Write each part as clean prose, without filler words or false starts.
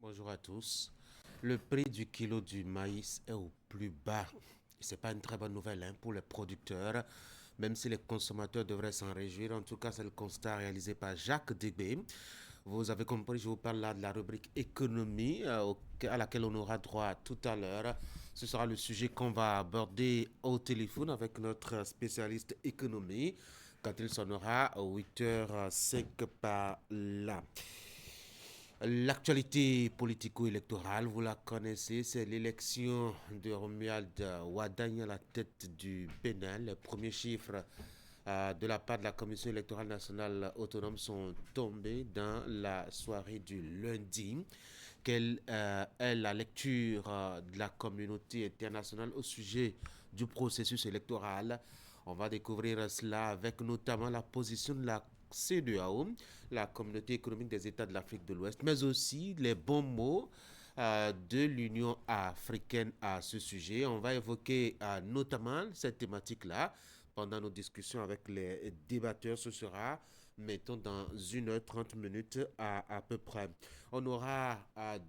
Bonjour à tous. Le prix du kilo du maïs est au plus bas. Ce n'est pas une très bonne nouvelle pour les producteurs, même si les consommateurs devraient s'en réjouir. En tout cas, c'est le constat réalisé par Jacques Degbé. Vous avez compris, je vous parle là de la rubrique économie à laquelle on aura droit tout à l'heure. Ce sera le sujet qu'on va aborder au téléphone avec notre spécialiste économie quand il sonnera à 8h05 par là. L'actualité politico-électorale, vous la connaissez, c'est l'élection de Romuald Wadagne à la tête du Bénin. Les premiers chiffres de la part de la Commission électorale nationale autonome sont tombés dans la soirée du lundi. Quelle est la lecture de la communauté internationale au sujet du processus électoral? On va découvrir cela avec notamment la position de la CEDEAO, la Communauté économique des États de l'Afrique de l'Ouest, mais aussi les bons mots de l'Union africaine à ce sujet. On va évoquer notamment cette thématique-là pendant nos discussions avec les débatteurs. Ce sera, mettons, dans 1h30 à peu près. On aura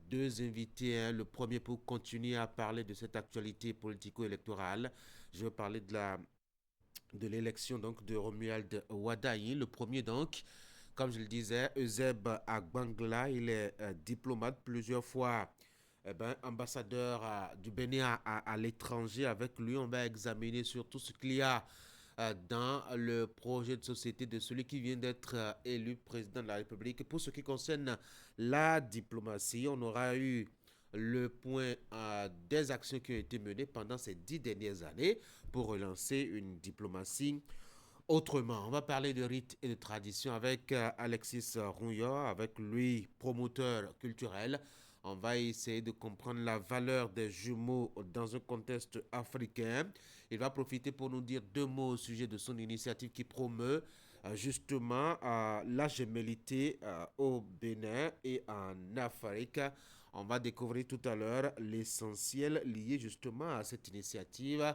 deux invités. Le premier pour continuer à parler de cette actualité politico-électorale. Je vais parler de l'élection donc de Romuald Wadaï. Le premier donc, comme je le disais, Euseb Agbangla, il est diplomate plusieurs fois. Ambassadeur du Bénin à l'étranger. Avec lui, on va examiner surtout ce qu'il y a dans le projet de société de celui qui vient d'être élu président de la République. Pour ce qui concerne la diplomatie, on aura eu le point des actions qui ont été menées pendant ces 10 dernières années pour relancer une diplomatie autrement. On va parler de rites et de traditions avec Alexis Rouillard, avec lui, promoteur culturel. On va essayer de comprendre la valeur des jumeaux dans un contexte africain. Il va profiter pour nous dire deux mots au sujet de son initiative qui promeut justement la gémellité au Bénin et en Afrique. On va découvrir tout à l'heure l'essentiel lié justement à cette initiative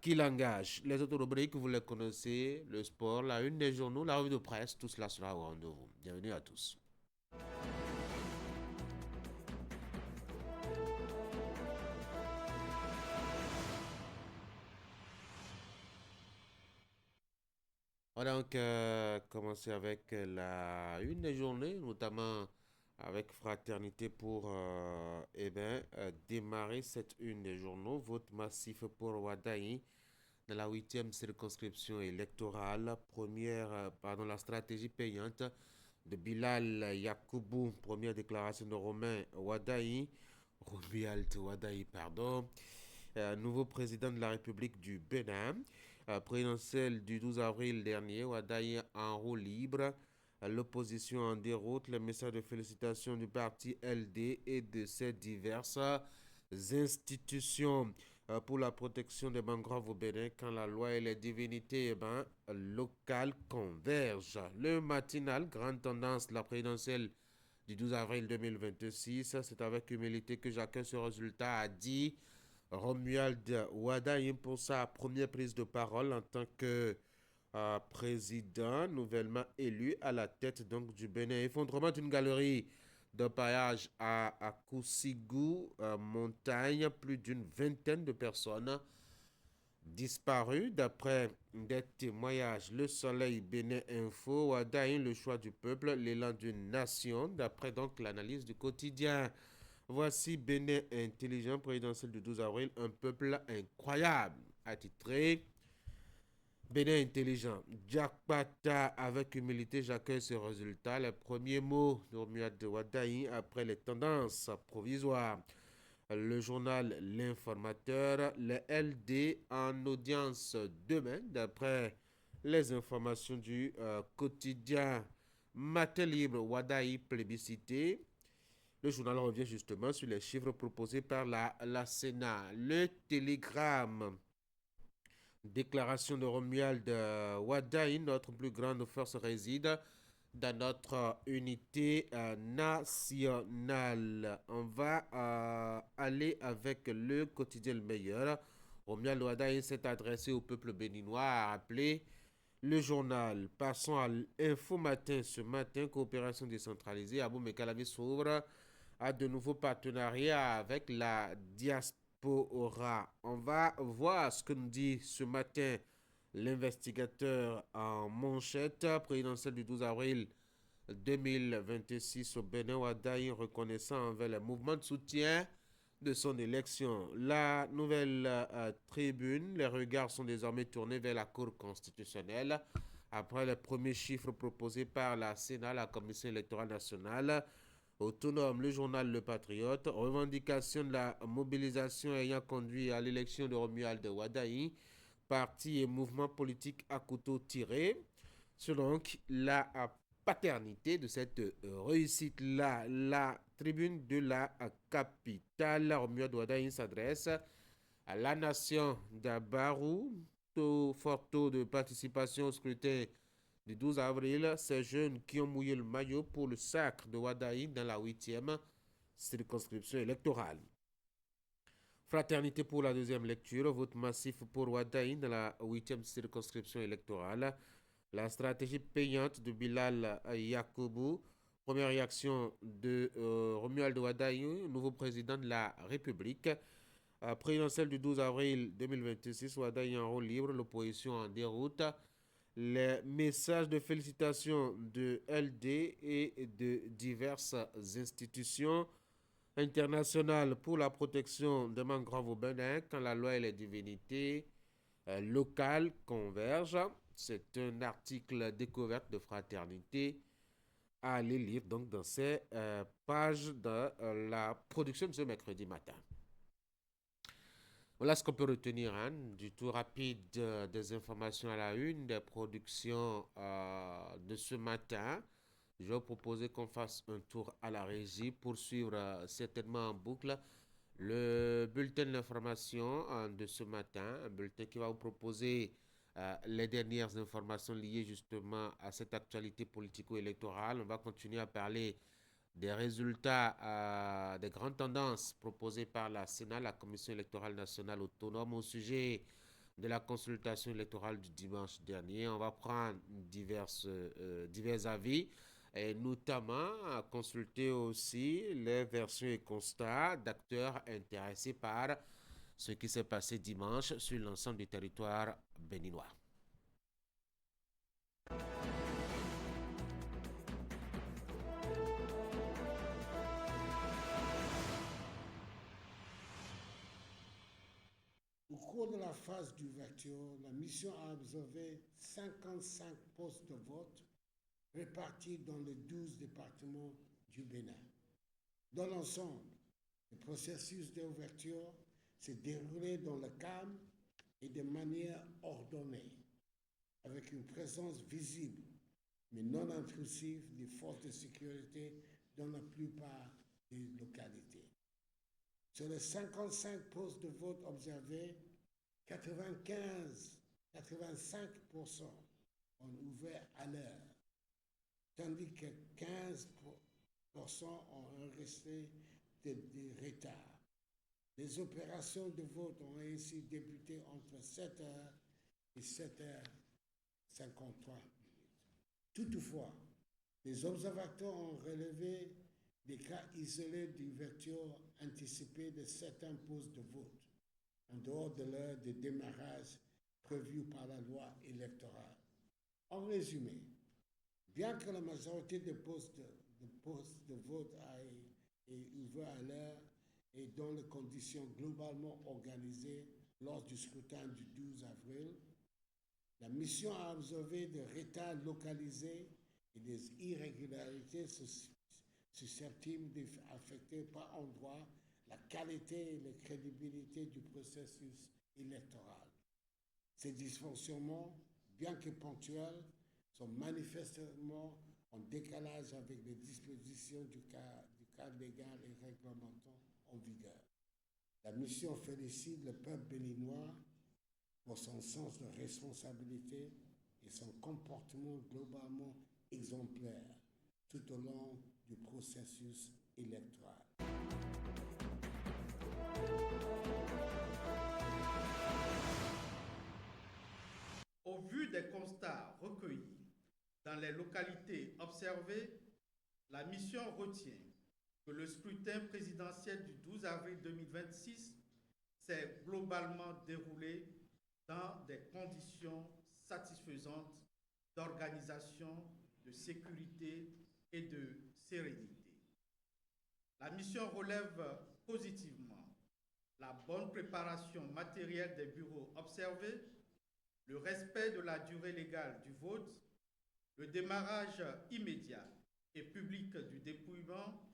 qui l'engage. Les autres rubriques, vous les connaissez, le sport, la une des journaux, la revue de presse, tout cela sera au rendez-vous. Bienvenue à tous. On va donc commencer avec la une des journées, notamment avec Fraternité pour démarrer cette une des journaux. Vote massif pour Wadaï dans la huitième circonscription électorale. La stratégie payante de Bilal Yakoubou, première déclaration de Romain Wadaï, Romuald Wadaï, pardon, nouveau président de la République du Bénin. Présidentielle du 12 avril dernier, Wadaï en roue libre. L'opposition en déroute. Le message de félicitations du parti LD et de ses diverses institutions pour la protection des mangroves au Bénin quand la loi et les divinités locales convergent. Le matinal, grande tendance, la présidentielle du 12 avril 2026, c'est avec humilité que j'accueille ce résultat, a dit Romuald Wadaï pour sa première prise de parole en tant que président nouvellement élu à la tête donc du Bénin. Effondrement d'une galerie de paillage à Kousigou, montagne, plus d'une vingtaine de personnes disparues. D'après des témoignages, le Soleil Bénin Info, Wadaï, le choix du peuple, l'élan d'une nation, d'après donc l'analyse du quotidien. Voici Bénin intelligent, présidentiel du 12 avril, un peuple incroyable, attitré Bénin intelligent. Jack Pata, avec humilité, j'accueille ce résultat. Les premiers mots de Romuald Wadaï après les tendances provisoires. Le journal L'Informateur, les LD en audience demain, d'après les informations du quotidien Matin Libre, Wadaï plébiscité. Le journal revient justement sur les chiffres proposés par la Sénat. Le Télégramme. Déclaration de Romuald Wadaï, notre plus grande force réside dans notre unité nationale. On va aller avec le quotidien Le Meilleur. Romuald Wadaï s'est adressé au peuple béninois, a appelé le journal. Passons à l'info matin. Ce matin, coopération décentralisée. Abou Mekalami s'ouvre a de nouveaux partenariats avec la diaspora. On va voir ce que nous dit ce matin l'investigateur en manchette présidentielle du 12 avril 2026 au Bénin. Wadaï reconnaissant envers le mouvement de soutien de son élection. La nouvelle tribune, les regards sont désormais tournés vers la Cour constitutionnelle après les premiers chiffres proposés par la Sénat, la Commission électorale nationale autonome, le journal Le Patriote, revendication de la mobilisation ayant conduit à l'élection de Romuald Wadaï, parti et mouvement politique à couteau tiré. Selon la paternité de cette réussite-là, la tribune de la capitale, Romuald Wadaï s'adresse à la nation d'Abarou, fort taux de participation au scrutin du 12 avril, ces jeunes qui ont mouillé le maillot pour le sacre de Wadaï dans la 8e circonscription électorale. Fraternité pour la deuxième lecture, vote massif pour Wadaï dans la 8e circonscription électorale. La stratégie payante de Bilal Yakoubou, première réaction de Romuald Wadaï, nouveau président de la République. Présidentielle du 12 avril 2026, Wadaï en rôle libre, l'opposition en déroute. Les messages de félicitations de LD et de diverses institutions internationales pour la protection des mangroves au Bénin quand la loi et les divinités locales convergent. C'est un article découverte de fraternité à aller lire donc dans ces pages de la production de ce mercredi matin. Voilà ce qu'on peut retenir du tout rapide des informations à la une des productions de ce matin. Je vais vous proposer qu'on fasse un tour à la régie pour suivre certainement en boucle le bulletin d'information de ce matin, un bulletin qui va vous proposer les dernières informations liées justement à cette actualité politico-électorale. On va continuer à parler des résultats des grandes tendances proposées par la Sénat, la Commission électorale nationale autonome, au sujet de la consultation électorale du dimanche dernier. On va prendre divers avis et notamment consulter aussi les versions et constats d'acteurs intéressés par ce qui s'est passé dimanche sur l'ensemble du territoire béninois. Au cours de la phase d'ouverture, la mission a observé 55 postes de vote répartis dans les 12 départements du Bénin. Dans l'ensemble, le processus d'ouverture s'est déroulé dans le calme et de manière ordonnée, avec une présence visible mais non intrusive des forces de sécurité dans la plupart des localités. Sur les 55 postes de vote observés, 85% ont ouvert à l'heure, tandis que 15% ont resté de retard. Les opérations de vote ont ainsi débuté entre 7h et 7h53. Toutefois, les observateurs ont relevé des cas isolés d'ouverture anticipée de certains postes de vote, en dehors de l'heure de démarrage prévue par la loi électorale. En résumé, bien que la majorité des postes de vote aient ouvert à l'heure et dans les conditions globalement organisées lors du scrutin du 12 avril, la mission a observé des retards localisés et des irrégularités susceptibles d'affecter par endroits la qualité et la crédibilité du processus électoral. Ces dysfonctionnements, bien que ponctuels, sont manifestement en décalage avec les dispositions du cadre légal et réglementaire en vigueur. La mission félicite le peuple béninois pour son sens de responsabilité et son comportement globalement exemplaire tout au long du processus électoral. Au vu des constats recueillis dans les localités observées, la mission retient que le scrutin présidentiel du 12 avril 2026 s'est globalement déroulé dans des conditions satisfaisantes d'organisation, de sécurité et de sérénité. La mission relève positivement la bonne préparation matérielle des bureaux observés, le respect de la durée légale du vote, le démarrage immédiat et public du dépouillement,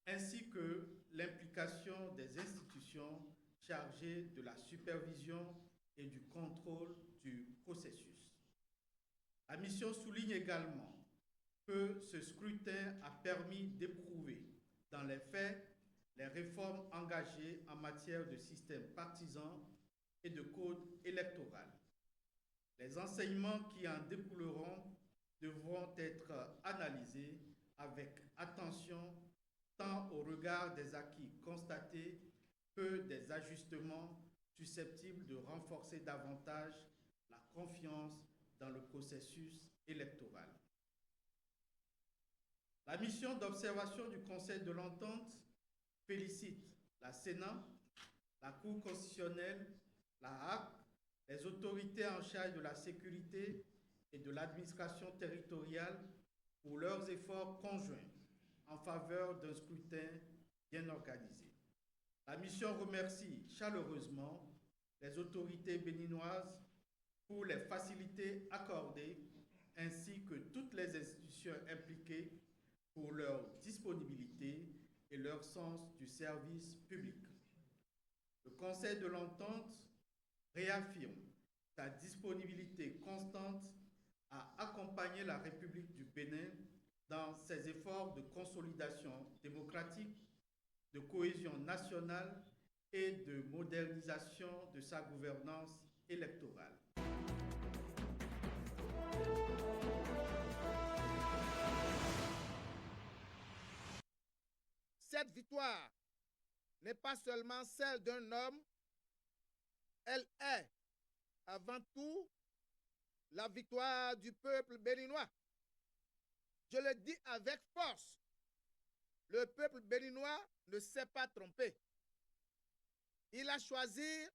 ainsi que l'implication des institutions chargées de la supervision et du contrôle du processus. La mission souligne également que ce scrutin a permis d'éprouver dans les faits les réformes engagées en matière de système partisan et de code électoral. Les enseignements qui en découleront devront être analysés avec attention tant au regard des acquis constatés que des ajustements susceptibles de renforcer davantage la confiance dans le processus électoral. La mission d'observation du Conseil de l'Entente félicite la Sénat, la Cour constitutionnelle, la HAC, les autorités en charge de la sécurité et de l'administration territoriale pour leurs efforts conjoints en faveur d'un scrutin bien organisé. La mission remercie chaleureusement les autorités béninoises pour les facilités accordées ainsi que toutes les institutions impliquées pour leur disponibilité et leur sens du service public. Le Conseil de l'Entente réaffirme sa disponibilité constante à accompagner la République du Bénin dans ses efforts de consolidation démocratique, de cohésion nationale et de modernisation de sa gouvernance électorale. Cette victoire n'est pas seulement celle d'un homme, elle est avant tout la victoire du peuple béninois. Je le dis avec force, le peuple béninois ne s'est pas trompé. Il a choisi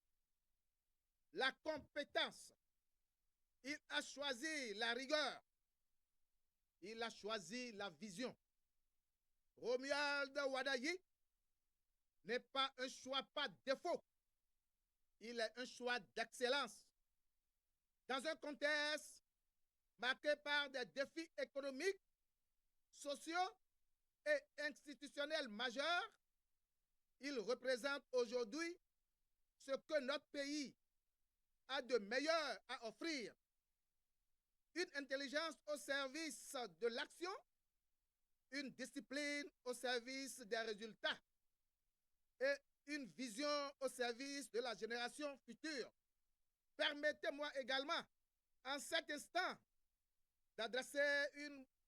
la compétence, il a choisi la rigueur, il a choisi la vision. Romuald Wadayi n'est pas un choix par défaut, il est un choix d'excellence. Dans un contexte marqué par des défis économiques, sociaux et institutionnels majeurs, il représente aujourd'hui ce que notre pays a de meilleur à offrir. Une intelligence au service de l'action, une discipline au service des résultats et une vision au service de la génération future. Permettez-moi également, en cet instant, d'adresser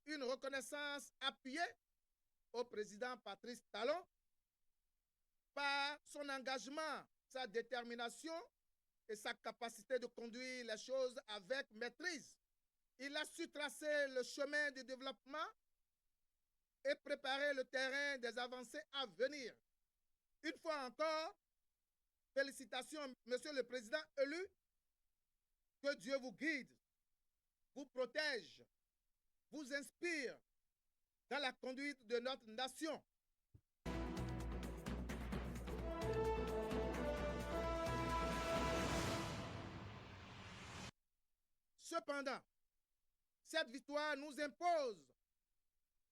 une reconnaissance appuyée au président Patrice Talon par son engagement, sa détermination et sa capacité de conduire les choses avec maîtrise. Il a su tracer le chemin du développement et préparer le terrain des avancées à venir. Une fois encore, félicitations, Monsieur le Président élu. Que Dieu vous guide, vous protège, vous inspire dans la conduite de notre nation. Cependant, cette victoire nous impose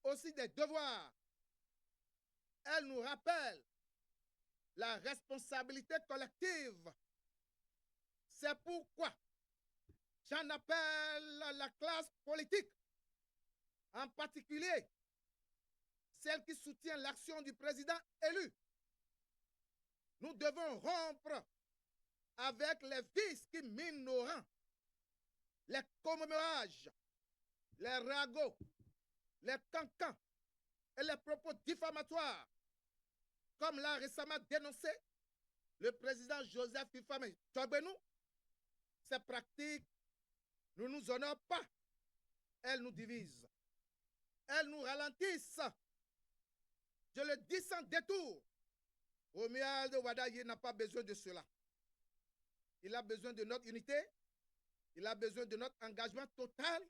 aussi des devoirs. Elle nous rappelle la responsabilité collective. C'est pourquoi j'en appelle à la classe politique, en particulier celle qui soutient l'action du président élu. Nous devons rompre avec les vices qui minent nos rangs, les commémorages, les ragots, les cancans et les propos diffamatoires, comme l'a récemment dénoncé le président Joseph Fifame Tchouabénou. Ces pratiques ne nous honorent pas, elles nous divisent, elles nous ralentissent. Je le dis détour. Romuald Wadaye n'a pas besoin de cela. Il a besoin de notre unité. Il a besoin de notre engagement total.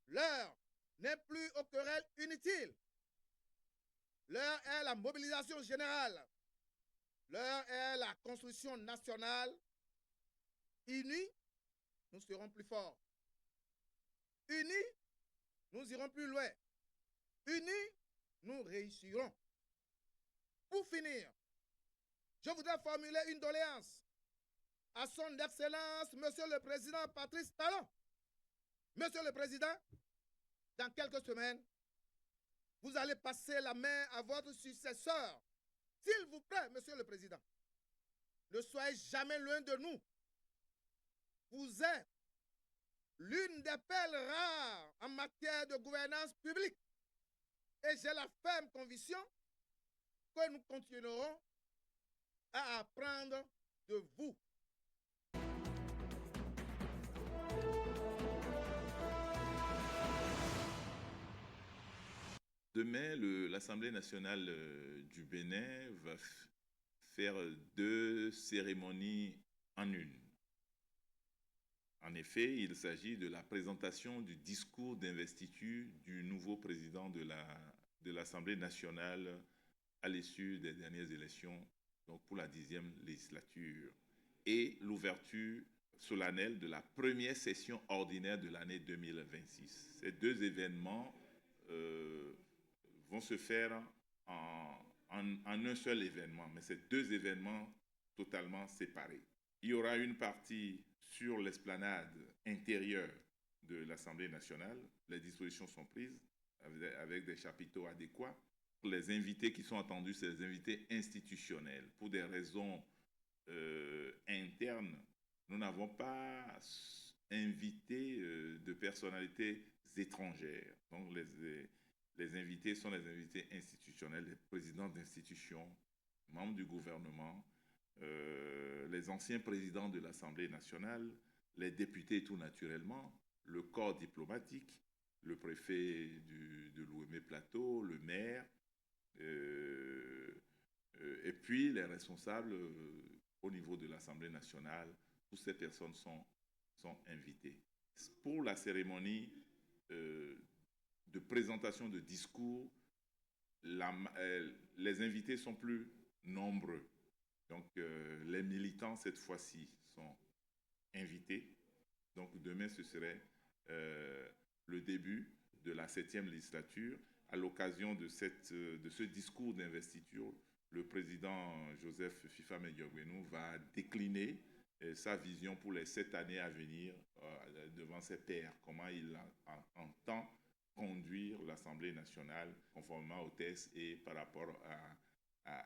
L'heure n'est plus aux querelles inutiles. L'heure est la mobilisation générale. L'heure est la construction nationale. Unis, nous serons plus forts. Unis, nous irons plus loin. Unis, nous réussirons. Pour finir, je voudrais formuler une doléance à son Excellence, Monsieur le Président Patrice Talon. Monsieur le Président, dans quelques semaines, vous allez passer la main à votre successeur. S'il vous plaît, Monsieur le Président, ne soyez jamais loin de nous. Vous êtes l'une des perles rares en matière de gouvernance publique. Et j'ai la ferme conviction que nous continuerons à apprendre de vous. Demain, l'Assemblée nationale du Bénin va faire 2 cérémonies en une. En effet, il s'agit de la présentation du discours d'investiture du nouveau président de l'Assemblée nationale à l'issue des dernières élections, donc pour la 10e législature, et l'ouverture solennelle de la première session ordinaire de l'année 2026. Ces 2 événements vont se faire en un seul événement, mais ces 2 événements totalement séparés. Il y aura une partie sur l'esplanade intérieure de l'Assemblée nationale. Les dispositions sont prises avec des chapiteaux adéquats. Les invités qui sont attendus, c'est les invités institutionnels. Pour des raisons internes, nous n'avons pas invité de personnalités étrangères. Donc les invités sont les invités institutionnels, les présidents d'institutions, membres du gouvernement, les anciens présidents de l'Assemblée nationale, les députés tout naturellement, le corps diplomatique, le préfet de l'Ouémé-Plateau, le maire, et puis les responsables au niveau de l'Assemblée nationale. Toutes ces personnes sont invitées. Pour la cérémonie de présentation de discours, les invités sont plus nombreux. Donc, les militants, cette fois-ci, sont invités. Donc, demain, ce serait le début de la 7e législature. À l'occasion de ce discours d'investiture, le président Joseph Fifame Diogbenou va décliner sa vision pour les 7 années à venir devant ses pairs, comment il entend conduire l'Assemblée nationale conformément au texte et par rapport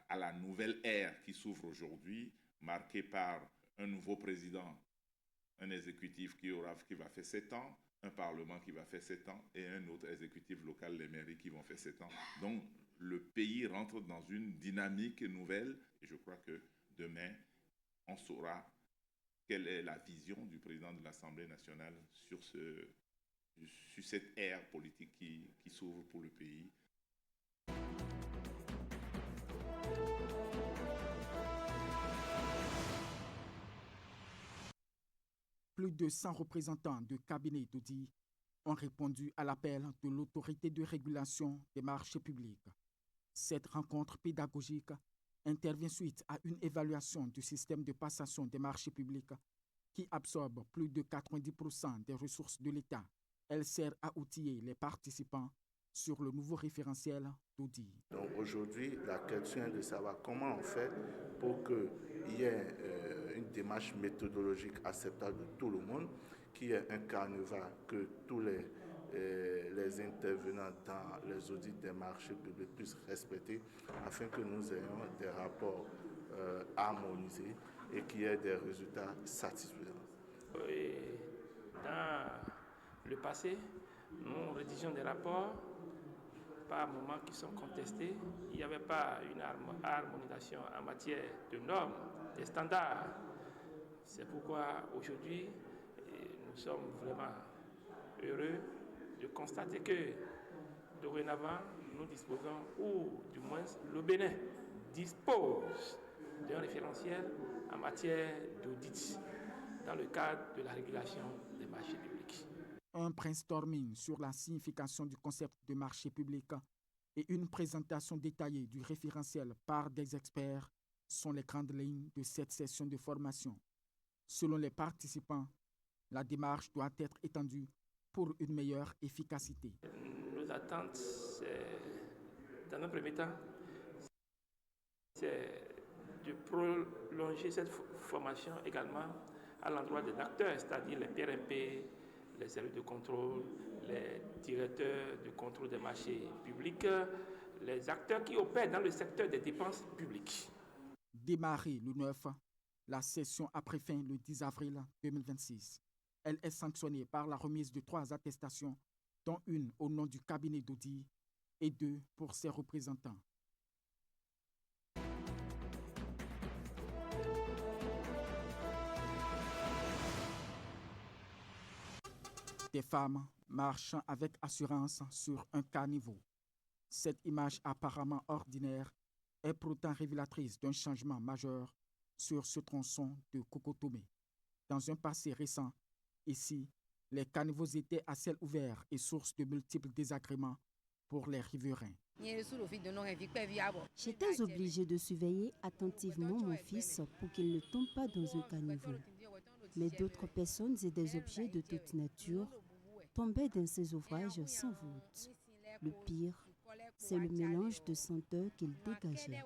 à la nouvelle ère qui s'ouvre aujourd'hui, marquée par un nouveau président, un exécutif qui va faire 7 ans, un parlement qui va faire 7 ans et un autre exécutif local, les mairies qui vont faire 7 ans. Donc, le pays rentre dans une dynamique nouvelle et je crois que demain, on saura quelle est la vision du président de l'Assemblée nationale sur cette ère politique qui s'ouvre pour le pays. Plus de 100 représentants de cabinet d'Oudi ont répondu à l'appel de l'autorité de régulation des marchés publics. Cette rencontre pédagogique intervient suite à une évaluation du système de passation des marchés publics qui absorbe plus de 90% des ressources de l'État. Elle sert à outiller les participants sur le nouveau référentiel d'Oudi. Donc aujourd'hui, la question est de savoir comment on fait pour qu'il y ait une démarche méthodologique acceptable de tout le monde, qu'il y ait un carnaval que tous les intervenants dans les audits des marchés publics puissent respecter afin que nous ayons des rapports harmonisés et qu'il y ait des résultats satisfaisants. Dans le passé, nous rédigeons des rapports par moments qui sont contestés. Il n'y avait pas une harmonisation en matière de normes, des standards. C'est pourquoi aujourd'hui, nous sommes vraiment heureux de constater que dorénavant, nous disposons, ou du moins le Bénin dispose d'un référentiel en matière d'audit dans le cadre de la régulation des marchés publics. Un brainstorming sur la signification du concept de marché public et une présentation détaillée du référentiel par des experts sont les grandes lignes de cette session de formation. Selon les participants, la démarche doit être étendue pour une meilleure efficacité. Nos attentes, dans un premier temps, c'est de prolonger cette formation également à l'endroit des acteurs, c'est-à-dire les PRMP, les services de contrôle, les directeurs de contrôle des marchés publics, les acteurs qui opèrent dans le secteur des dépenses publiques. Démarrée le 9, la session a pris fin le 10 avril 2026. Elle est sanctionnée par la remise de 3 attestations, dont une au nom du cabinet d'audit et 2 pour ses représentants. Des femmes marchant avec assurance sur un caniveau. Cette image apparemment ordinaire est pourtant révélatrice d'un changement majeur sur ce tronçon de Kokotomé. Dans un passé récent, ici, les caniveaux étaient à ciel ouvert et source de multiples désagréments pour les riverains. J'étais obligée de surveiller attentivement mon fils pour qu'il ne tombe pas dans un caniveau. Mais d'autres personnes et des objets de toute nature tombaient dans ces ouvrages sans voûte. Le pire, c'est le mélange de senteurs qu'il dégageait.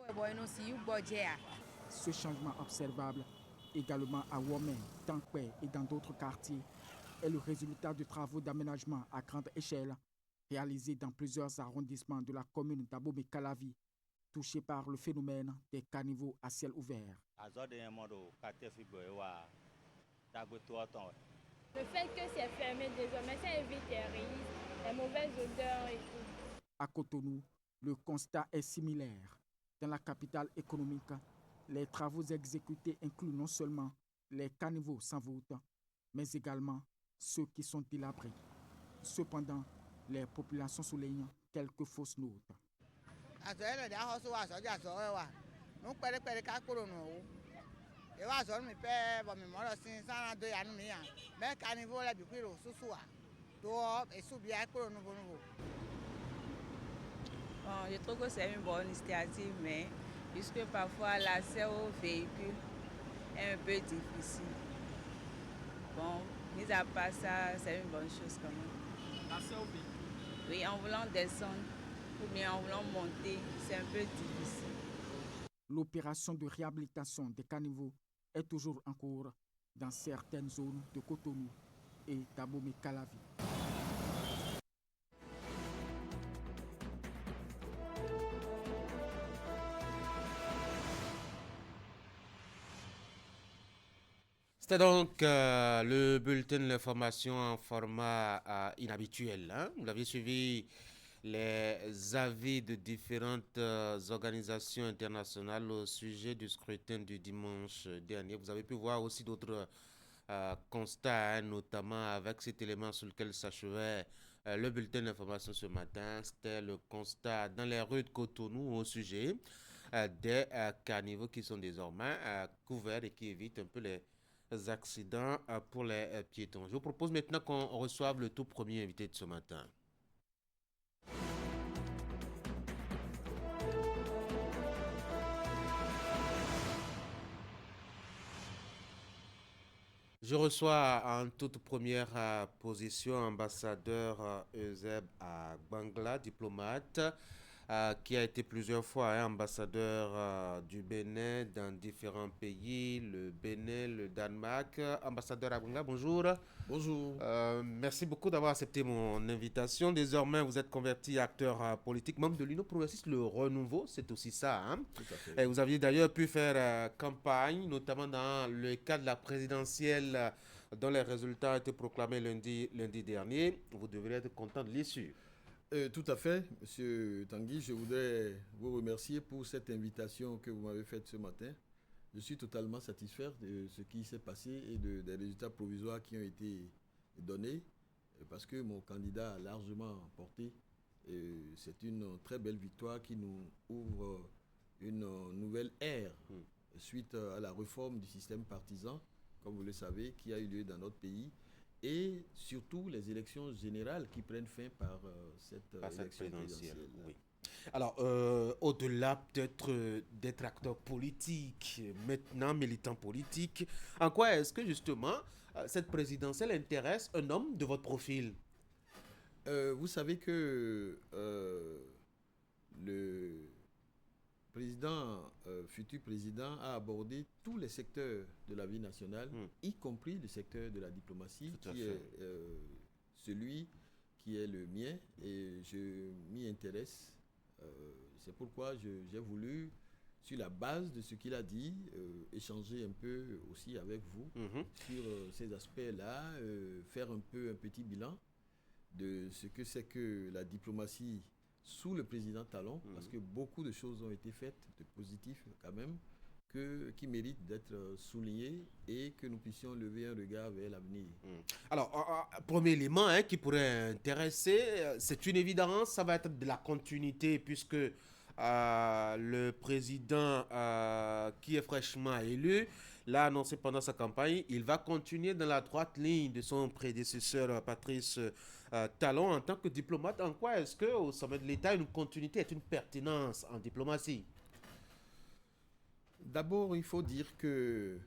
Ce changement observable également à Womé, Tankwe et dans d'autres quartiers est le résultat de travaux d'aménagement à grande échelle réalisés dans plusieurs arrondissements de la commune d'Abomey-Calavi, touchés par le phénomène des caniveaux à ciel ouvert. Le fait que c'est fermé désormais, ça évite les mauvaises odeurs et tout. À Cotonou, le constat est similaire. Dans la capitale économique, les travaux exécutés incluent non seulement les caniveaux sans voûte, mais également ceux qui sont délabrés. Cependant, les populations soulignent quelques fausses notes. Bon, je trouve que c'est une bonne initiative, mais puisque parfois l'accès aux véhicules est un peu difficile. Bon, mis à part ça, c'est une bonne chose quand même. L'accès aux véhicules? Oui, en voulant descendre ou bien en voulant monter, c'est un peu difficile. L'opération de réhabilitation des caniveaux est toujours en cours dans certaines zones de Cotonou et d'Abomey-Calavi. C'était donc le bulletin de l'information en format inhabituel. Vous l'avez suivi, les avis de différentes organisations internationales au sujet du scrutin du dimanche dernier. Vous avez pu voir aussi d'autres constats, notamment avec cet élément sur lequel s'achevait le bulletin d'information ce matin. C'était le constat dans les rues de Cotonou au sujet des caniveaux qui sont désormais couverts et qui évitent un peu les accidents pour les piétons. Je vous propose maintenant qu'on reçoive le tout premier invité de ce matin. Je reçois en toute première position ambassadeur Euseb Bangla, diplomate, qui a été plusieurs fois ambassadeur du Bénin dans différents pays, le Bénin, le Danemark. Ambassadeur Abanga, bonjour. Bonjour. Merci beaucoup d'avoir accepté mon invitation. Désormais, vous êtes converti acteur politique, membre de l'Union progressiste, le Renouveau, c'est aussi ça. Hein? Tout à fait. Et vous aviez d'ailleurs pu faire campagne, notamment dans le cadre de la présidentielle dont les résultats ont été proclamés lundi dernier. Vous devriez être content de l'issue. Tout à fait, Monsieur Tanguy. Je voudrais vous remercier pour cette invitation que vous m'avez faite ce matin. Je suis totalement satisfait de ce qui s'est passé et des résultats provisoires qui ont été donnés parce que mon candidat a largement porté c'est une très belle victoire qui nous ouvre une nouvelle ère suite à la réforme du système partisan, comme vous le savez, qui a eu lieu dans notre pays, et surtout les élections générales qui prennent fin par cette élection présidentielle. Oui. Alors, au-delà peut-être d'être acteur politique, maintenant militant politique, en quoi est-ce que justement cette présidentielle intéresse un homme de votre profil? Vous savez que le futur président a abordé tous les secteurs de la vie nationale, y compris le secteur de la diplomatie, qui est celui qui est le mien, et je m'y intéresse. C'est pourquoi j'ai voulu, sur la base de ce qu'il a dit, échanger un peu aussi avec vous sur ces aspects-là, faire un petit bilan de ce que c'est que la diplomatie sous le président Talon, parce que beaucoup de choses ont été faites, de positifs quand même, qui méritent d'être soulignés et que nous puissions lever un regard vers l'avenir. Alors, premier élément qui pourrait intéresser, c'est une évidence, ça va être de la continuité, puisque le président qui est fraîchement élu l'a annoncé pendant sa campagne, il va continuer dans la droite ligne de son prédécesseur Patrice Talon en tant que diplomate. En quoi est-ce qu'au sommet de l'État, une continuité est une pertinence en diplomatie? D'abord, il faut dire que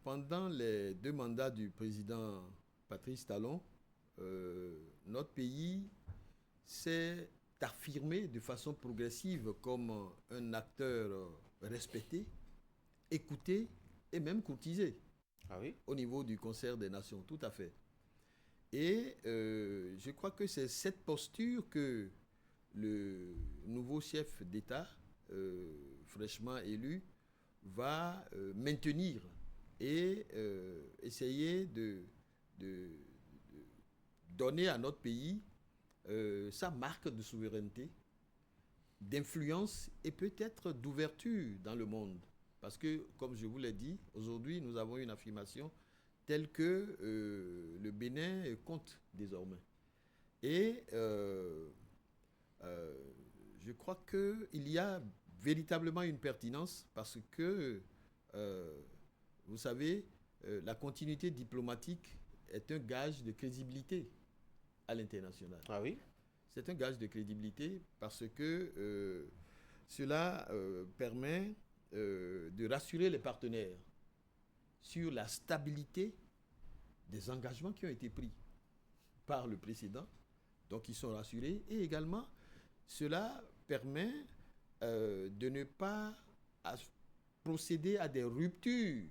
pendant les 2 mandats du président Patrice Talon, notre pays s'est affirmé de façon progressive comme un acteur respecté, écouté et même courtisé au niveau du concert des nations, tout à fait. Et je crois que c'est cette posture que le nouveau chef d'État, fraîchement élu, va maintenir et essayer de donner à notre pays sa marque de souveraineté, d'influence et peut-être d'ouverture dans le monde. Parce que, comme je vous l'ai dit, aujourd'hui, nous avons une affirmation telle que le Bénin compte désormais. Et je crois qu'il y a véritablement une pertinence parce que, vous savez, la continuité diplomatique est un gage de crédibilité à l'international. Ah oui? C'est un gage de crédibilité parce que cela permet de rassurer les partenaires sur la stabilité des engagements qui ont été pris par le précédent. Donc, ils sont rassurés. Et également, cela permet de ne pas procéder à des ruptures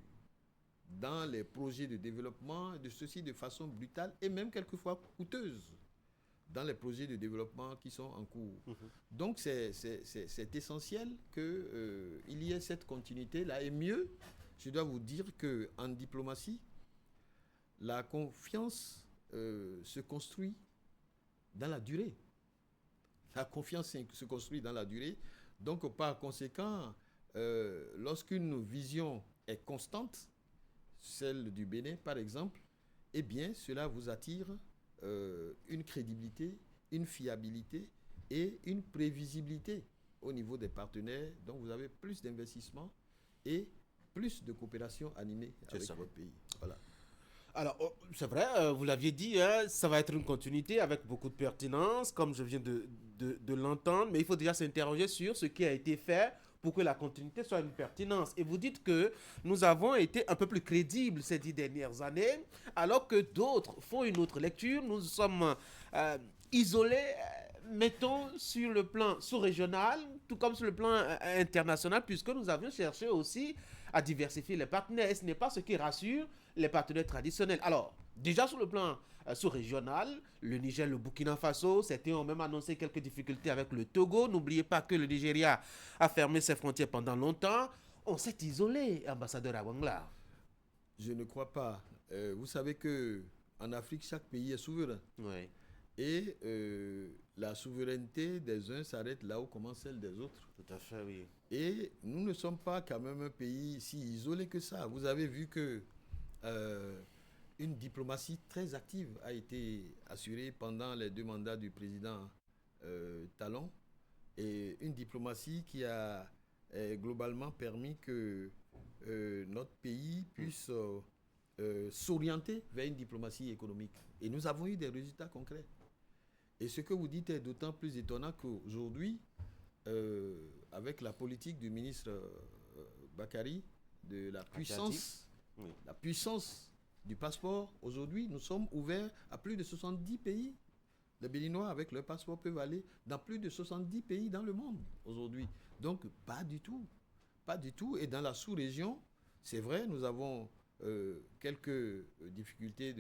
dans les projets de développement, de ceci de façon brutale et même quelquefois coûteuse dans les projets de développement qui sont en cours. Donc, c'est essentiel qu'il y ait cette continuité-là. Et mieux, je dois vous dire qu'en diplomatie, la confiance se construit dans la durée. La confiance se construit dans la durée. Donc, par conséquent, lorsqu'une vision est constante, celle du Bénin par exemple, eh bien, cela vous attire une crédibilité, une fiabilité et une prévisibilité au niveau des partenaires. Donc, vous avez plus d'investissement et plus de coopération animée avec votre pays. Voilà. Alors, c'est vrai, vous l'aviez dit, ça va être une continuité avec beaucoup de pertinence, comme je viens de l'entendre, mais il faut déjà s'interroger sur ce qui a été fait pour que la continuité soit une pertinence. Et vous dites que nous avons été un peu plus crédibles ces 10 dernières années, alors que d'autres font une autre lecture. Nous sommes isolés, mettons, sur le plan sous-régional, tout comme sur le plan international, puisque nous avions cherché aussi à diversifier les partenaires. Et ce n'est pas ce qui rassure les partenaires traditionnels. Alors, déjà sur le plan sous-régional, le Niger, le Burkina Faso, certains ont même annoncé quelques difficultés avec le Togo. N'oubliez pas que le Nigeria a fermé ses frontières pendant longtemps. On s'est isolé, ambassadeur Awangla. Je ne crois pas. Vous savez qu'en Afrique, chaque pays est souverain. Oui. Et la souveraineté des uns s'arrête là où commence celle des autres. Tout à fait, oui. Et nous ne sommes pas quand même un pays si isolé que ça. Vous avez vu que une diplomatie très active a été assurée pendant les 2 mandats du président talons et une diplomatie qui a globalement permis que notre pays puisse s'orienter vers une diplomatie économique. Et nous avons eu des résultats concrets. Et ce que vous dites est d'autant plus étonnant qu'aujourd'hui, avec la politique du ministre Bakary, de la puissance, la puissance du passeport, aujourd'hui, nous sommes ouverts à plus de 70 pays. Les Béninois, avec leur passeport, peuvent aller dans plus de 70 pays dans le monde aujourd'hui. Donc, pas du tout. Pas du tout. Et dans la sous-région, c'est vrai, nous avons quelques difficultés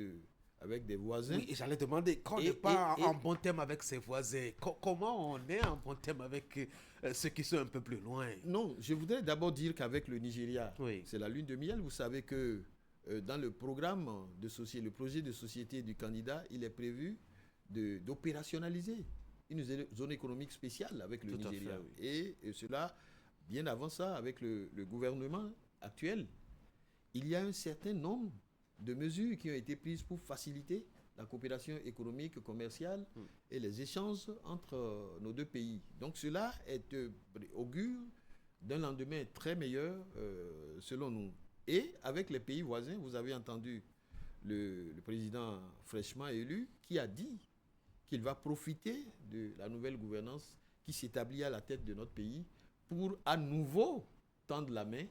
avec des voisins. Oui, et j'allais demander, quand on n'est pas en bon terme avec ses voisins, comment on est en bon terme avec ceux qui sont un peu plus loin? Non, je voudrais d'abord dire qu'avec le Nigeria, c'est la lune de miel. Vous savez que dans le programme le projet de société du candidat, il est prévu d'opérationnaliser une zone économique spéciale avec le Nigeria. Et cela, bien avant ça, avec le gouvernement actuel, il y a un certain nombre de mesures qui ont été prises pour faciliter la coopération économique, commerciale et les échanges entre nos deux pays. Donc cela augure d'un lendemain très meilleur selon nous. Et avec les pays voisins, vous avez entendu le président fraîchement élu qui a dit qu'il va profiter de la nouvelle gouvernance qui s'établit à la tête de notre pays pour à nouveau tendre la main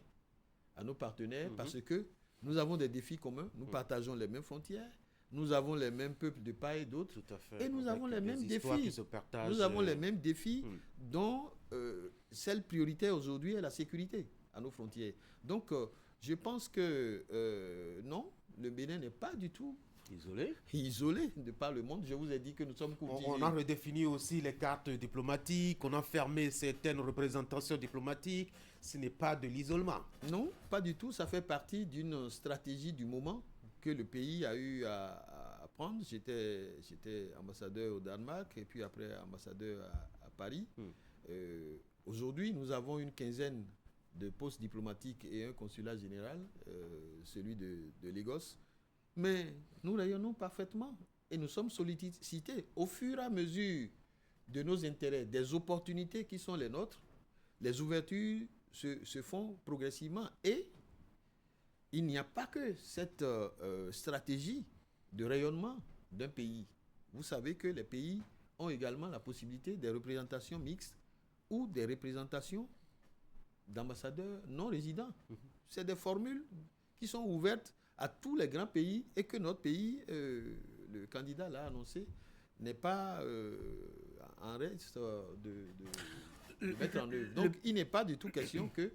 à nos partenaires parce que nous avons des défis communs, nous partageons les mêmes frontières, nous avons les mêmes peuples de part et d'autre, et nous avons les mêmes défis. Nous avons les mêmes défis dont celle prioritaire aujourd'hui est la sécurité à nos frontières. Donc, je pense que non, le Bénin n'est pas du tout isolé de par le monde. Je vous ai dit que nous sommes courtisés. On a redéfini aussi les cartes diplomatiques, on a fermé certaines représentations diplomatiques. Ce n'est pas de l'isolement. Non, pas du tout. Ça fait partie d'une stratégie du moment que le pays a eu à prendre. J'étais ambassadeur au Danemark et puis après ambassadeur à Paris. Aujourd'hui, nous avons une quinzaine de postes diplomatiques et un consulat général, celui de Lagos. Mais nous rayonnons parfaitement et nous sommes sollicités au fur et à mesure de nos intérêts, des opportunités qui sont les nôtres. Les ouvertures se font progressivement et il n'y a pas que cette stratégie de rayonnement d'un pays. Vous savez que les pays ont également la possibilité des représentations mixtes ou des représentations d'ambassadeurs non résidents. C'est des formules qui sont ouvertes à tous les grands pays et que notre pays, le candidat l'a annoncé, n'est pas en reste de mettre en œuvre. Donc, il n'est pas du tout question que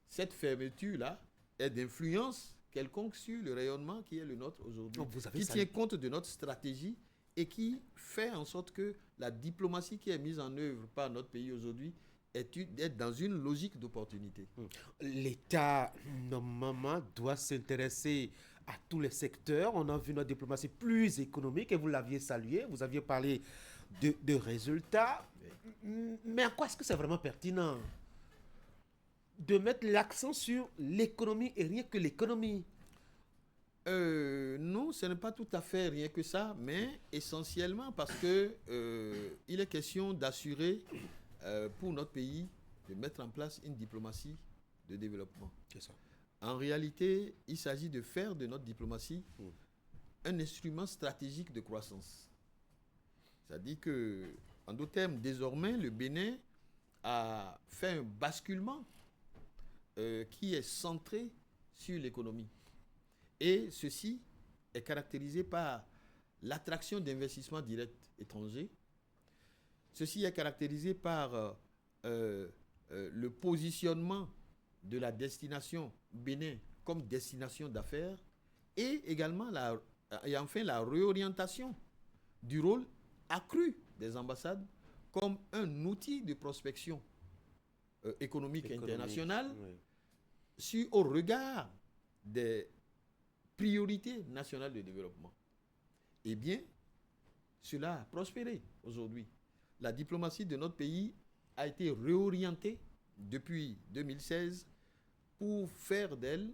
cette fermeture-là ait d'influence quelconque sur le rayonnement qui est le nôtre aujourd'hui, qui tient compte de notre stratégie et qui fait en sorte que la diplomatie qui est mise en œuvre par notre pays aujourd'hui est dans une logique d'opportunité. L'État, normalement, doit s'intéresser à tous les secteurs. On a vu notre diplomatie plus économique et vous l'aviez salué. Vous aviez parlé de résultats. Mais en quoi est-ce que c'est vraiment pertinent de mettre l'accent sur l'économie et rien que l'économie? Non, ce n'est pas tout à fait rien que ça, mais essentiellement parce que il est question d'assurer pour notre pays de mettre en place une diplomatie de développement. C'est ça. En réalité, il s'agit de faire de notre diplomatie un instrument stratégique de croissance. C'est-à-dire que, en d'autres termes, désormais, le Bénin a fait un basculement qui est centré sur l'économie. Et ceci est caractérisé par l'attraction d'investissements directs étrangers. Ceci est caractérisé par le positionnement de la destination Bénin comme destination d'affaires et également enfin la réorientation du rôle accru des ambassades comme un outil de prospection économique internationale au regard des priorités nationales de développement. Eh bien, cela a prospéré aujourd'hui. La diplomatie de notre pays a été réorientée depuis 2016 pour faire d'elle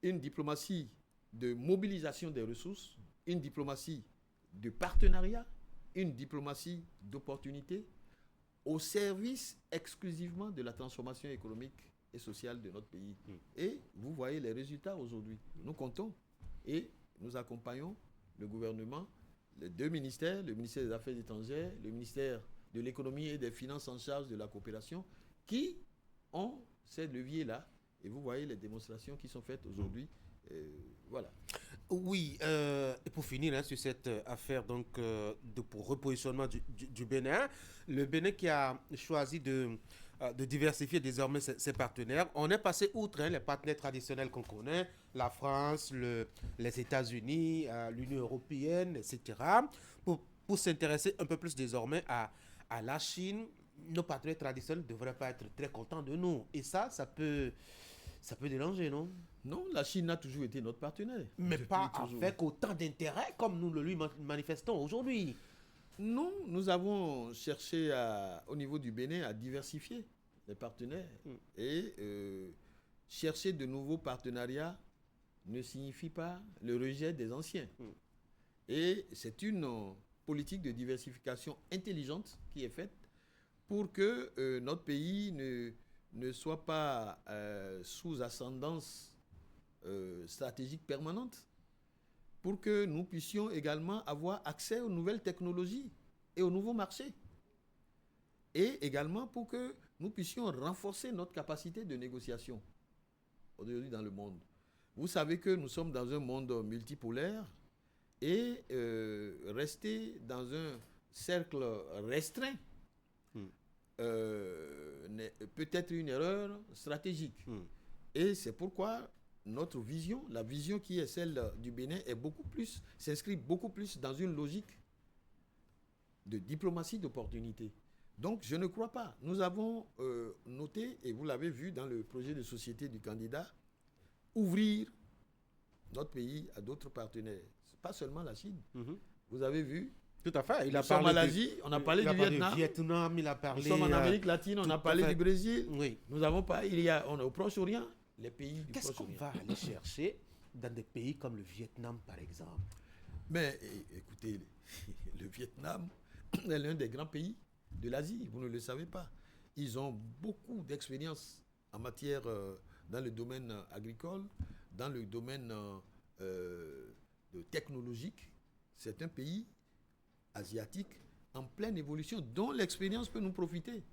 une diplomatie de mobilisation des ressources, une diplomatie de partenariat une diplomatie d'opportunité au service exclusivement de la transformation économique et sociale de notre pays. Et vous voyez les résultats aujourd'hui. Nous comptons et nous accompagnons le gouvernement, les deux ministères, le ministère des Affaires étrangères, le ministère de l'économie et des finances en charge de la coopération, qui ont ces leviers-là. Et vous voyez les démonstrations qui sont faites aujourd'hui. Voilà. Oui, et pour finir sur cette affaire donc, de repositionnement du Bénin, le Bénin qui a choisi de diversifier désormais ses partenaires. On est passé outre les partenaires traditionnels qu'on connaît, la France, les États-Unis, l'Union européenne, etc., pour s'intéresser un peu plus désormais à la Chine. Nos partenaires traditionnels ne devraient pas être très contents de nous. Et ça peut déranger, non? Non, la Chine a toujours été notre partenaire. Mais pas avec autant d'intérêt comme nous le lui manifestons aujourd'hui. Non, nous avons cherché au niveau du Bénin à diversifier les partenaires. Et chercher de nouveaux partenariats ne signifie pas le rejet des anciens. Et c'est une politique de diversification intelligente qui est faite pour que notre pays ne soit pas sous ascendance stratégique permanente, pour que nous puissions également avoir accès aux nouvelles technologies et aux nouveaux marchés. Et également pour que nous puissions renforcer notre capacité de négociation aujourd'hui dans le monde. Vous savez que nous sommes dans un monde multipolaire et rester dans un cercle restreint peut être une erreur stratégique. Et c'est pourquoi notre vision, la vision qui est celle du Bénin, s'inscrit beaucoup plus dans une logique de diplomatie d'opportunité. Donc, je ne crois pas. Nous avons noté, et vous l'avez vu dans le projet de société du candidat, ouvrir notre pays à d'autres partenaires. Ce n'est pas seulement la Chine. Vous avez vu. Tout à fait. Nous sommes en Asie, on a parlé du Vietnam. Il a parlé, nous sommes en Amérique latine, on a parlé du Brésil. Oui. Nous avons pas, on est au Proche-Orient. Les pays du Qu'est-ce qu'on va aller chercher dans des pays comme le Vietnam, par exemple? Mais écoutez, le Vietnam est l'un des grands pays de l'Asie, vous ne le savez pas. Ils ont beaucoup d'expérience en matière, dans le domaine agricole, dans le domaine technologique. C'est un pays asiatique en pleine évolution, dont l'expérience peut nous profiter.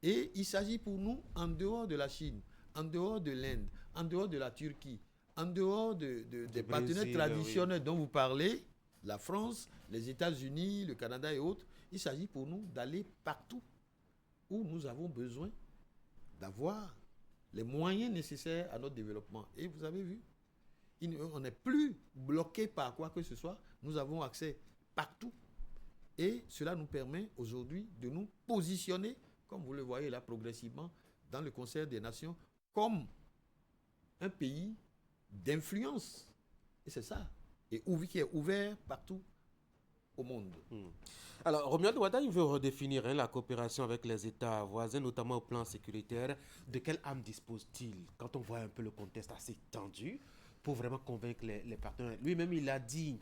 Et il s'agit pour nous, en dehors de la Chine, en dehors de l'Inde, en dehors de la Turquie, en dehors des partenaires traditionnels dont vous parlez, la France, les États-Unis, le Canada et autres, il s'agit pour nous d'aller partout où nous avons besoin d'avoir les moyens nécessaires à notre développement. Et vous avez vu, on n'est plus bloqué par quoi que ce soit, nous avons accès partout. Et cela nous permet aujourd'hui de nous positionner, comme vous le voyez là progressivement, dans le concert des nations, comme un pays d'influence. Et c'est ça. Et qui est ouvert partout au monde. Alors, Romuald Wadagne veut redéfinir la coopération avec les États voisins, notamment au plan sécuritaire. De quelle âme dispose-t-il quand on voit un peu le contexte assez tendu pour vraiment convaincre les partenaires? Lui-même, il a dit,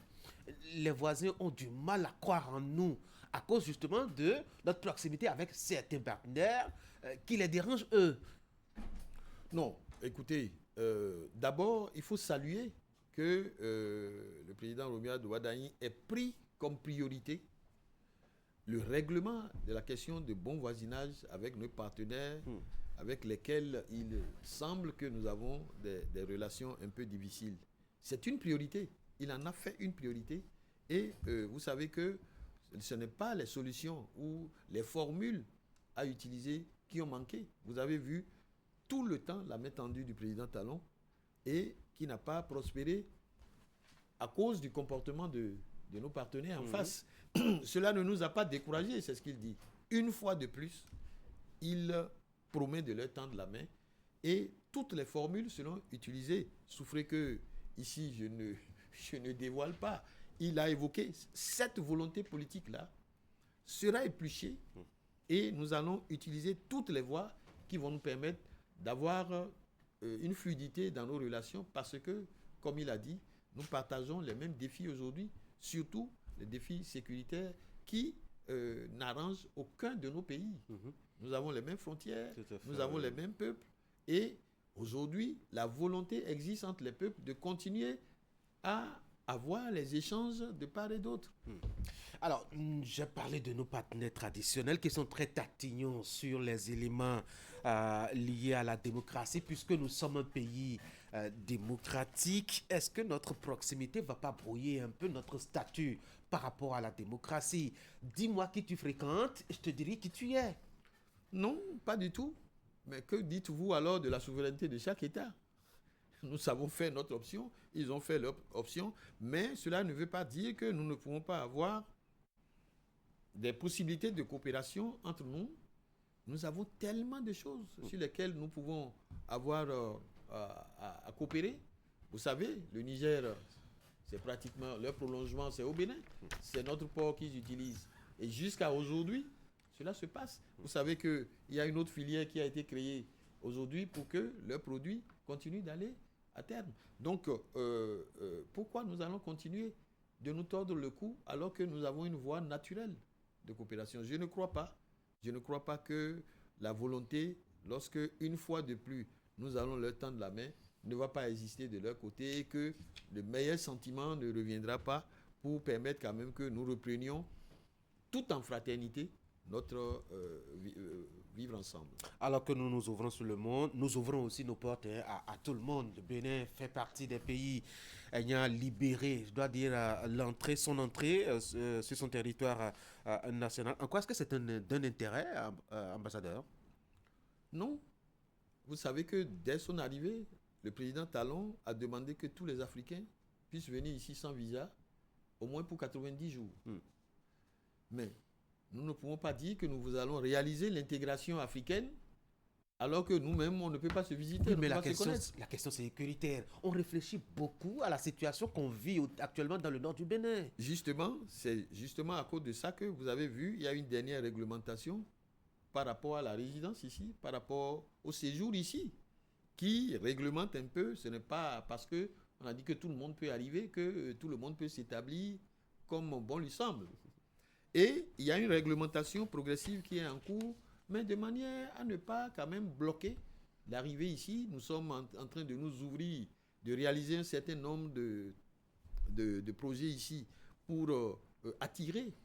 les voisins ont du mal à croire en nous à cause justement de notre proximité avec certains partenaires qui les dérangent eux. Non, écoutez, d'abord, il faut saluer que le président Romuald Wadagne ait pris comme priorité le règlement de la question de bon voisinage avec nos partenaires avec lesquels il semble que nous avons des relations un peu difficiles. C'est une priorité. Il en a fait une priorité. Et vous savez que ce n'est pas les solutions ou les formules à utiliser qui ont manqué. Vous avez vu tout le temps la main tendue du président Talon et qui n'a pas prospéré à cause du comportement de nos partenaires en face. Cela ne nous a pas découragés, c'est ce qu'il dit. Une fois de plus, il promet de leur tendre la main et toutes les formules seront utilisées. Souffrez que ici je ne dévoile pas. Il a évoqué cette volonté politique-là sera épluchée et nous allons utiliser toutes les voies qui vont nous permettre d'avoir une fluidité dans nos relations parce que, comme il a dit, nous partageons les mêmes défis aujourd'hui, surtout les défis sécuritaires qui n'arrange aucun de nos pays. Nous avons les mêmes frontières, nous avons les mêmes peuples. Et aujourd'hui, la volonté existe entre les peuples de continuer à avoir les échanges de part et d'autre. Alors, j'ai parlé de nos partenaires traditionnels qui sont très tatillons sur les éléments liés à la démocratie, puisque nous sommes un pays démocratique. Est-ce que notre proximité ne va pas brouiller un peu notre statut par rapport à la démocratie? Dis-moi qui tu fréquentes, je te dirai qui tu es. Non, pas du tout. Mais que dites-vous alors de la souveraineté de chaque État? Nous avons fait notre option, ils ont fait leur option, mais cela ne veut pas dire que nous ne pouvons pas avoir des possibilités de coopération entre nous. Nous avons tellement de choses sur lesquelles nous pouvons avoir à coopérer. Vous savez, le Niger, c'est pratiquement, leur prolongement, c'est au Bénin. C'est notre port qu'ils utilisent. Et jusqu'à aujourd'hui, cela se passe. Vous savez qu'il y a une autre filière qui a été créée aujourd'hui pour que leurs produits continuent d'aller à terme. Donc, pourquoi nous allons continuer de nous tordre le cou alors que nous avons une voie naturelle de coopération? Je ne crois pas que la volonté, lorsque une fois de plus, nous allons leur tendre la main, ne va pas exister de leur côté et que le meilleur sentiment ne reviendra pas pour permettre quand même que nous reprenions tout en fraternité notre vivre ensemble. Alors que nous nous ouvrons sur le monde, nous ouvrons aussi nos portes à tout le monde. Le Bénin fait partie des pays ayant libéré, je dois dire, son entrée sur son territoire national. En quoi est-ce que c'est d'un intérêt, ambassadeur? Non. Vous savez que dès son arrivée, le président Talon a demandé que tous les Africains puissent venir ici sans visa, au moins pour 90 jours. Mais nous ne pouvons pas dire que nous allons réaliser l'intégration africaine alors que nous-mêmes, on ne peut pas se visiter. Oui, mais la question sécuritaire, on réfléchit beaucoup à la situation qu'on vit actuellement dans le nord du Bénin. Justement, c'est justement à cause de ça que vous avez vu, il y a une dernière réglementation par rapport à la résidence ici, par rapport au séjour ici, qui réglemente un peu. Ce n'est pas parce qu'on a dit que tout le monde peut arriver, que tout le monde peut s'établir comme bon lui semble. Et il y a une réglementation progressive qui est en cours, mais de manière à ne pas quand même bloquer l'arrivée ici. Nous sommes en train de nous ouvrir, de réaliser un certain nombre de projets ici pour attirer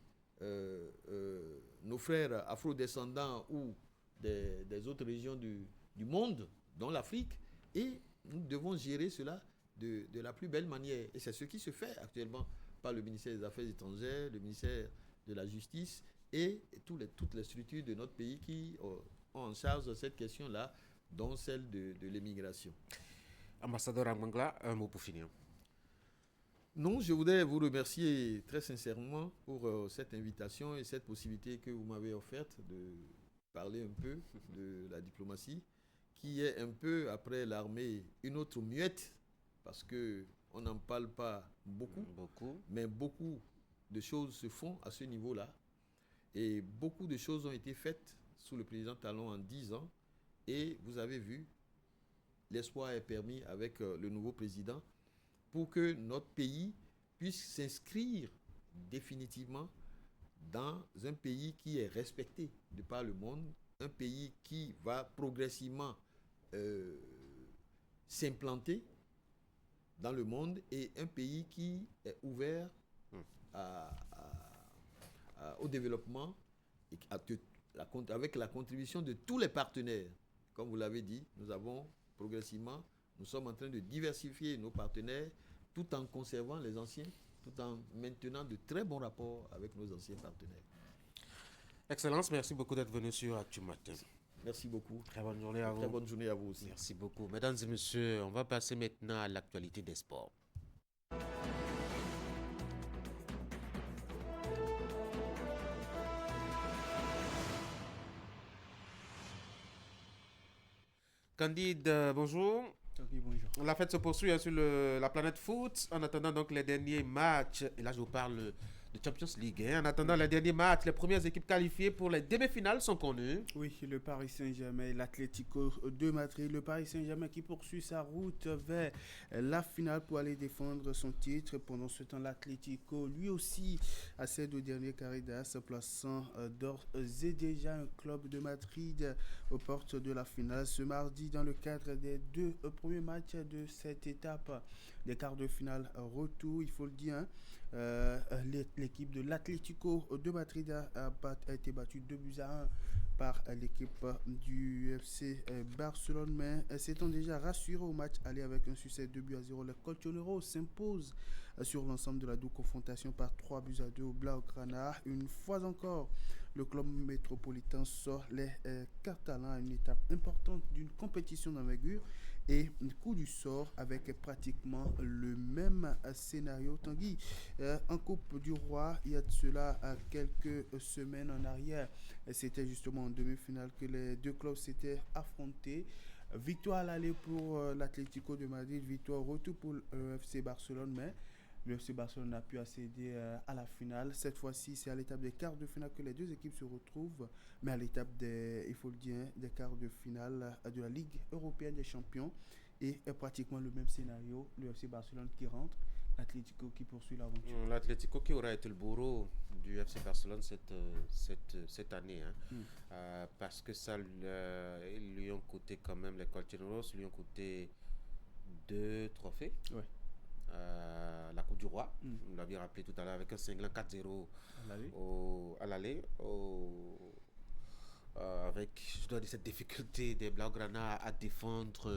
nos frères afro-descendants ou des autres régions du monde, dont l'Afrique, et nous devons gérer cela de la plus belle manière. Et c'est ce qui se fait actuellement par le ministère des Affaires étrangères, le ministère de la Justice et toutes les structures de notre pays qui ont en charge cette question-là, dont celle de l'immigration. Ambassadeur Amangla, un mot pour finir. Non, je voudrais vous remercier très sincèrement pour cette invitation et cette possibilité que vous m'avez offerte de parler un peu de la diplomatie, qui est un peu, après l'armée, une autre muette, parce qu'on n'en parle pas beaucoup, mais beaucoup de choses se font à ce niveau-là. Et beaucoup de choses ont été faites sous le président Talon en 10 ans. Et vous avez vu, l'espoir est permis avec le nouveau président pour que notre pays puisse s'inscrire définitivement dans un pays qui est respecté de par le monde, un pays qui va progressivement s'implanter dans le monde et un pays qui est ouvert au développement et avec la contribution de tous les partenaires. Comme vous l'avez dit, nous sommes en train de diversifier nos partenaires tout en conservant les anciens, tout en maintenant de très bons rapports avec nos anciens partenaires. Excellence, merci beaucoup d'être venu sur Actu Matin. Merci beaucoup. Très bonne journée à vous. Très bonne journée à vous aussi. Merci beaucoup. Mesdames et messieurs, on va passer maintenant à l'actualité des sports. Candide, bonjour. Oui, bonjour. La fête se poursuit sur la planète foot en attendant donc les derniers matchs. Et là, je vous parle de Champions League. En attendant les derniers matchs, les premières équipes qualifiées pour les demi-finales sont connues. Oui, le Paris Saint-Germain et l'Atlético de Madrid. Le Paris Saint-Germain qui poursuit sa route vers la finale pour aller défendre son titre. Pendant ce temps, l'Atlético, lui aussi, a ses 2 derniers carrés se plaçant d'ores et déjà un club de Madrid aux portes de la finale ce mardi dans le cadre des 2 premiers matchs de cette étape des quarts de finale retour. Il faut le dire, l'équipe de l'Atlético de Madrid a été battue 2-1 par l'équipe du FC Barcelone, mais s'étant déjà rassuré au match aller avec un succès 2-0, les Colchoneros s'imposent sur l'ensemble de la double confrontation par 3-2 au Blaugrana. Une fois encore, le club métropolitain sort les Catalans à une étape importante d'une compétition d'envergure et coup du sort avec pratiquement le même scénario. Tanguy, en Coupe du Roi, il y a de cela quelques semaines en arrière, c'était justement en demi-finale que les 2 clubs s'étaient affrontés. Victoire à l'aller pour l'Atlético de Madrid, victoire au retour pour le FC Barcelone, mais le FC Barcelone n'a pu accéder à la finale. Cette fois-ci, c'est à l'étape des quarts de finale que les 2 équipes se retrouvent, mais à l'étape des, il faut le dire, des quarts de finale de la Ligue européenne des champions. Et pratiquement le même scénario, le FC Barcelone qui rentre, l'Atlético qui poursuit l'aventure. L'Atlético qui aura été le bourreau du FC Barcelone cette année. Parce que ça lui ont coûté quand même, les Colchoneros lui ont coûté 2 trophées. Ouais. La Coupe du Roi, vous l'avez rappelé tout à l'heure, avec un cinglant 4-0 à l'aller, avec, je dois dire, cette difficulté des Blaugrana à défendre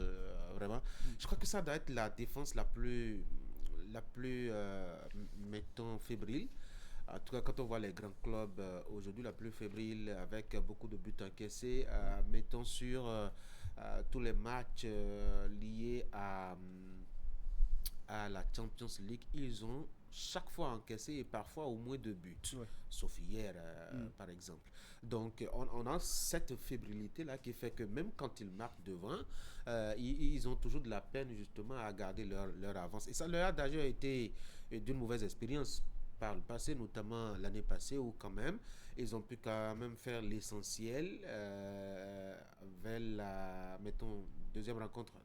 vraiment. Je crois que ça doit être la défense la plus mettons, fébrile. En tout cas, quand on voit les grands clubs aujourd'hui, la plus fébrile, avec beaucoup de buts encaissés, mettons sur tous les matchs liés à la Champions League, ils ont chaque fois encaissé et parfois au moins 2 buts, sauf hier par exemple. Donc on a cette fébrilité là qui fait que même quand ils marquent devant, ils ont toujours de la peine justement à garder leur avance. Et ça leur a d'ailleurs été d'une mauvaise expérience par le passé, notamment l'année passée, où quand même ils ont pu quand même faire l'essentiel vers la, mettons,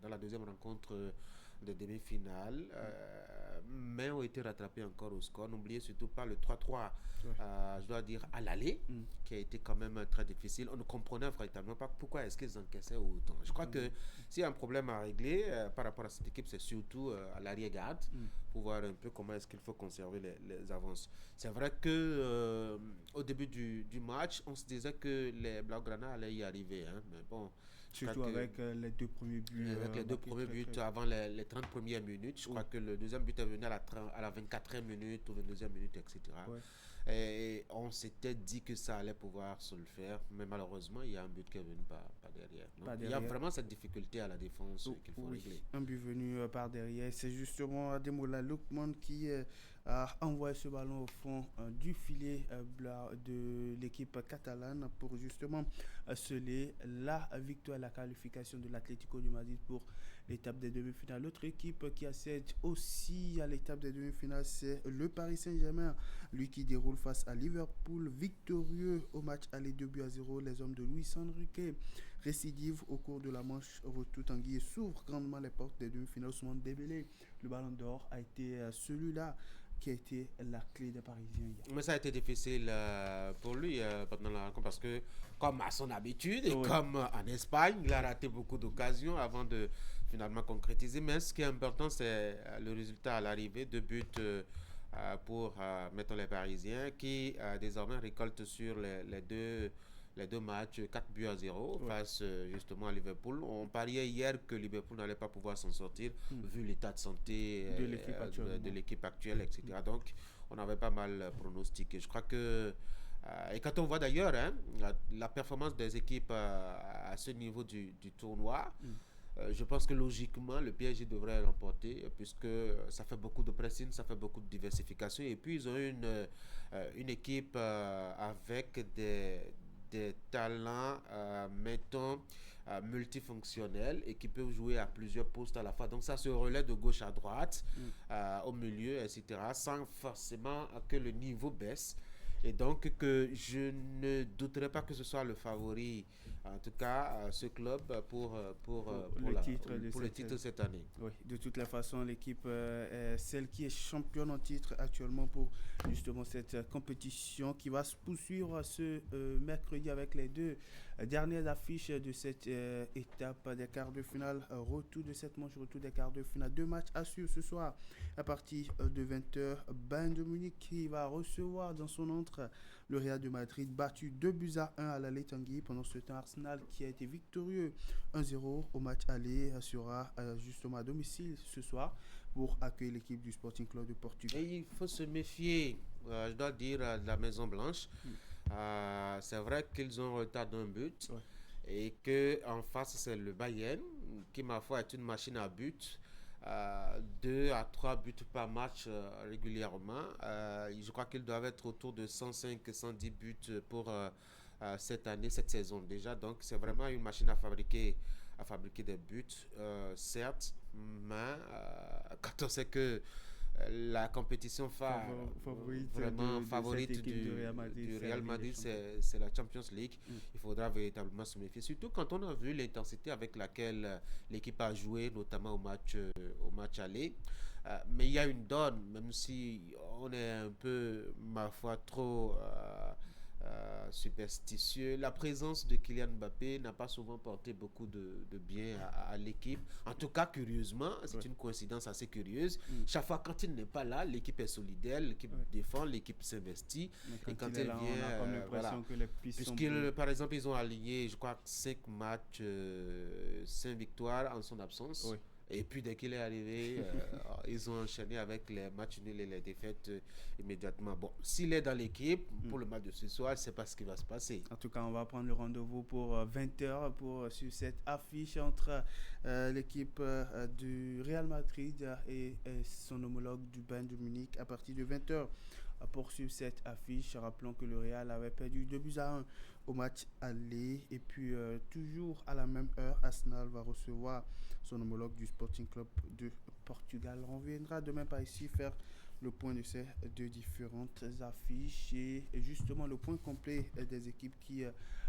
dans la deuxième rencontre de demi-finale, mais ont été rattrapés encore au score. N'oubliez surtout pas le 3-3, je dois dire, à l'aller, qui a été quand même très difficile. On ne comprenait véritablement pas pourquoi est-ce qu'ils encaissaient autant. Je crois que s'il y a un problème à régler par rapport à cette équipe, c'est surtout à l'arrière-garde, pour voir un peu comment est-ce qu'il faut conserver les avances. C'est vrai que au début du match, on se disait que les Blaugrana allaient y arriver, mais bon, surtout avec les 2 premiers buts. Avec les 2 premiers buts avant les 30 premières minutes. Je crois que le deuxième but est venu à la 24e minute ou 22e minute, etc. Et on s'était dit que ça allait pouvoir se le faire, mais malheureusement, il y a un but qui est venu par derrière. Il y a vraiment cette difficulté à la défense qu'il faut régler. Un but venu par derrière. C'est justement Ademola Lookman qui a envoyé ce ballon au fond du filet de l'équipe catalane pour justement sceller la victoire, la qualification de l'Atlético de Madrid pour l'étape des demi-finales. L'autre équipe qui accède aussi à l'étape des demi-finales, c'est le Paris Saint-Germain, lui qui déroule face à Liverpool, victorieux au match aller 2-0. Les hommes de Luis Enrique récidivent au cours de la manche retour. Tanguy et s'ouvre grandement les portes des demi-finales. Ousmane Dembélé, le ballon d'or, a été celui-là qui a été la clé des Parisiens hier. Mais ça a été difficile pour lui pendant la rencontre parce que, comme à son habitude, et comme en Espagne, il a raté beaucoup d'occasions avant de finalement concrétiser. Mais ce qui est important, c'est le résultat à l'arrivée, 2 buts pour, mettons, les Parisiens qui désormais récoltent sur les deux matchs 4-0 face justement à Liverpool. On pariait hier que Liverpool n'allait pas pouvoir s'en sortir vu l'état de santé de l'équipe actuelle, etc. Donc on avait pas mal pronostiqué. Je crois que et quand on voit d'ailleurs la performance des équipes à ce niveau du tournoi, je pense que logiquement le PSG devrait remporter puisque ça fait beaucoup de pressing, ça fait beaucoup de diversification et puis ils ont une équipe avec des talents, mettons, multifonctionnels et qui peuvent jouer à plusieurs postes à la fois. Donc ça se relaie de gauche à droite, au milieu, etc., sans forcément que le niveau baisse. Et donc que je ne douterais pas que ce soit le favori, en tout cas ce club pour le titre cette année. Oui, de toutes les façons, l'équipe est celle qui est championne en titre actuellement pour justement cette compétition qui va se poursuivre ce mercredi avec les deux dernières affiches de cette étape des quarts de finale, retour de cette manche, retour des quarts de finale. 2 matchs à suivre ce soir à partir de 20h. Bayern de Munich qui va recevoir dans son entre le Real de Madrid, battu 2-1 à l'aller Tanguy. Pendant ce temps, Arsenal qui a été victorieux 1-0 au match aller sera justement à domicile ce soir pour accueillir l'équipe du Sporting Club de Portugal. Et il faut se méfier, je dois dire, de la Maison Blanche. C'est vrai qu'ils ont un retard d'un but et qu'en face c'est le Bayern qui ma foi est une machine à but. 2 à 3 buts par match régulièrement. Je crois qu'ils doivent être autour de 105-110 buts pour cette année, cette saison déjà. Donc c'est vraiment une machine à fabriquer des buts, certes, mais quand on sait que la compétition favorite du Real Madrid, c'est la Champions League. Il faudra véritablement se méfier, surtout quand on a vu l'intensité avec laquelle l'équipe a joué, notamment au match aller. Mais il y a une donne, même si on est un peu, ma foi, trop superstitieux. La présence de Kylian Mbappé n'a pas souvent porté beaucoup de bien à l'équipe. En tout cas, curieusement, c'est une coïncidence assez curieuse. Chaque fois quand il n'est pas là, l'équipe est solidaire, l'équipe défend, l'équipe s'investit. Et quand il vient, on a comme l'impression que les puisqu'ils, par exemple, ils ont aligné, je crois, 5 matchs, 5 victoires en son absence. Et puis dès qu'il est arrivé, ils ont enchaîné avec les matchs nuls et les défaites immédiatement. Bon, s'il est dans l'équipe pour le match de ce soir, je ne sais pas ce qui va se passer. En tout cas, on va prendre le rendez-vous pour 20h sur cette affiche entre l'équipe du Real Madrid et son homologue du Bayern de Munich à partir de 20h. Poursuivre cette affiche, rappelons que le Real avait perdu 2-1 au match aller et puis toujours à la même heure, Arsenal va recevoir son homologue du Sporting Club de Portugal. On reviendra demain par ici faire le point de ces deux différentes affiches et justement le point complet des équipes qui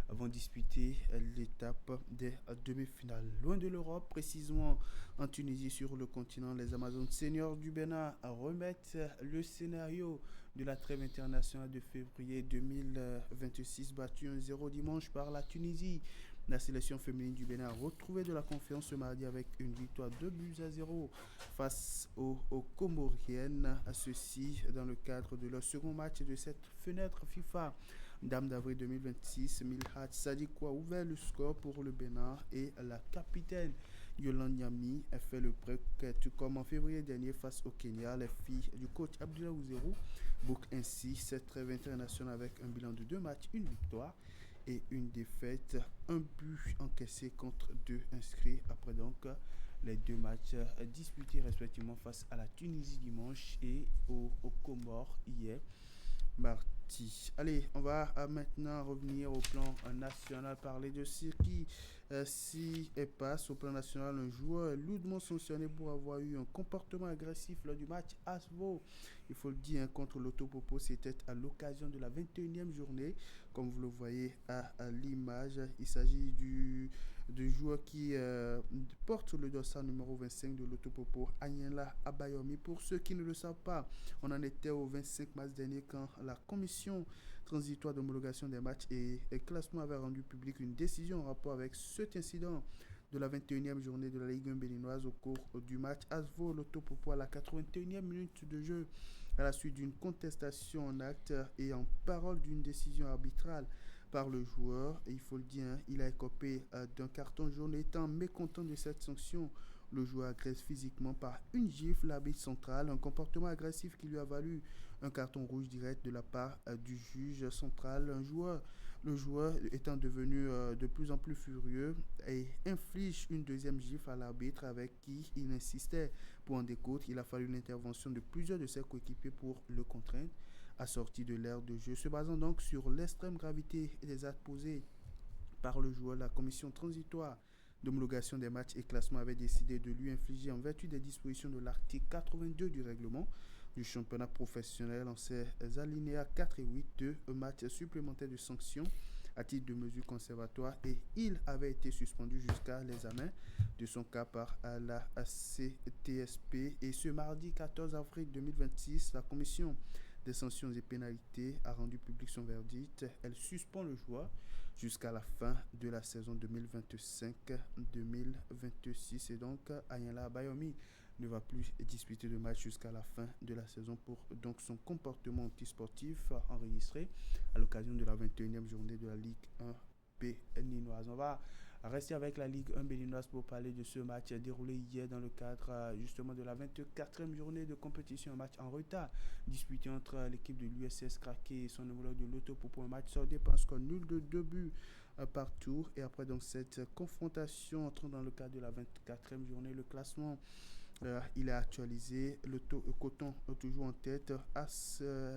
vont disputer l'étape des demi-finales. Loin de l'Europe, précisément en Tunisie sur le continent, les Amazones seniors du Bénin remettent le scénario de la trêve internationale de février 2026, battu 1-0 dimanche par la Tunisie. La sélection féminine du Bénin a retrouvé de la confiance ce mardi avec une victoire 2-0 face aux Comoriennes. Ceci dans le cadre de leur second match de cette fenêtre FIFA. Dame d'avril 2026, Milhat Sadikwa a ouvert le score pour le Bénin et la capitaine Yolande Nyami a fait le prêt tout comme en février dernier face au Kenya. Les filles du coach Abdullah Ouzerou bouclent ainsi cette trêve internationale avec un bilan de 2 matchs, une victoire et une défaite, un but encaissé contre 2 inscrits après donc les 2 matchs disputés respectivement face à la Tunisie dimanche et aux Comores hier mardi. Allez, on va maintenant revenir au plan national, parler de ce qui s'y passe au plan national. Un joueur est lourdement sanctionné pour avoir eu un comportement agressif lors du match ASVO. Il faut le dire, contre l'Autopopo, c'était à l'occasion de la 21e journée. Comme vous le voyez à l'image, il s'agit du joueur qui porte le dossard numéro 25 de l'Autopopo, Agnella Abayomi. Pour ceux qui ne le savent pas, on en était au 25 mars dernier quand la commission transitoire d'homologation des matchs et classement avait rendu public une décision en rapport avec cet incident de la 21e journée de la Ligue 1 béninoise au cours du match ASVO l'Autopopo à la 81e minute de jeu à la suite d'une contestation en acte et en parole d'une décision arbitrale par le joueur. Et il faut le dire, il a écopé d'un carton jaune. Étant mécontent de cette sanction, le joueur agresse physiquement par une gifle l'arbitre central, un comportement agressif qui lui a valu un carton rouge direct de la part du juge central. Le joueur étant devenu de plus en plus furieux et inflige une deuxième gifle à l'arbitre avec qui il insistait pour en découdre. Il a fallu l'intervention de plusieurs de ses coéquipiers pour le contraindre à sortir de l'aire de jeu. Se basant donc sur l'extrême gravité des actes posés par le joueur. La commission transitoire d'homologation des matchs et classement avait décidé de lui infliger, en vertu des dispositions de l'article 82 du règlement du championnat professionnel, en ses alinéas 4 et 8, 2 matchs supplémentaires de sanctions à titre de mesure conservatoire, et il avait été suspendu jusqu'à l'examen de son cas par la CTSP. Et ce mardi 14 avril 2026, la commission des sanctions et pénalités a rendu public son verdict. Elle suspend le joueur jusqu'à la fin de la saison 2025-2026. Et donc, Ayala Bayomi ne va plus disputer de match jusqu'à la fin de la saison pour donc son comportement antisportif enregistré à l'occasion de la 21e journée de la Ligue 1 béninoise. On va rester avec la Ligue 1 béninoise pour parler de ce match déroulé hier dans le cadre justement de la 24e journée de compétition. Un match en retard disputé entre l'équipe de l'USS Kraké et son homologue de l'Auto pour un match sorti par score nul de 2 buts par tour. Et après donc cette confrontation entrant dans le cadre de la 24e journée, le classement il est actualisé. Le Coton toujours en tête,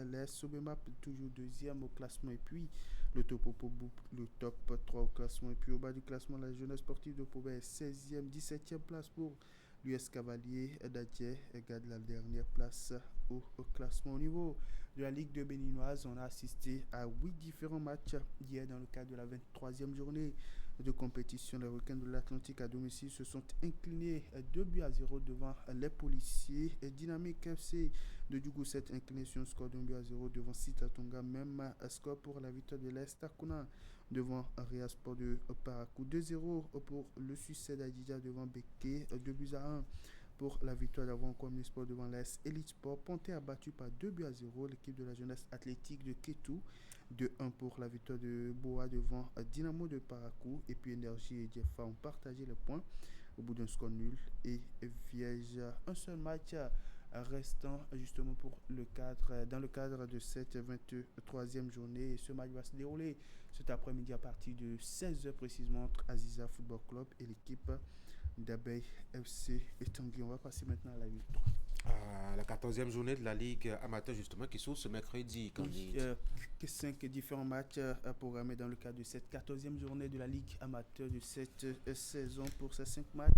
les Sobemap toujours deuxième au classement, et puis le Topopo le top 3 au classement, et puis au bas du classement la jeunesse sportive de Pobé est 16e, 17e place pour l'US Cavalier d'Adjé garde la dernière place au classement. Au niveau de la Ligue 2 béninoise, on a assisté à 8 différents matchs hier dans le cadre de la 23e journée de compétition. Les requins de l'Atlantique à domicile se sont inclinés 2-0 devant les policiers. Et Dynamique FC de Djougou s'est incliné sur un score de 1-0 devant Sita Tonga. Même score pour la victoire de l'Est Takuna devant Ria Sport de Parakou. 2-0 pour le Succès d'Adidja devant Beke. 2-1 pour la victoire d'avant Communist Sport devant l'Est Elite Sport. Ponté a battu par 2-0 l'équipe de la jeunesse athlétique de Ketou. 2-1 pour la victoire de Boa devant Dynamo de Parakou. Et puis Énergie et Jeffa ont partagé les points au bout d'un score nul et vierge. Un seul match restant justement pour dans le cadre de cette 23e journée. Et ce match va se dérouler cet après-midi à partir de 16h précisément entre Aziza Football Club et l'équipe d'Abeille FC et Tanguy. On va passer maintenant à la Ligue 3. La 14e journée de la Ligue amateur justement qui s'ouvre ce mercredi. 5 différents matchs programmés dans le cadre de cette 14e journée de la Ligue amateur de cette saison. Pour ces 5 matchs,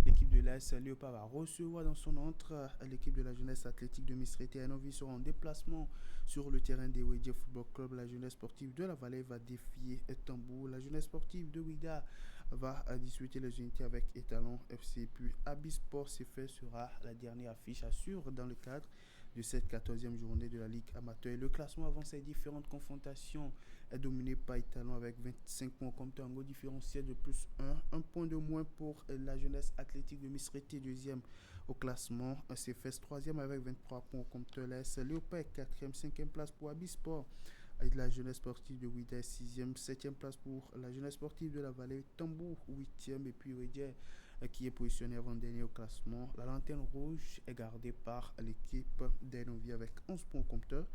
l'équipe de l'AS Léopard va recevoir dans son entre l'équipe de la jeunesse athlétique de Misrete. Et Novi sera en déplacement sur le terrain des Ouédia Football Club. La jeunesse sportive de la Vallée va défier Tambour. La jeunesse sportive de Ouida va disputer les unités avec Étalon FC. Puis Abisport CFR sera la dernière affiche à suivre dans le cadre de cette 14e journée de la Ligue amateur. Et le classement avant ces différentes confrontations est dominé par Étalon avec 25 points comme tango différentiel de plus 1 point de moins pour la jeunesse athlétique de Misrete, deuxième au classement. CFS troisième avec 23 points comme Teles. Léopard 4e, 5e place pour Abisport. Et de la jeunesse sportive de Ouida 6e, 7e place pour la jeunesse sportive de la Vallée. Tambour 8e, et puis Ouédia qui est positionné avant-dernier au classement. La lanterne rouge est gardée par l'équipe d'Enovi avec 11 points au compteur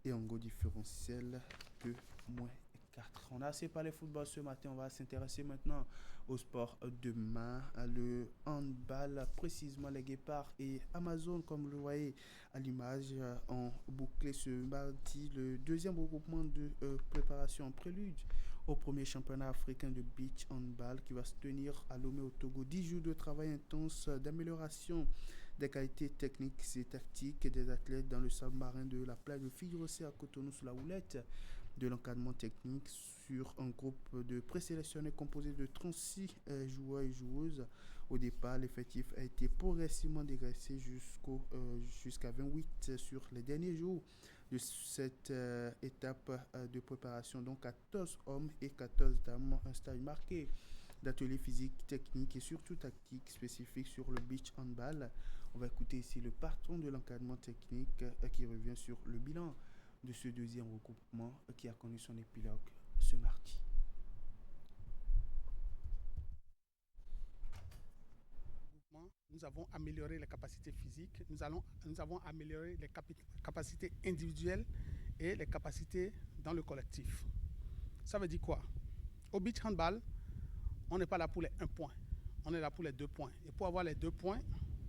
et un goal différentiel de moins 4. On a assez parlé football ce matin, on va s'intéresser maintenant au sport de main, le handball, précisément les Guépards et Amazon, comme vous le voyez à l'image, ont bouclé ce mardi le deuxième regroupement de préparation en prélude au premier championnat africain de beach handball qui va se tenir à Lomé au Togo. 10 jours de travail intense d'amélioration des qualités techniques et tactiques des athlètes dans le sable marin de la plage de Fidjirosé à Cotonou sous la houlette de l'encadrement technique sur un groupe de présélectionnés composé de 36 joueurs et joueuses. Au départ, l'effectif a été progressivement dégraissé jusqu'à 28 sur les derniers jours de cette étape de préparation. Donc 14 hommes et 14 dames, un stage marqué d'ateliers physiques, techniques et surtout tactiques spécifiques sur le beach handball. On va écouter ici le patron de l'encadrement technique qui revient sur le bilan de ce deuxième regroupement qui a connu son épilogue ce mardi. Nous avons amélioré les capacités physiques, nous avons amélioré les capacités individuelles et les capacités dans le collectif. Ça veut dire quoi? Au beach handball, on n'est pas là pour les 1 point, on est là pour les 2 points. Et pour avoir les 2 points,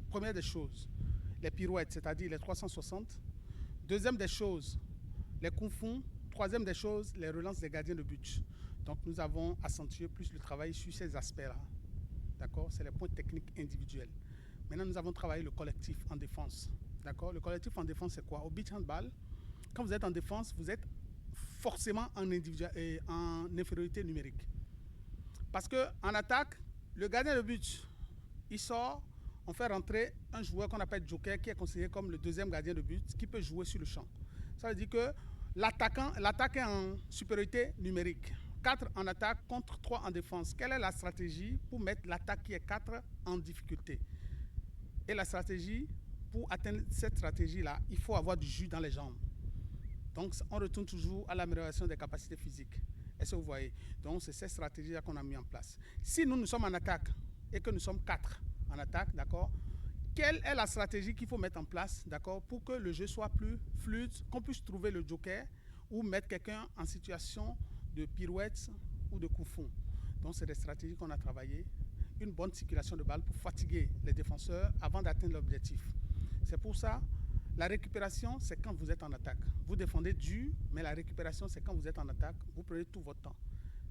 première des choses, les pirouettes, c'est-à-dire les 360. Deuxième des choses, les kung-fu. Troisième des choses, les relances des gardiens de but. Donc nous avons accentué plus le travail sur ces aspects-là. D'accord? C'est les points techniques individuels. Maintenant, nous avons travaillé le collectif en défense. D'accord? Le collectif en défense, c'est quoi? Au beach handball, quand vous êtes en défense, vous êtes forcément en infériorité numérique. Parce qu'en attaque, le gardien de but, il sort, on fait rentrer un joueur qu'on appelle joker, qui est considéré comme le deuxième gardien de but, qui peut jouer sur le champ. Ça veut dire que l'attaque est en supériorité numérique. 4 en attaque contre 3 en défense. Quelle est la stratégie pour mettre l'attaque qui est 4 en difficulté? Et la stratégie, pour atteindre cette stratégie-là, il faut avoir du jus dans les jambes. Donc, on retourne toujours à l'amélioration des capacités physiques. Est-ce que vous voyez? Donc, c'est cette stratégie-là qu'on a mis en place. Si nous sommes en attaque et que nous sommes 4 en attaque, d'accord, quelle est la stratégie qu'il faut mettre en place, d'accord, pour que le jeu soit plus fluide, qu'on puisse trouver le joker ou mettre quelqu'un en situation de pirouette ou de coup fond. Donc, c'est des stratégies qu'on a travaillées. Une bonne circulation de balle pour fatiguer les défenseurs avant d'atteindre l'objectif. C'est pour ça, la récupération, c'est quand vous êtes en attaque. Vous défendez dur, mais la récupération, c'est quand vous êtes en attaque. Vous prenez tout votre temps.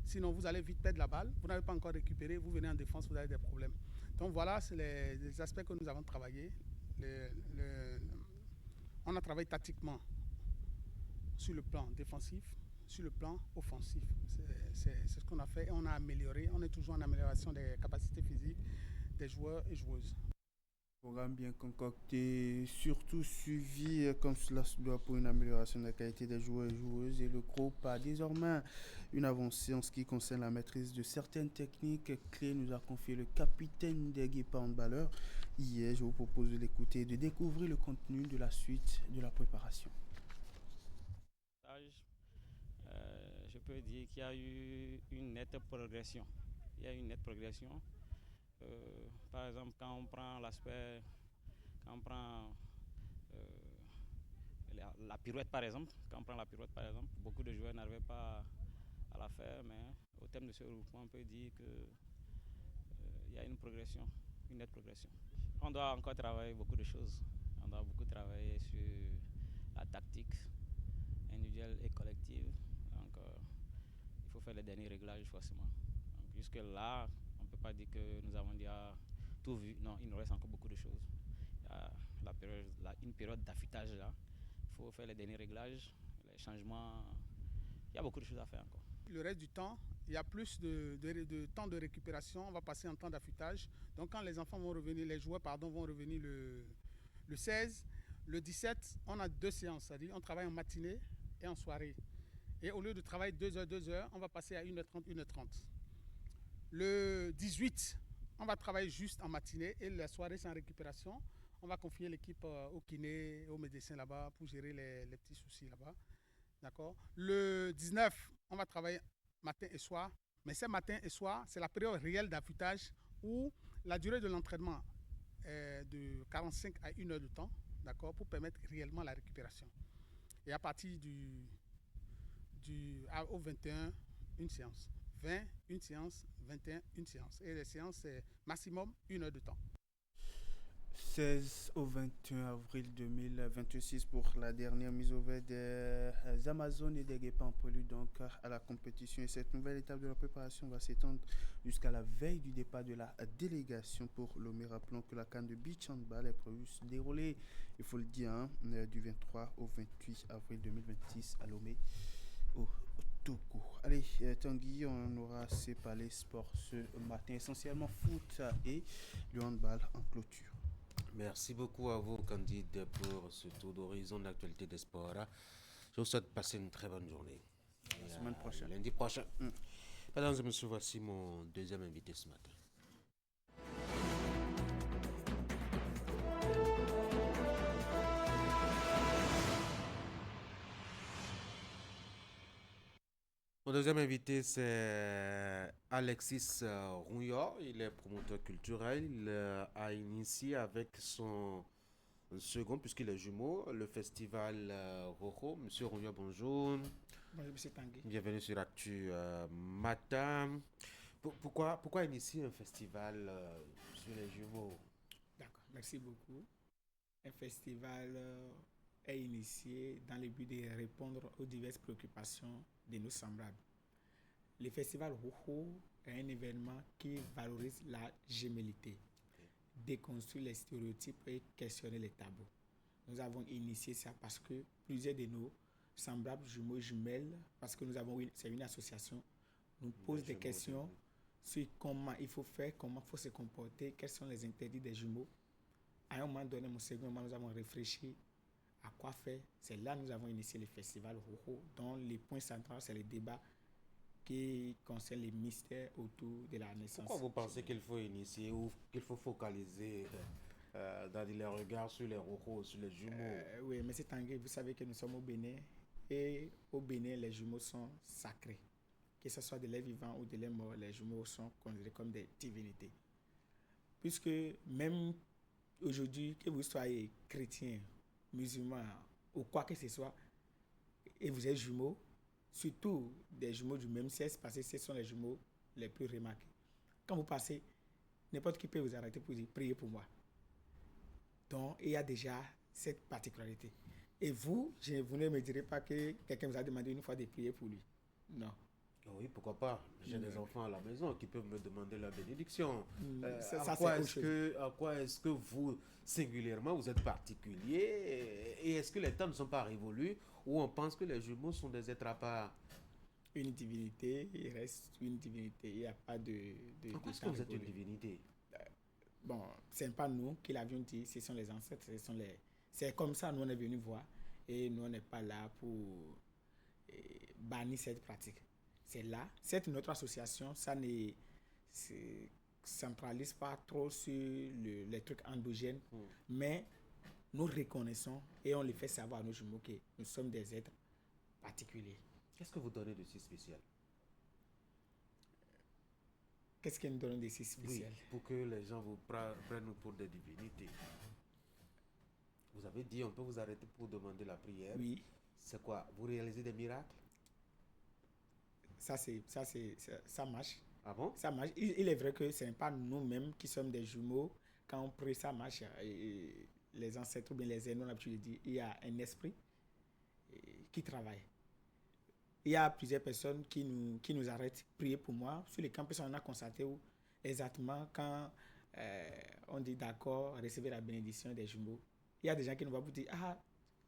Sinon, vous allez vite perdre la balle. Vous n'avez pas encore récupéré. Vous venez en défense, vous avez des problèmes. Donc voilà, c'est les aspects que nous avons travaillés. On a travaillé tactiquement sur le plan défensif, sur le plan offensif. C'est ce qu'on a fait et on a amélioré. On est toujours en amélioration des capacités physiques des joueurs et joueuses. Programme bien concocté, surtout suivi comme cela se doit pour une amélioration de la qualité des joueurs et joueuses. Et le groupe a désormais une avancée en ce qui concerne la maîtrise de certaines techniques clés, nous a confié le capitaine des Guépins handballeurs. Hier, je vous propose de l'écouter et de découvrir le contenu de la suite de la préparation. Je peux dire qu'il y a eu une nette progression. Par exemple, quand on prend la pirouette par exemple, beaucoup de joueurs n'arrivaient pas à la faire, mais au terme de ce regroupement, on peut dire qu'il y a une progression, une nette progression. On doit encore travailler beaucoup de choses. On doit beaucoup travailler sur la tactique individuelle et collective. Donc, il faut faire les derniers réglages forcément. Donc, jusque là, on ne peut pas dire que nous avons déjà tout vu. Non, il nous reste encore beaucoup de choses. Il y a une période d'affûtage là. Il faut faire les derniers réglages, les changements. Il y a beaucoup de choses à faire encore. Le reste du temps, il y a plus de temps de récupération. On va passer en temps d'affûtage. Donc quand les enfants vont revenir, les joueurs vont revenir le 16, le 17, on a 2 séances. C'est-à-dire on travaille en matinée et en soirée. Et au lieu de travailler 2 heures, on va passer à 1h30, 1h30. Le 18, on va travailler juste en matinée et la soirée, c'est en récupération. On va confier l'équipe au kiné, aux médecins là-bas pour gérer les petits soucis là-bas. D'accord. Le 19, on va travailler matin et soir. Mais c'est matin et soir, c'est la période réelle d'affûtage où la durée de l'entraînement est de 45 à 1 heure de temps, d'accord, pour permettre réellement la récupération. Et à partir au 21, une séance. 20, une séance. 21, une séance. Et les séances, c'est maximum 1 heure de temps. 16 au 21 avril 2026 pour la dernière mise au vert des Amazones et des Guépins en prélude donc à la compétition. Et cette nouvelle étape de la préparation va s'étendre jusqu'à la veille du départ de la délégation pour Lomé. Rappelons que la CAN de beach handball est prévue se dérouler, il faut le dire, du 23 au 28 avril 2026 à Lomé au Togo. Allez, Tanguy, on aura assez parlé sport ce matin, essentiellement foot et le handball en clôture. Merci beaucoup à vous, Candide, pour ce tour d'horizon de l'actualité des sports. Je vous souhaite de passer une très bonne journée. La semaine prochaine. Lundi prochain. Mesdames et messieurs, voici mon deuxième invité ce matin. Mon deuxième invité, c'est Alexis Rouillard. Il est promoteur culturel. Il a initié avec son second, puisqu'il est jumeau, le festival Rojo. Monsieur Rouillard, bonjour. Bonjour, monsieur Tanguy. Bienvenue sur Actu Matin. Pourquoi initier un festival sur les jumeaux? D'accord, merci beaucoup. Un festival est initié dans le but de répondre aux diverses préoccupations de nos semblables. Le festival Rojo est un événement qui valorise la gémellité, déconstruire les stéréotypes et questionner les tabous. Nous avons initié ça parce que plusieurs de nos semblables jumeaux jumelles, parce que c'est une association, nous posent des questions sur comment il faut faire, comment il faut se comporter, quels sont les interdits des jumeaux. À un moment donné, mon second moment, nous avons réfléchi à quoi faire. C'est là que nous avons initié le festival Rojo, dont les points centraux, c'est le débat qui concerne les mystères autour de la naissance. Pourquoi vous pensez qu'il faut initier ou qu'il faut focaliser dans les regards sur les rojos, sur les jumeaux? Oui, mais c'est Tanguy, vous savez que nous sommes au Bénin et au Bénin, les jumeaux sont sacrés. Que ce soit de leurs vivants ou de leurs morts, les jumeaux sont considérés comme des divinités. Puisque même aujourd'hui, que vous soyez chrétien, musulman ou quoi que ce soit, et vous êtes jumeaux, surtout des jumeaux du même sexe, parce que ce sont les jumeaux les plus remarqués. Quand vous passez, n'importe qui peut vous arrêter pour dire « priez pour moi ». Donc, il y a déjà cette particularité. Et vous ne me direz pas que quelqu'un vous a demandé une fois de prier pour lui. Non. Oui, pourquoi pas. J'ai des enfants à la maison qui peuvent me demander la bénédiction. À quoi est-ce que vous, singulièrement, vous êtes particulier? Et est-ce que les temps ne sont pas révolus où on pense que les jumeaux sont des êtres à part? Une divinité, il reste une divinité. Il n'y a pas de pourquoi est-ce que vous êtes une divinité? Bon, ce n'est pas nous qui l'avions dit, ce sont les ancêtres, c'est comme ça, nous on est venus voir. Et nous on n'est pas là pour bannir cette pratique. C'est là, c'est notre association, ça ne centralise pas trop sur les trucs endogènes, mais nous reconnaissons et on les fait savoir à nos jumeaux que nous sommes des êtres particuliers. Qu'est-ce que vous donnez de si spécial? Qu'est-ce que nous donnons de si spécial? Oui, pour que les gens vous prennent pour des divinités. Vous avez dit, on peut vous arrêter pour demander la prière. Oui. C'est quoi? Vous réalisez des miracles? Ça marche. Ah bon? Ça marche. Il est vrai que ce n'est pas nous-mêmes qui sommes des jumeaux. Quand on prie, ça marche. Et les ancêtres ou bien les aînés, on a l'habitude de dire, il y a un esprit qui travaille. Il y a plusieurs personnes qui nous arrêtent, prier pour moi. Sur les campus, on a constaté où exactement quand on dit d'accord, recevez la bénédiction des jumeaux. Il y a des gens qui nous voient pour dire, ah,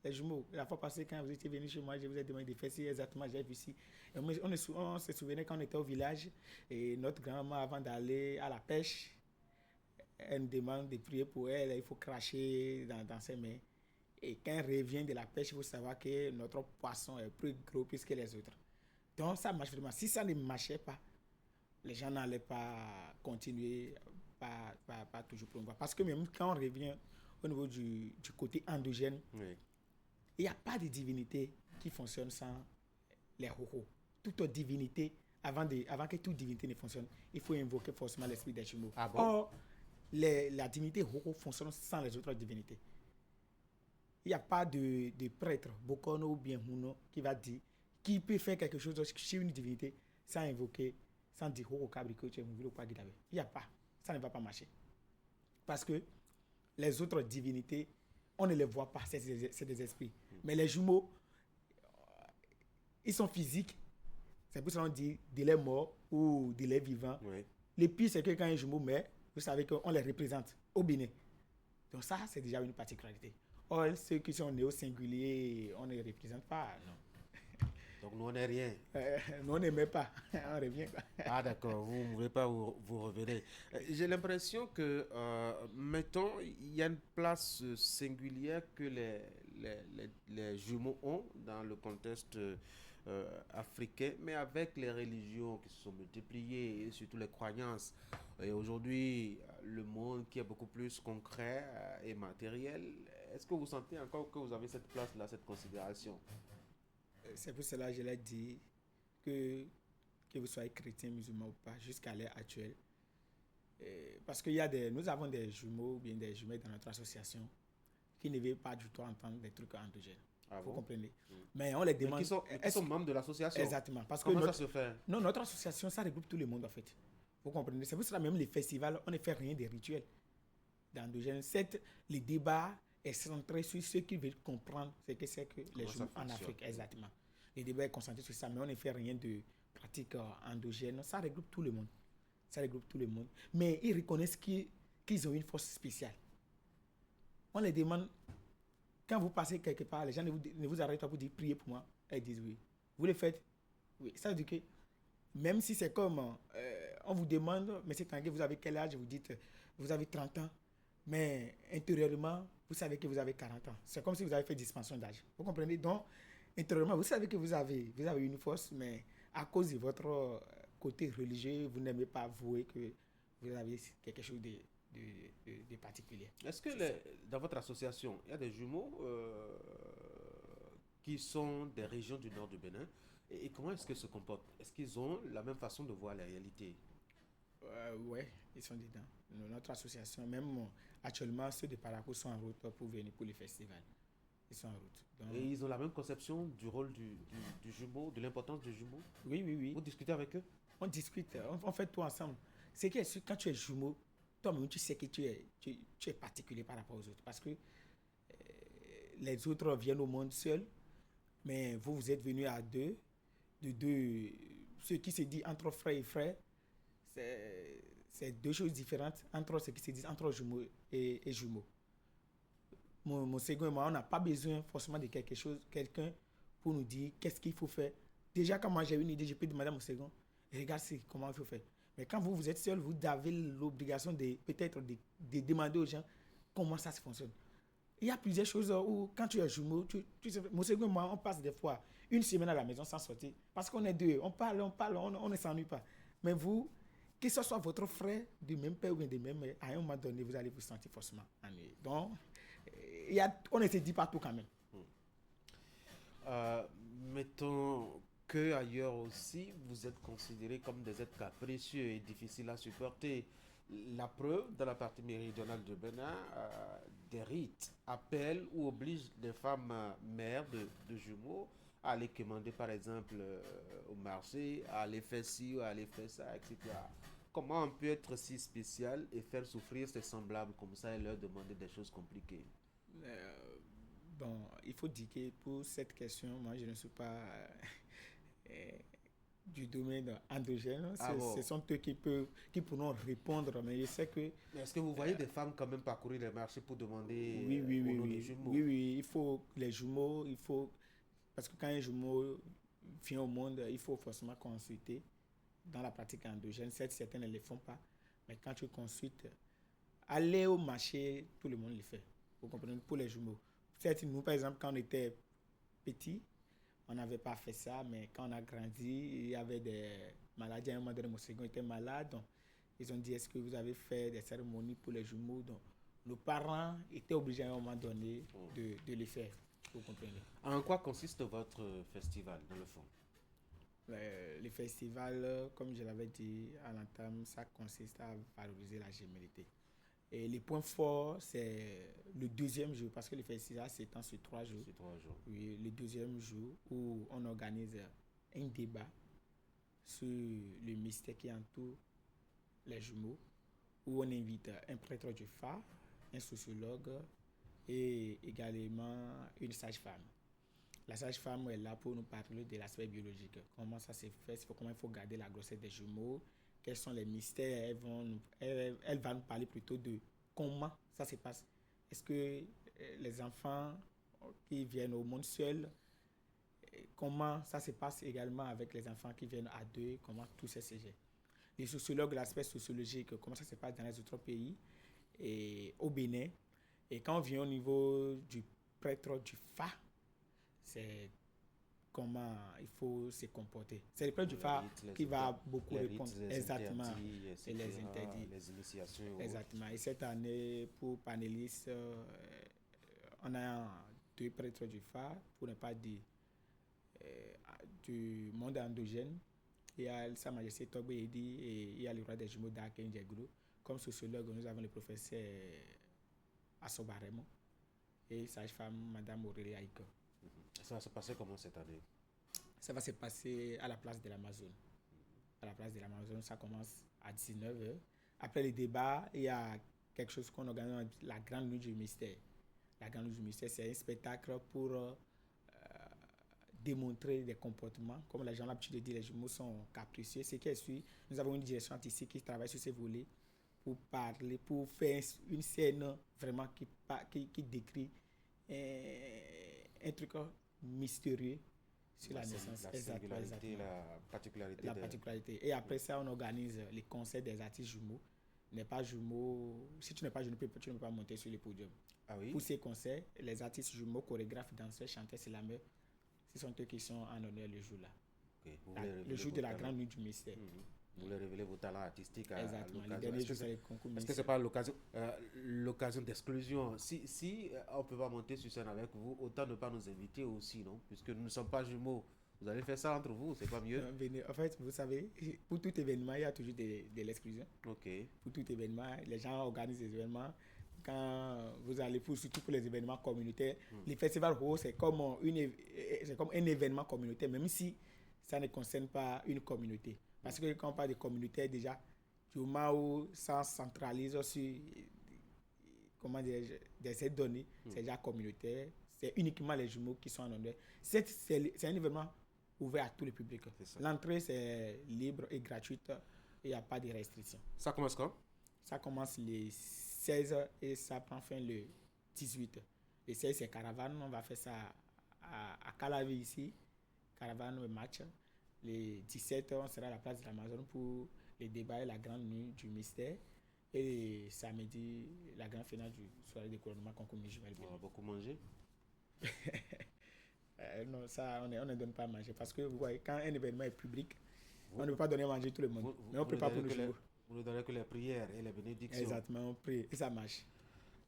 les jumeaux, la fois passée, quand vous étiez venus chez moi, je vous ai demandé de faire ci, exactement, j'ai vu ici. On se souvenait quand on était au village, et notre grand-maman, avant d'aller à la pêche, elle nous demande de prier pour elle, il faut cracher dans ses mains. Et quand elle revient de la pêche, il faut savoir que notre poisson est plus gros plus que les autres. Donc ça marche vraiment. Si ça ne marchait pas, les gens n'allaient pas continuer, pas toujours promouvoir. Parce que même quand on revient au niveau du côté endogène, oui, il n'y a pas de divinité qui fonctionne sans les rojos. Toute divinité, avant que toute divinité ne fonctionne, il faut invoquer forcément l'esprit des jumeaux. Ah bon? Or, la divinité rojo fonctionne sans les autres divinités. Il n'y a pas de prêtre, Bokono ou bien Huno, qui peut faire quelque chose chez une divinité sans invoquer, sans dire Rojo Cabrico, il n'y a pas. Ça ne va pas marcher. Parce que les autres divinités, on ne les voit pas, c'est des esprits. Mais les jumeaux, ils sont physiques. C'est pour ça qu'on dit de les morts ou de les vivants. Oui. Le pire, c'est que quand un jumeau meurt, vous savez qu'on les représente au Bénin. Donc ça, c'est déjà une particularité. Or, ceux qui sont nés au singulier, on ne les représente pas. Non. Donc nous, on n'est rien. Nous, on n'aimait pas. On revient. Ah d'accord, vous ne voulez pas vous revenir. J'ai l'impression que, mettons, il y a une place singulière que les jumeaux ont dans le contexte africain, mais avec les religions qui se sont multipliées et surtout les croyances. Et aujourd'hui, le monde qui est beaucoup plus concret et matériel, est-ce que vous sentez encore que vous avez cette place-là, cette considération? C'est pour cela que je l'ai dit que vous soyez chrétien, musulman ou pas, jusqu'à l'heure actuelle. Parce que nous avons des jumeaux ou bien des jumelles dans notre association qui ne veulent pas du tout entendre des trucs endogènes. Ah vous bon? comprenez? Mais on les demande. Qui sont membres de l'association? Exactement. Parce Comment que ça se fait? Non, notre association, ça regroupe tout le monde en fait. Vous comprenez? C'est pour cela même les festivals, on ne fait rien des rituels d'endogènes. Les débats est centré sur ceux qui veulent comprendre ce que c'est que les jumeaux en Afrique. Exactement. Le débat est concentré sur ça, mais on ne fait rien de pratique endogène, ça regroupe tout le monde. Ça regroupe tout le monde. Mais ils reconnaissent qu'ils ont une force spéciale. On les demande, quand vous passez quelque part, les gens ne vous arrêtent pas pour dire priez pour moi. Ils disent oui. Vous le faites? Oui. Ça veut dire que même si c'est comme on vous demande, monsieur Tanguy, vous avez quel âge? Vous dites vous avez 30 ans. Mais intérieurement, vous savez que vous avez 40 ans. C'est comme si vous avez fait dispension d'âge. Vous comprenez? Donc, intérieurement, vous savez que vous avez une force, mais à cause de votre côté religieux, vous n'aimez pas avouer que vous avez quelque chose de particulier. Est-ce que dans votre association, il y a des jumeaux qui sont des régions du nord du Bénin et comment est-ce qu'ils se comportent? Est-ce qu'ils ont la même façon de voir la réalité? Oui, ils sont dedans. Notre association, même actuellement, ceux de Parakou sont en route pour venir pour les festivals. Ils sont en route. Donc, et ils ont la même conception du rôle du jumeau, de l'importance du jumeau? Oui. Vous discutez avec eux? On discute, on fait tout ensemble. C'est que quand tu es jumeau, toi-même, tu sais que tu es particulier par rapport aux autres. Parce que les autres viennent au monde seuls, mais vous êtes venus à deux. Ce qui se dit entre frères et frères, c'est deux choses différentes entre ce qui se dit entre jumeaux et jumeaux. Mon second et moi, on n'a pas besoin forcément de quelqu'un pour nous dire qu'est-ce qu'il faut faire. Déjà, quand moi j'ai une idée, je peux demander à mon second, regarde comment il faut faire. Mais quand vous êtes seul, vous avez l'obligation peut-être de demander aux gens comment ça se fonctionne. Il y a plusieurs choses où, quand tu es jumeau, mon second et moi, on passe des fois une semaine à la maison sans sortir. Parce qu'on est deux, on parle, on ne s'ennuie pas. Mais vous, que ce soit votre frère du même père ou bien du même mère, à un moment donné, vous allez vous sentir forcément ennuyé. Donc, on ne se dit pas tout quand même. Mettons que ailleurs aussi, vous êtes considérés comme des êtres capricieux et difficiles à supporter. La preuve, dans la partie méridionale du Bénin, des rites appellent ou obligent les femmes mères de jumeaux à aller commander, par exemple, au marché, à aller faire ci ou à aller faire ça, etc. Comment on peut être si spécial et faire souffrir ses semblables comme ça et leur demander des choses compliquées? Bon, il faut dire que pour cette question, moi, je ne suis pas du domaine endogène. Ce sont eux qui pourront répondre, mais je sais que... Mais est-ce que vous voyez des femmes quand même parcourir les marchés pour demander au nom des jumeaux? Oui, il faut les jumeaux, parce que quand un jumeau vient au monde, il faut forcément consulter dans la pratique endogène. Certains ne le font pas, mais quand tu consultes, aller au marché, tout le monde le fait. Vous comprenez? Pour les jumeaux. Certes, nous, par exemple, quand on était petits, on n'avait pas fait ça, mais quand on a grandi, il y avait des maladies. À un moment donné, mon second était malade. Donc, ils ont dit, est-ce que vous avez fait des cérémonies pour les jumeaux? Donc, nos parents étaient obligés à un moment donné de les faire. Vous comprenez? En quoi consiste votre festival, dans le fond? Le festival, comme je l'avais dit à l'entame, ça consiste à valoriser la gémellité. Et les points forts, c'est le deuxième jour, parce que le festival s'étend sur 3 jours. Sur 3 jours. Oui, le deuxième jour où on organise un débat sur le mystère qui entoure les jumeaux, où on invite un prêtre du phare, un sociologue et également une sage-femme. La sage-femme est là pour nous parler de l'aspect biologique, comment ça se fait, comment il faut garder la grossesse des jumeaux, quels sont les mystères. Elle va nous parler plutôt de comment ça se passe. Est-ce que les enfants qui viennent au monde seuls, comment ça se passe également avec les enfants qui viennent à deux, comment tout ça se gère. Les sociologues, l'aspect sociologique, comment ça se passe dans les autres pays et au Bénin. Et quand on vient au niveau du prêtre du Fa, c'est comment il faut se comporter. C'est le prêtre du Fa qui va beaucoup répondre. Exactement. Et les interdits. Les initiations. Exactement. Et cette année, pour panélistes, on a 2 prêtres du Fa, pour ne pas dire du monde endogène. Il y a Sa Majesté Togbe Edi et il y a le roi des jumeaux d'Aken Djeglo. Comme sociologue, nous avons le professeur Assobaremo et sage-femme Madame Aurélie Aïko. Ça va se passer comment cette année? Ça va se passer à la place de l'Amazone. À la place de l'Amazone, ça commence à 19h. Après le débat, il y a quelque chose qu'on organise, la Grande Nuit du Mystère. La Grande Nuit du Mystère, c'est un spectacle pour démontrer des comportements. Comme les gens ont l'habitude de dire, les jumeaux sont capricieux. Ce qui est sûr, nous avons une direction artistique qui travaille sur ces volets pour parler, pour faire une scène vraiment qui décrit un truc mystérieux sur la naissance. La singularité, la particularité. La particularité. Et après ça, on organise les concerts des artistes jumeaux. N'est pas jumeau, si tu n'es pas jumeau, tu ne peux pas monter sur le podium. Ah oui? Pour ces concerts, les artistes jumeaux, chorégraphes, danseurs, chanteurs, slameurs, ce sont eux qui sont en honneur le jour-là. Okay. Le jour de la grande nuit du mystère. Vous voulez révéler vos talents artistiques à Exactement. l'occasion. Les derniers jours, c'est les concours. Est-ce que ce n'est pas l'occasion d'exclusion? Si on ne peut pas monter sur scène avec vous, autant ne pas nous inviter aussi, non? Puisque nous ne sommes pas jumeaux. Vous allez faire ça entre vous, c'est pas mieux? En fait, vous savez, pour tout événement, il y a toujours de l'exclusion. Ok. Pour tout événement, les gens organisent des événements. Quand vous allez, surtout pour les événements communautaires, les festivals roses, c'est comme un événement communautaire, même si ça ne concerne pas une communauté. Parce que quand on parle de communautaire, déjà, du moment où ça centralise sur des données, c'est déjà communautaire. C'est uniquement les jumeaux qui sont en honneur. C'est un événement ouvert à tout le public. L'entrée, c'est libre et gratuite. Il n'y a pas de restrictions. Ça commence quand? Ça commence le 16 et ça prend fin le 18. Le 16, c'est caravane. On va faire ça à Calavi ici. Caravane, le match. Le 17, on sera à la place de l'Amazon pour les débats et la grande nuit du mystère. Et samedi, la grande finale du soirée de couronnement concours Mijumel. On va beaucoup manger? Non, ça, on ne donne pas à manger. Parce que vous voyez, quand un événement est public, on ne peut pas donner à manger tout le monde. Mais on ne prépare pour le jour. Vous ne donnez que les prières et les bénédictions. Exactement, on prie et ça marche.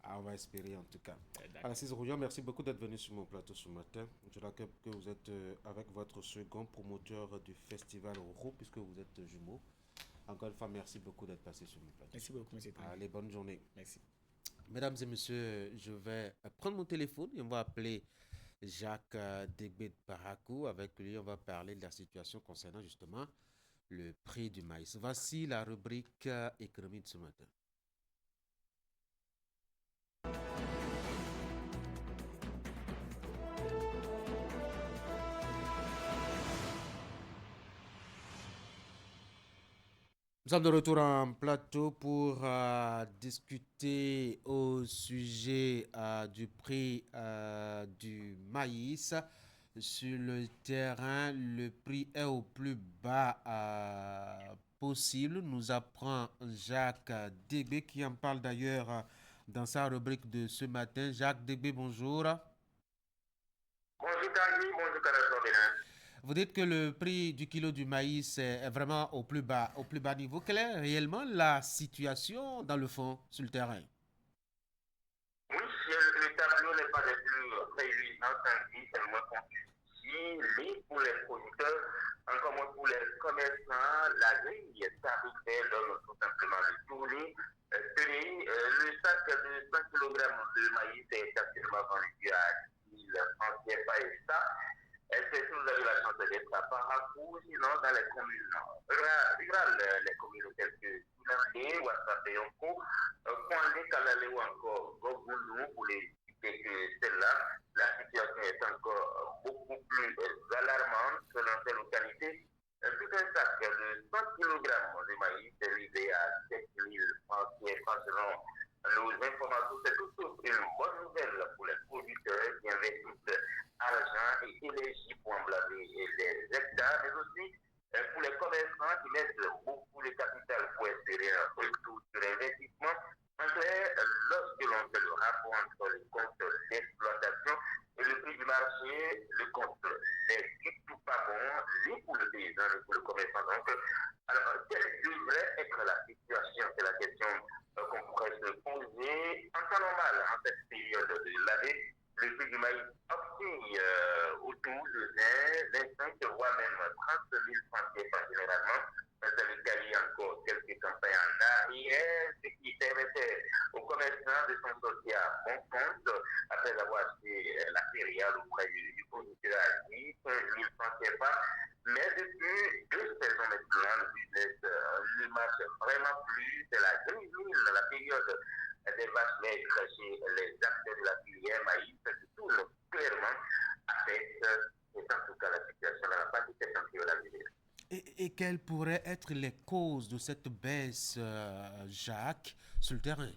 On va espérer en tout cas. Alexis Rouillon, merci beaucoup d'être venu sur mon plateau ce matin. Je rappelle que vous êtes avec votre second promoteur du festival Oro, puisque vous êtes jumeaux. Encore une fois, merci beaucoup d'être passé sur mon plateau. Merci beaucoup, monsieur. Allez, bonne journée. Merci. Mesdames et messieurs, je vais prendre mon téléphone et on va appeler Jacques Degbé de Parakou. Avec lui, on va parler de la situation concernant justement le prix du maïs. Voici la rubrique économie de ce matin. Nous sommes de retour en plateau pour discuter au sujet du prix du maïs. Sur le terrain, le prix est au plus bas possible. Nous apprend Jacques Degbé qui en parle d'ailleurs dans sa rubrique de ce matin. Jacques Degbé, bonjour. Bonjour Tanguy, bonjour Canada Bénin. Vous dites que le prix du kilo du maïs est vraiment au plus bas niveau. Quelle est réellement la situation dans le fond, sur le terrain? Oui, le tableau n'est pas le plus réjouissant, c'est le moins difficile pour les producteurs, encore moins pour les commerçants. La grille tarifaire donne tout simplement le tournis. Le sac de 100 kg de maïs est actuellement vendu à 10 000 francs CFA et ça. Est-ce que vous avez la chance d'être à Parakou, sinon dans les communes rurales, les communes telles que Boulanger, Ouassabé, Onko, Kouandé, Kalale ou encore Gogoulou, pour les citer que celle-là, la situation est encore beaucoup plus alarmante selon ces localités. Tout un sac de 100 kg de maïs est livré à 7 000 francs CFA selon nos informations. C'est tout une bonne nouvelle pour les producteurs qui investissent argent et énergie pour emblaver les hectares, mais aussi pour les commerçants qui mettent beaucoup de capital pour espérer un retour sur l'investissement. Lorsque l'on fait le rapport entre le compte d'exploitation et le prix du marché, le compte n'est du tout pas bon, ni pour le paysan, ni pour le commerçant. Donc, alors, quelle devrait être la situation? C'est la question qu'on pourrait se poser. En temps normal, en cette période de l'année, le prix du maïs oscille autour de 25, voire même 30 000 francs CFA généralement. C'est le cas il y a encore quelques campagnes en arrière, ce qui permettait aux commerçants de s'en sortir à bon compte après avoir acheté la céréale auprès du producteur à 10 000 francs CFA. Mais depuis 2 saisons maintenant, le business ne marche vraiment plus. C'est la grisouille, la période des vaches maigres chez les acteurs de la filière maïs, qui tourne clairement avec ces en tout cas la situation n'a pas été septentrionale. Et quelles pourraient être les causes de cette baisse, Jacques, sur le terrain?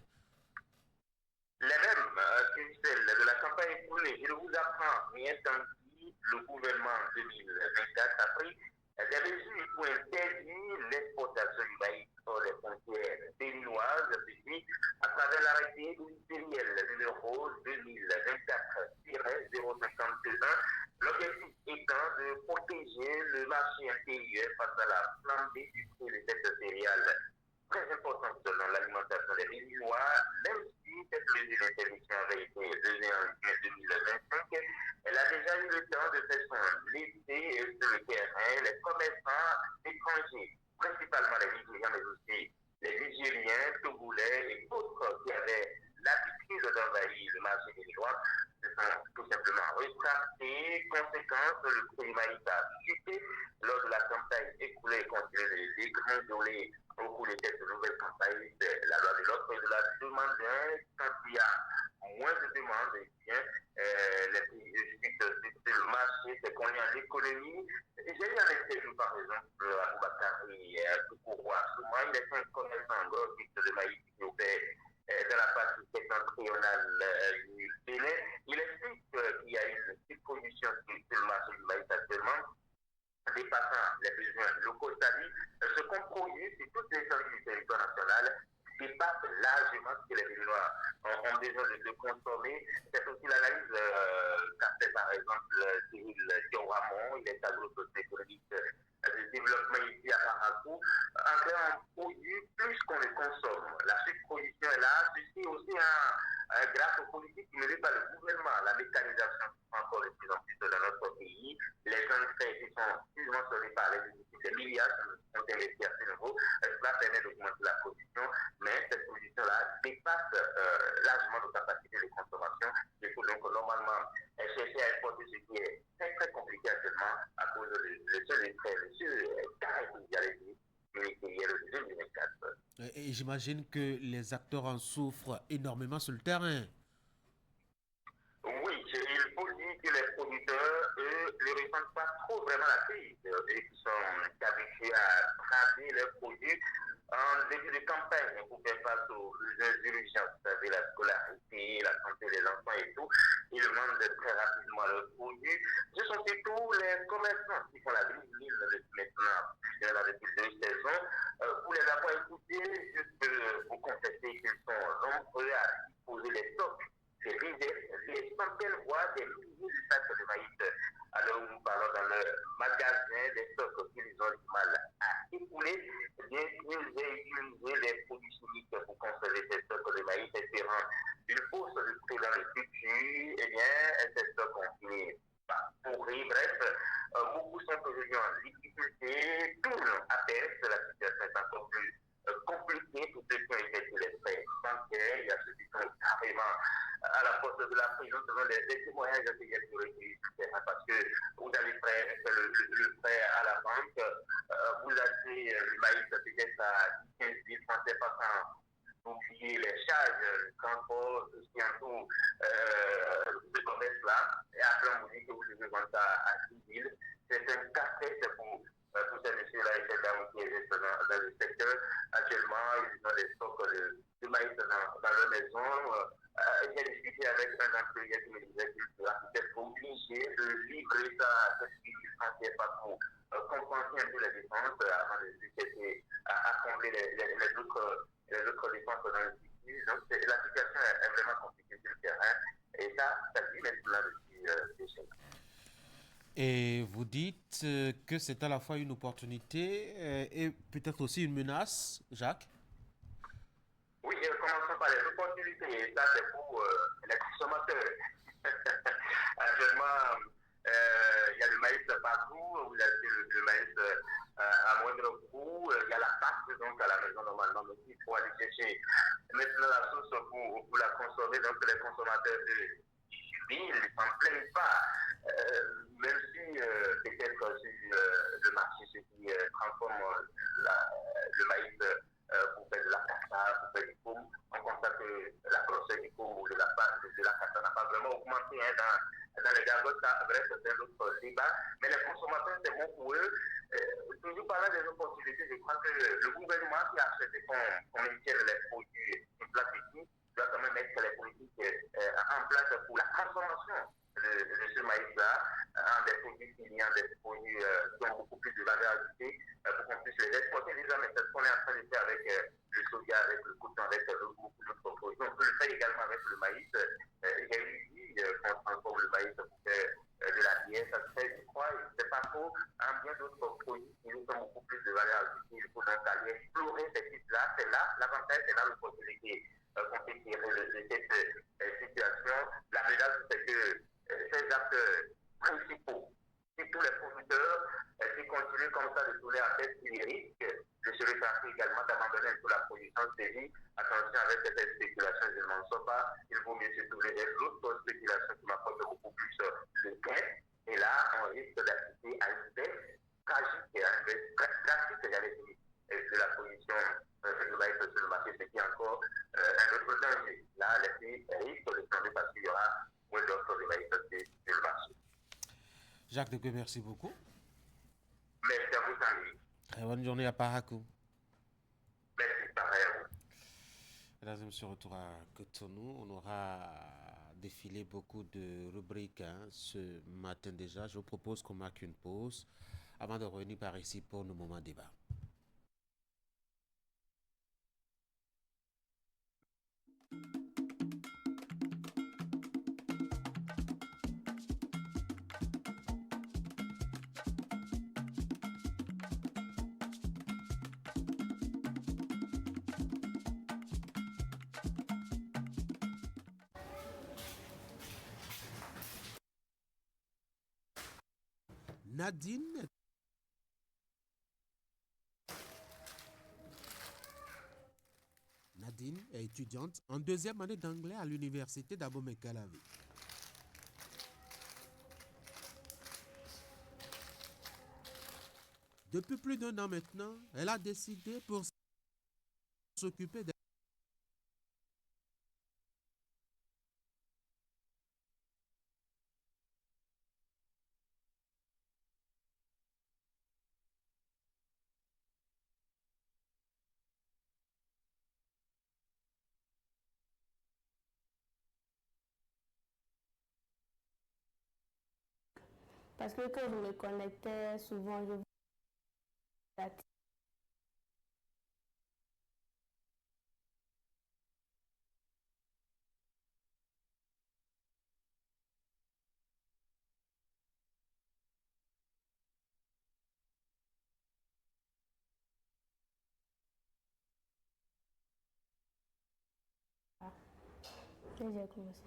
Les mêmes que celles de la campagne écoulée. Je ne vous apprends rien tant que le gouvernement en 2024 a pris des mesures pour interdire l'exportation du maïs sur les frontières béninoises, ceci à travers l'arrêté ministériel numéro 2024-051, l'objectif étant de protéger le marché intérieur face à la flambée du prix de cette céréale très importante selon l'alimentation des Béninois, même si cette mesure d'interdiction avait été levée en juin 2025, elle a déjà eu le temps de faire son essai sur le terrain. Les commerçants étrangers, principalement les Nigériens, mais aussi les Nigériens, Togolais et autres qui avaient l'habitude d'envahir le marché béninois, se sont tout simplement rétractés. Conséquence, le prix du maïs a chuté lors de la campagne écoulée et continue de dégringoler au cours de cette nouvelle campagne. C'est la loi de l'offre et de la demande. Quand il y a moins de demandes, eh bien, les prix chutent sur le marché, c'est qu'on est en économie. J'ai eu un interview, par exemple, à Boubakari Toukouroua. Souvent, il est un commerçant grossiste de maïs qui opère dans la partie septentrionale du Bénin. Il explique qu'il y a une surproduction sur le marché du maïs actuellement, dépassant les besoins locaux, c'est-à-dire ce qu'on produit sur toutes les étendues du territoire national dépasse largement ce que les Béninois ont besoin de consommer. C'est aussi l'analyse qu'a fait par exemple Cyril Dioramon, il est agro-socio-économique de développement ici à Parakou. En clair, on produit plus qu'on ne consomme. La surproduction est là. Ceci aussi grâce aux politiques menées par le gouvernement, la mécanisation encore de plus en plus dans notre pays, les engrais qui sont subventionnés par les milliards sont investis à ce niveau. Cela permet d'augmenter la production, mais cette production-là dépasse largement nos capacités de consommation. Il faut donc normalement chercher à exporter ce qui est très très compliqué actuellement à cause de ce carré mondialisé ministériel de 2024. Et j'imagine que les acteurs en souffrent énormément sur le terrain. Oui, il faut dire que les producteurs, eux, ne ressentent pas trop vraiment la crise. Ils sont habitués à tracer leurs produits en début de campagne pour faire face aux urgences, vous savez, la scolarité, la santé des enfants et tout. Ils vendent très rapidement leurs produits. Ce sont surtout les commerçants qui font la grille maintenant, depuis 2 saisons. Pour les avoir écoutés, juste pour constater qu'ils sont nombreux à disposer des stocks. C'est des centaines, voire des milliers de sacs de maïs. Alors, nous parlons dans le magasin des stocks qu'ils ont du mal à écouler. Bien utiliser les produits chimiques pour conserver ces stocks de maïs, espérant une hausse de prix dans le futur. Eh bien, ces stocks ont fini par pourrir. Bref, beaucoup sont aujourd'hui en difficulté. Tout à peine, la situation est encore plus compliquée pour ceux qui ont été sur les prêts bancaires. Il y a ceux qui sont carrément à la porte de la prison selon les témoignages que j'ai recueillis, parce que vous allez faire le prêt à la banque, vous achetez le maïs peut-être à 15 000 francs CFA sans oublier les charges, le transport, tout ce qui entoure ce commerce-là, et après on vous dit que vous devez vendre ça à 6 000. C'est un casse-tête pour tous ces messieurs-là et ces dames qui restent dans le secteur. Actuellement, ils ont des stocks de maïs dans leur maison. J'ai discuté avec un employé qui me disait qu'il sera peut-être obligé de livrer ça à cette fille pour compenser un peu les dépenses avant à combler les autres dépenses dans le pays. Donc la situation est vraiment compliquée sur le terrain et ça dit maintenant depuis des semaines. Et vous dites que c'est à la fois une opportunité et peut-être aussi une menace, Jacques? Oui, commençons par les opportunités. Ça, c'est pour les consommateurs. Actuellement, il y a le maïs partout. Vous avez le maïs à moindre coût. Il y a la pâte donc à la maison normalement. Donc, il faut aller chercher maintenant la sauce pour la consommer. Donc, les consommateurs ils ne s'en plaignent pas. Même si peut-être le marché ce qui transforme le maïs pour faire de la cassa, pour faire du poum, on constate que la grosseur du poum ou de la cassa n'a pas vraiment augmenté dans les gargotes, ça, bref, c'est un autre débat. Mais les consommateurs, c'est bon pour eux. Toujours parlant des opportunités, je crois que le gouvernement qui a accepté qu'on maintienne les produits sur place ici doit quand même mettre les politiques en place pour la transformation de ce maïs-là en des produits filiants, des produits qui ont beaucoup plus de valeur ajoutée pour qu'on puisse les exporter. Déjà, mais c'est ce qu'on est en train de faire avec le soja, avec le coton, avec beaucoup d'autres produits. On peut le faire également avec le maïs. J'ai eu dit qu'on transforme le maïs pour faire de la bière, ça se fait, je crois, et c'est pas faux, en bien d'autres produits qui nous ont beaucoup plus de valeur ajoutée. Il faut donc aller explorer ces sites-là. C'est là, l'avantage, c'est là l'opportunité qu'on peut tirer de cette situation. La menace, c'est que ces acteurs principaux, si tous les producteurs qui continuent comme ça de tourner en tête, ils risquent de se rétracter également, d'abandonner un peu la production de ces vies. Attention avec cette spéculation, je ne m'en sors pas. Il vaut mieux se tourner vers l'autre spéculation qui m'apporte beaucoup plus de gains. Et là, on risque d'assister à une baisse tragique et à une baisse drastique, j'allais dire, de la production de maïs sur le marché, ce qui est encore un autre danger. Là, les prix risquent de tomber parce qu'il y aura moins d'offres de maïs sur le marché. Jacques Degueux, merci beaucoup. Merci à vous, Tanguy. Très bonne journée à Parakou. Merci, pareil à vous. Mesdames et messieurs, retour à Cotonou. On aura défilé beaucoup de rubriques ce matin déjà. Je vous propose qu'on marque une pause avant de revenir par ici pour nos moments débat. Nadine est étudiante en deuxième année d'anglais à l'université d'Abomey-Calavi. Depuis plus d'1 an maintenant, elle a décidé pour s'occuper de Parce que quand je me connectais, souvent je j'ai commencé.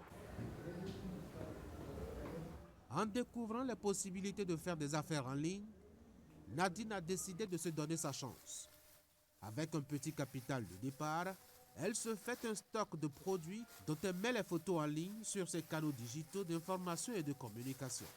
En découvrant les possibilités de faire des affaires en ligne, Nadine a décidé de se donner sa chance. Avec un petit capital de départ, elle se fait un stock de produits dont elle met les photos en ligne sur ses canaux digitaux d'information et de communication.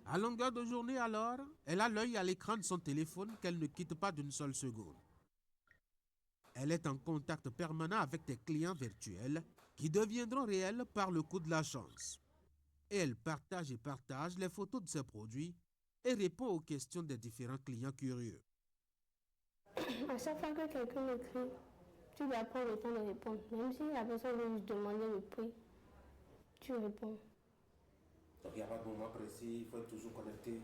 À longueur de journée alors, elle a l'œil à l'écran de son téléphone qu'elle ne quitte pas d'une seule seconde. Elle est en contact permanent avec des clients virtuels qui deviendront réels par le coup de la chance. Et elle partage les photos de ses produits et répond aux questions des différents clients curieux. À chaque fois que quelqu'un m'écrit, tu dois prendre le temps de répondre. Même si la personne veut juste demander le prix, tu réponds. Donc il n'y a pas de moment précis, il faut être toujours connecté.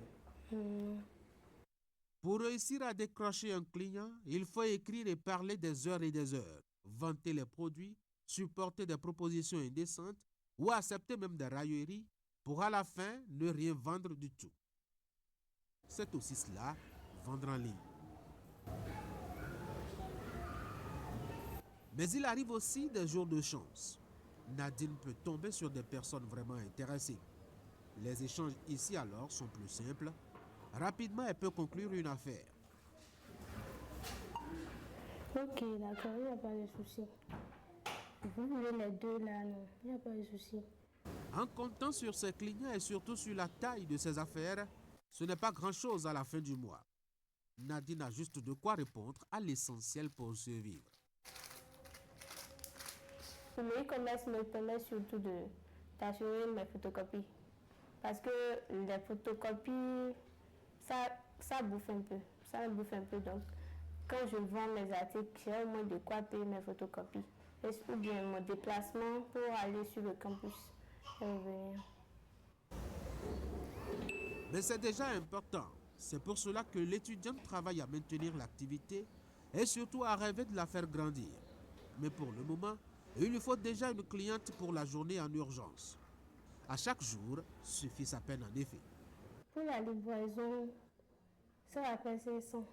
Pour réussir à décrocher un client, il faut écrire et parler des heures et des heures, vanter les produits, supporter des propositions indécentes ou accepter même des railleries pour à la fin ne rien vendre du tout. C'est aussi cela, vendre en ligne. Mais il arrive aussi des jours de chance. Nadine peut tomber sur des personnes vraiment intéressées. Les échanges ici alors sont plus simples. Rapidement, elle peut conclure une affaire. Ok, d'accord, il n'y a pas de souci. Vous voulez les deux là, non, il n'y a pas de souci. En comptant sur ses clients et surtout sur la taille de ses affaires, ce n'est pas grand-chose à la fin du mois. Nadine a juste de quoi répondre à l'essentiel pour survivre. Le e-commerce me permet surtout d'assurer mes photocopies. Parce que les photocopies, ça bouffe un peu. Ça me bouffe un peu. Donc, quand je vends mes articles, j'ai au moins de quoi payer mes photocopies. Ou bien mon déplacement pour aller sur le campus et revenir. Mais c'est déjà important. C'est pour cela que l'étudiant travaille à maintenir l'activité et surtout à rêver de la faire grandir. Mais pour le moment, il lui faut déjà une cliente pour la journée en urgence. À chaque jour, suffit sa peine en effet. Pour la livraison, ça va faire 500.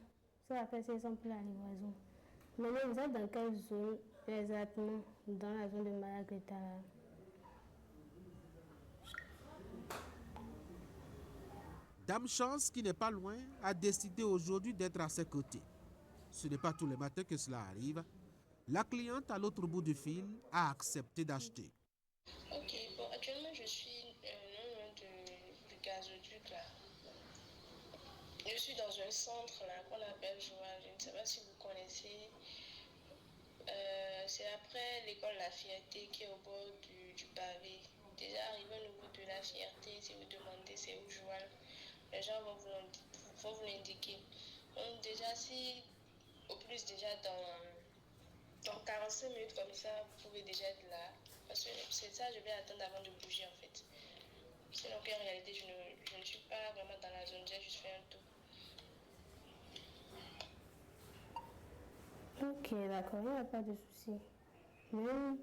Ça va faire 500 pour la livraison. Maintenant, vous êtes dans quelle zone exactement? Dans la zone de Malagretta. Dame Chance, qui n'est pas loin, a décidé aujourd'hui d'être à ses côtés. Ce n'est pas tous les matins que cela arrive. La cliente à l'autre bout du fil a accepté d'acheter. Ok, bon, actuellement je suis non loin du gazoduc là. Je suis dans un centre là qu'on appelle Joal, je ne sais pas si vous connaissez. C'est après l'école La Fierté qui est au bord du pavé. Déjà arrivé au niveau de La Fierté, si vous demandez c'est où Joal, les gens vont vous l'indiquer. Donc déjà si au plus déjà dans 45 minutes comme ça, vous pouvez déjà être là. Parce que c'est ça, je vais attendre avant de bouger en fait. Sinon en réalité, je ne suis pas vraiment dans la zone, j'ai juste fait un tour. Ok, d'accord, il n'y a pas de souci. Même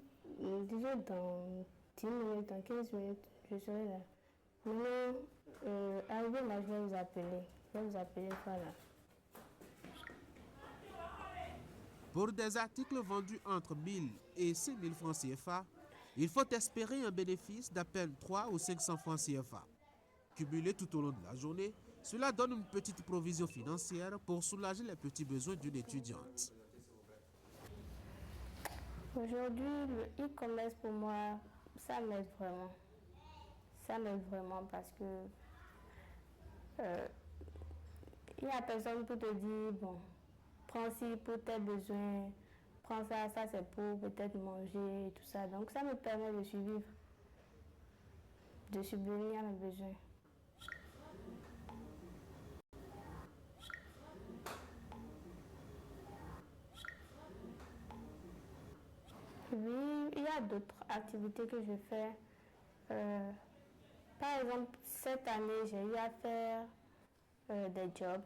déjà dans 10 minutes, dans 15 minutes, je serai là. Maintenant, arrivé là, je vais vous appeler. Je vais vous appeler une fois là. Pour des articles vendus entre 1000 et 5000 francs CFA, il faut espérer un bénéfice d'à peine 3 ou 500 francs CFA. Cumulé tout au long de la journée, cela donne une petite provision financière pour soulager les petits besoins d'une étudiante. Aujourd'hui, le e-commerce pour moi, ça m'aide vraiment. Ça m'aide vraiment parce que il n'y a personne pour te dire, bon, prends ci pour tes besoins, prends ça, ça c'est pour peut-être manger et tout ça. Donc ça me permet de survivre, de subvenir à mes besoins. Oui, il y a d'autres activités que je fais. Par exemple, cette année, j'ai eu à faire des jobs.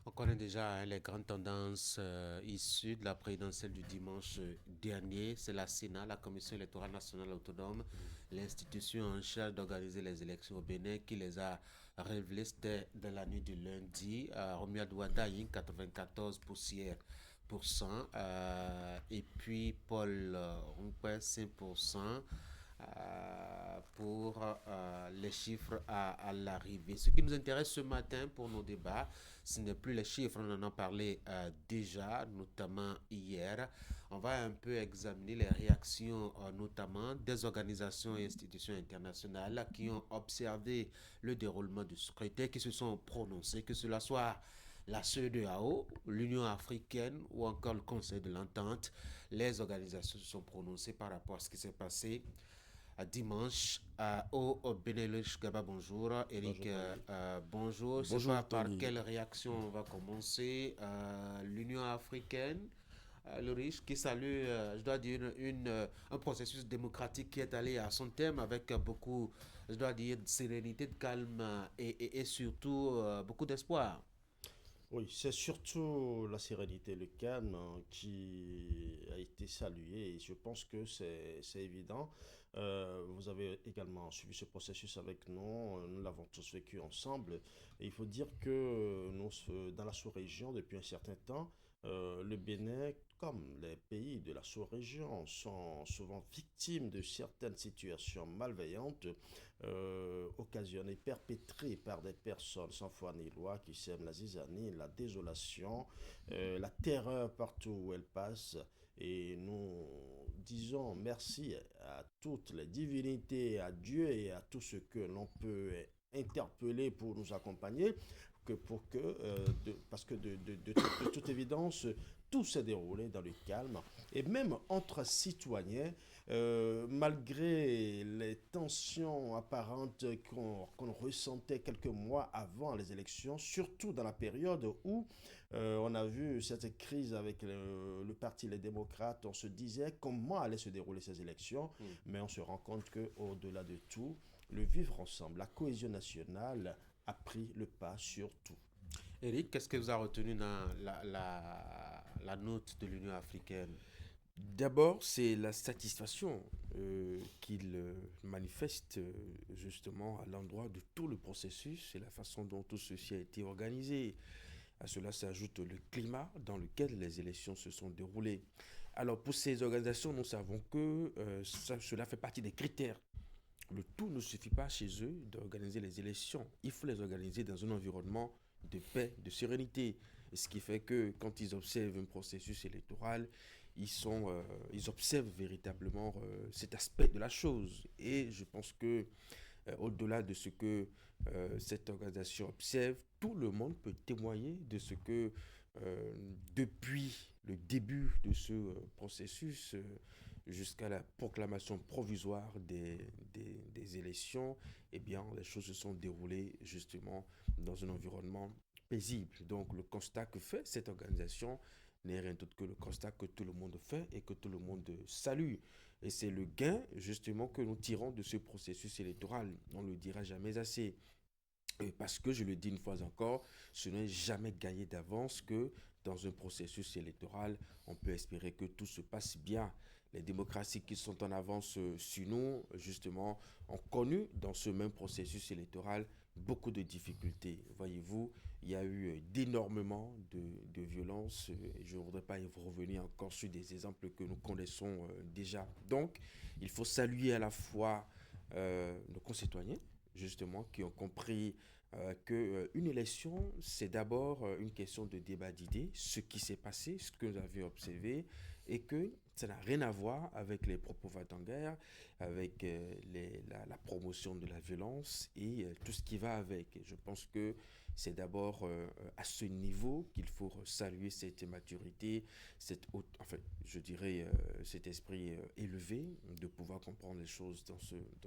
On connaît déjà les grandes tendances issues de la présidentielle du dimanche dernier. C'est la CENA, la Commission électorale nationale autonome, l'institution en charge d'organiser les élections au Bénin, qui les a révélées. C'était dans la nuit du lundi. Romuald Wadayin, 94%, et puis Paul Ronquin, 5%. Pour les chiffres à l'arrivée. Ce qui nous intéresse ce matin pour nos débats, ce n'est plus les chiffres, on en a parlé déjà, notamment hier. On va un peu examiner les réactions, notamment des organisations et institutions internationales qui ont observé le déroulement du scrutin, qui se sont prononcées, que cela soit la CEDEAO, l'Union africaine ou encore le Conseil de l'Entente. Les organisations se sont prononcées par rapport à ce qui s'est passé dimanche au Benelux. Gaba, bonjour. Eric, bonjour. Je ne sais pas par quelle réaction on va commencer. L'Union africaine, le riche, qui salue, je dois dire, un processus démocratique qui est allé à son terme avec beaucoup, je dois dire, de sérénité, de calme et surtout beaucoup d'espoir. Oui, c'est surtout la sérénité, le calme qui a été salué et je pense que c'est évident. Vous avez également suivi ce processus avec nous l'avons tous vécu ensemble. Et il faut dire que nous, dans la sous-région, depuis un certain temps, Le Bénin, comme les pays de la sous-région, sont souvent victimes de certaines situations malveillantes occasionnées, perpétrées par des personnes sans foi ni loi qui sèment la zizanie, la désolation, la terreur partout où elles passent. Et nous disons merci à toutes les divinités, à Dieu et à tout ce que l'on peut interpeller pour nous accompagner, parce que de toute évidence, tout s'est déroulé dans le calme. Et même entre citoyens, malgré les tensions apparentes qu'on ressentait quelques mois avant les élections, surtout dans la période où on a vu cette crise avec le parti Les Démocrates, on se disait comment allaient se dérouler ces élections, mais on se rend compte qu'au-delà de tout, le vivre ensemble, la cohésion nationale a pris le pas sur tout. Eric, qu'est-ce que vous avez retenu dans la note de l'Union africaine? D'abord, c'est la satisfaction qu'il manifeste justement à l'endroit de tout le processus et la façon dont tout ceci a été organisé. À cela s'ajoute le climat dans lequel les élections se sont déroulées. Alors pour ces organisations, nous savons que cela fait partie des critères. Le tout ne suffit pas chez eux d'organiser les élections. Il faut les organiser dans un environnement de paix, de sérénité. Et ce qui fait que quand ils observent un processus électoral, ils observent véritablement cet aspect de la chose. Et je pense que au-delà de ce que cette organisation observe, tout le monde peut témoigner de ce que depuis le début de ce processus jusqu'à la proclamation provisoire des élections, eh bien, les choses se sont déroulées justement dans un environnement paisible. Donc, le constat que fait cette organisation n'est rien d'autre que le constat que tout le monde fait et que tout le monde salue. Et c'est le gain, justement, que nous tirons de ce processus électoral. On ne le dira jamais assez. Parce que, je le dis une fois encore, ce n'est jamais gagné d'avance que dans un processus électoral, on peut espérer que tout se passe bien. Les démocraties qui sont en avance sur nous, justement, ont connu dans ce même processus électoral beaucoup de difficultés. Voyez-vous, il y a eu d'énormément de violences. Je ne voudrais pas y revenir encore sur des exemples que nous connaissons déjà. Donc, il faut saluer à la fois nos concitoyens, justement, qui ont compris qu'une élection, c'est d'abord une question de débat d'idées, ce qui s'est passé, ce que nous avions observé, et que ça n'a rien à voir avec les propos va-t-en-guerre, avec la promotion de la violence et tout ce qui va avec. Et je pense que c'est d'abord à ce niveau qu'il faut saluer cette maturité, je dirais cet esprit élevé de pouvoir comprendre les choses dans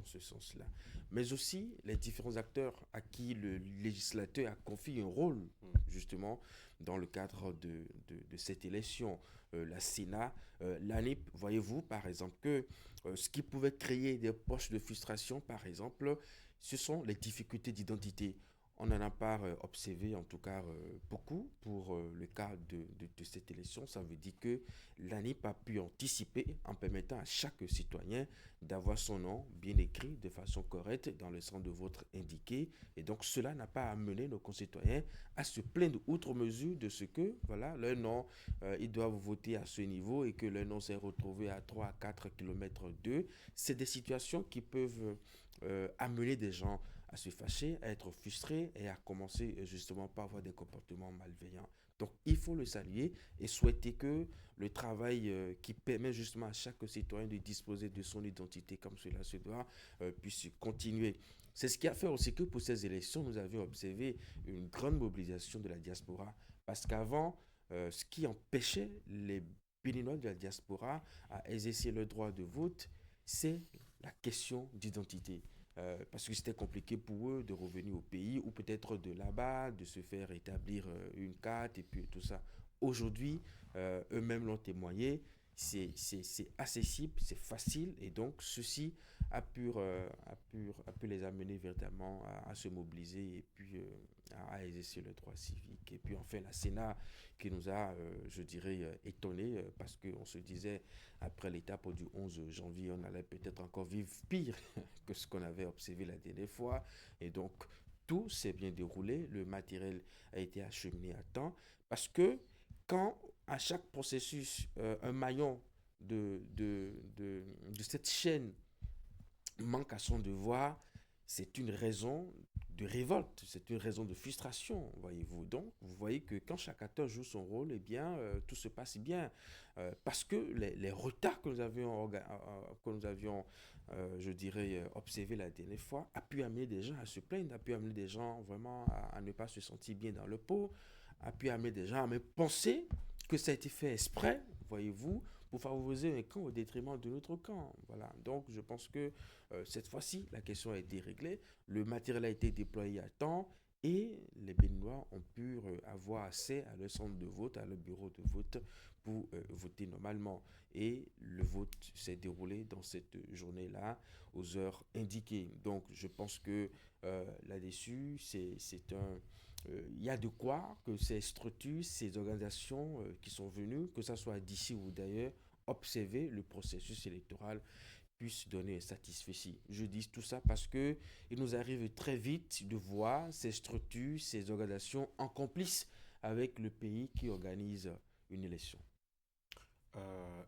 ce sens-là. Mais aussi les différents acteurs à qui le législateur a confié un rôle, justement, dans le cadre de cette élection. La Sénat, l'ANIP, voyez-vous, par exemple, que ce qui pouvait créer des poches de frustration, par exemple, ce sont les difficultés d'identité. On n'en a pas observé, en tout cas, beaucoup pour le cas de cette élection. Ça veut dire que l'ANIP a pu anticiper en permettant à chaque citoyen d'avoir son nom bien écrit de façon correcte dans le centre de vote indiqué. Et donc, cela n'a pas amené nos concitoyens à se plaindre outre mesure de ce que, voilà, leur nom, ils doivent voter à ce niveau et que leur nom s'est retrouvé à 3 à 4 km d'eux. C'est des situations qui peuvent amener des gens à se fâcher, à être frustrés et à commencer justement par avoir des comportements malveillants. Donc il faut le saluer et souhaiter que le travail qui permet justement à chaque citoyen de disposer de son identité comme cela se doit puisse continuer. C'est ce qui a fait aussi que pour ces élections, nous avions observé une grande mobilisation de la diaspora. Parce qu'avant, ce qui empêchait les Béninois de la diaspora à exercer le droit de vote, c'est la question d'identité. Parce que c'était compliqué pour eux de revenir au pays ou peut-être de là-bas, de se faire établir une carte et puis tout ça. Aujourd'hui, eux-mêmes l'ont témoigné, c'est accessible, c'est facile et donc ceci a pu les amener véritablement à se mobiliser et puis à exercer le droit civique. Et puis enfin la Sénat qui nous a, je dirais, étonnés parce qu'on se disait après l'étape du 11 janvier, on allait peut-être encore vivre pire que ce qu'on avait observé la dernière fois. Et donc tout s'est bien déroulé, le matériel a été acheminé à temps parce que quand à chaque processus, un maillon de cette chaîne manque à son devoir, c'est une raison de révolte, c'est une raison de frustration, voyez-vous. Donc, vous voyez que quand chaque acteur joue son rôle, eh bien, tout se passe bien. Parce que les retards que nous avions je dirais, observés la dernière fois, a pu amener des gens à se plaindre, a pu amener des gens vraiment à ne pas se sentir bien dans le pot, a pu amener des gens à me penser que ça a été fait exprès, voyez-vous, pour favoriser un camp au détriment de l'autre camp. Voilà. Donc, je pense que cette fois-ci, la question a été réglée, le matériel a été déployé à temps et les Béninois ont pu avoir accès à leur centre de vote, à leur bureau de vote pour voter normalement. Et le vote s'est déroulé dans cette journée-là aux heures indiquées. Donc, je pense que là-dessus, il y a de quoi que ces structures, ces organisations qui sont venues, que ce soit d'ici ou d'ailleurs, observer le processus électoral puisse donner un satisfecit. Je dis tout ça parce que il nous arrive très vite de voir ces structures, ces organisations en complice avec le pays qui organise une élection.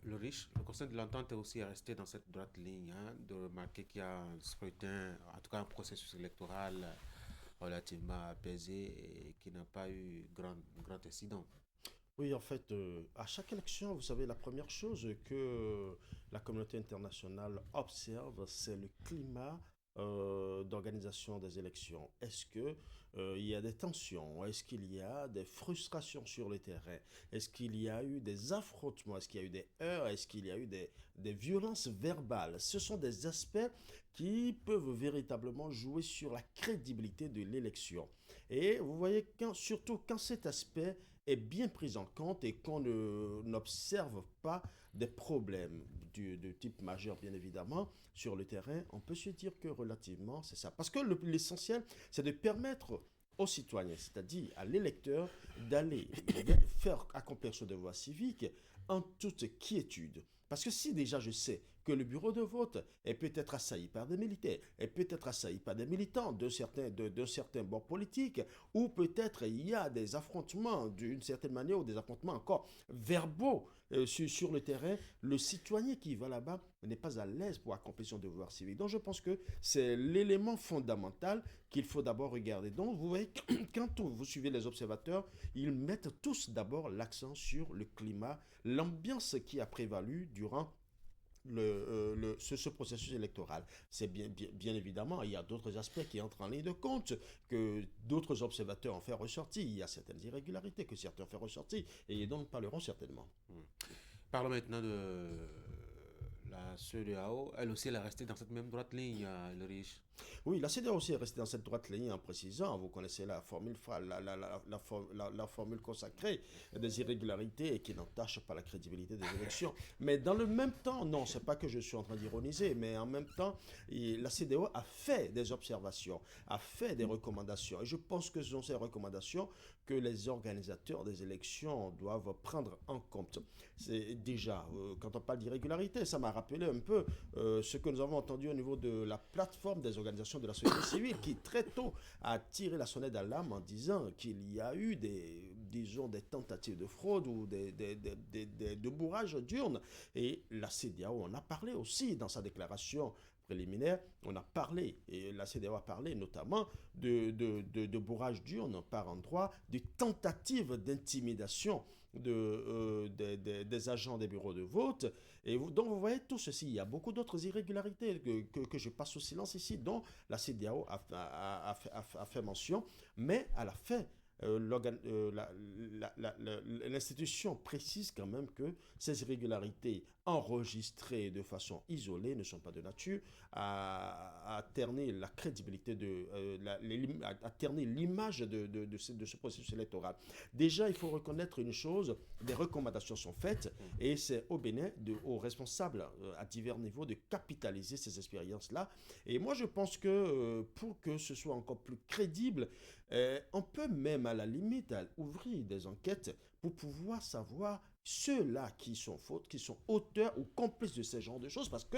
Le Conseil de l'Entente est aussi resté dans cette droite ligne, de remarquer qu'il y a un scrutin, en tout cas un processus électoral relativement apaisé et qui n'a pas eu grand incident. Oui, en fait, à chaque élection, vous savez, la première chose que la communauté internationale observe, c'est le climat d'organisation des élections. Est-ce que il y a des tensions? Est-ce qu'il y a des frustrations sur le terrain? Est-ce qu'il y a eu des affrontements? Est-ce qu'il y a eu des heurts? Est-ce qu'il y a eu des violences verbales? Ce sont des aspects qui peuvent véritablement jouer sur la crédibilité de l'élection. Et vous voyez, surtout quand cet aspect est bien pris en compte et qu'on n'observe pas des problèmes de type majeur, bien évidemment, sur le terrain, on peut se dire que relativement, c'est ça. Parce que l'essentiel, c'est de permettre aux citoyens, c'est-à-dire à l'électeur, d'aller faire accomplir son devoir civique en toute quiétude. Parce que si déjà je sais que le bureau de vote est peut-être assailli par des militaires, est peut-être assailli par des militants de certains bords politiques, ou peut-être il y a des affrontements d'une certaine manière, ou des affrontements encore verbaux sur le terrain, le citoyen qui va là-bas n'est pas à l'aise pour accomplir son devoir civique. Donc je pense que c'est l'élément fondamental qu'il faut d'abord regarder. Donc vous voyez, quand vous suivez les observateurs, ils mettent tous d'abord l'accent sur le climat, l'ambiance qui a prévalu durant ce processus électoral. C'est bien évidemment, il y a d'autres aspects qui entrent en ligne de compte, que d'autres observateurs ont fait ressortir. Il y a certaines irrégularités que certains ont fait ressortir, et dont nous parlerons certainement. Parlons maintenant de la CEDEAO. Elle aussi, elle est restée dans cette même droite ligne, le riche. Oui, la CEDEAO aussi est restée dans cette droite ligne en précisant, vous connaissez la formule consacrée des irrégularités et qui n'entache pas la crédibilité des élections. Mais dans le même temps, non, c'est pas que je suis en train d'ironiser, mais en même temps, la CEDEAO a fait des observations, a fait des recommandations. Et je pense que ce sont ces recommandations que les organisateurs des élections doivent prendre en compte. C'est déjà, quand on parle d'irrégularité, ça m'a rappelé un peu ce que nous avons entendu au niveau de la plateforme des organisations de la société civile qui très tôt a tiré la sonnette d'alarme en disant qu'il y a eu des tentatives de fraude ou de bourrage d'urnes. Et la CEDEAO en a parlé aussi dans sa déclaration préliminaire. On a parlé, et la CEDEAO a parlé notamment de bourrage d'urnes par endroit, de tentatives d'intimidation des agents des bureaux de vote. Et donc, vous voyez tout ceci. Il y a beaucoup d'autres irrégularités que je passe au silence ici, dont la CEDEAO a fait mention. Mais à la fin, l'institution précise quand même que ces irrégularités enregistrées de façon isolée ne sont pas de nature à ternir la crédibilité à ternir l'image de ce processus électoral. Déjà, il faut reconnaître une chose, des recommandations sont faites et c'est au Bénin, aux responsables à divers niveaux de capitaliser ces expériences-là. Et moi, je pense que pour que ce soit encore plus crédible, on peut même à la limite ouvrir des enquêtes pour pouvoir savoir ceux-là qui sont fautes, qui sont auteurs ou complices de ce genre de choses, parce que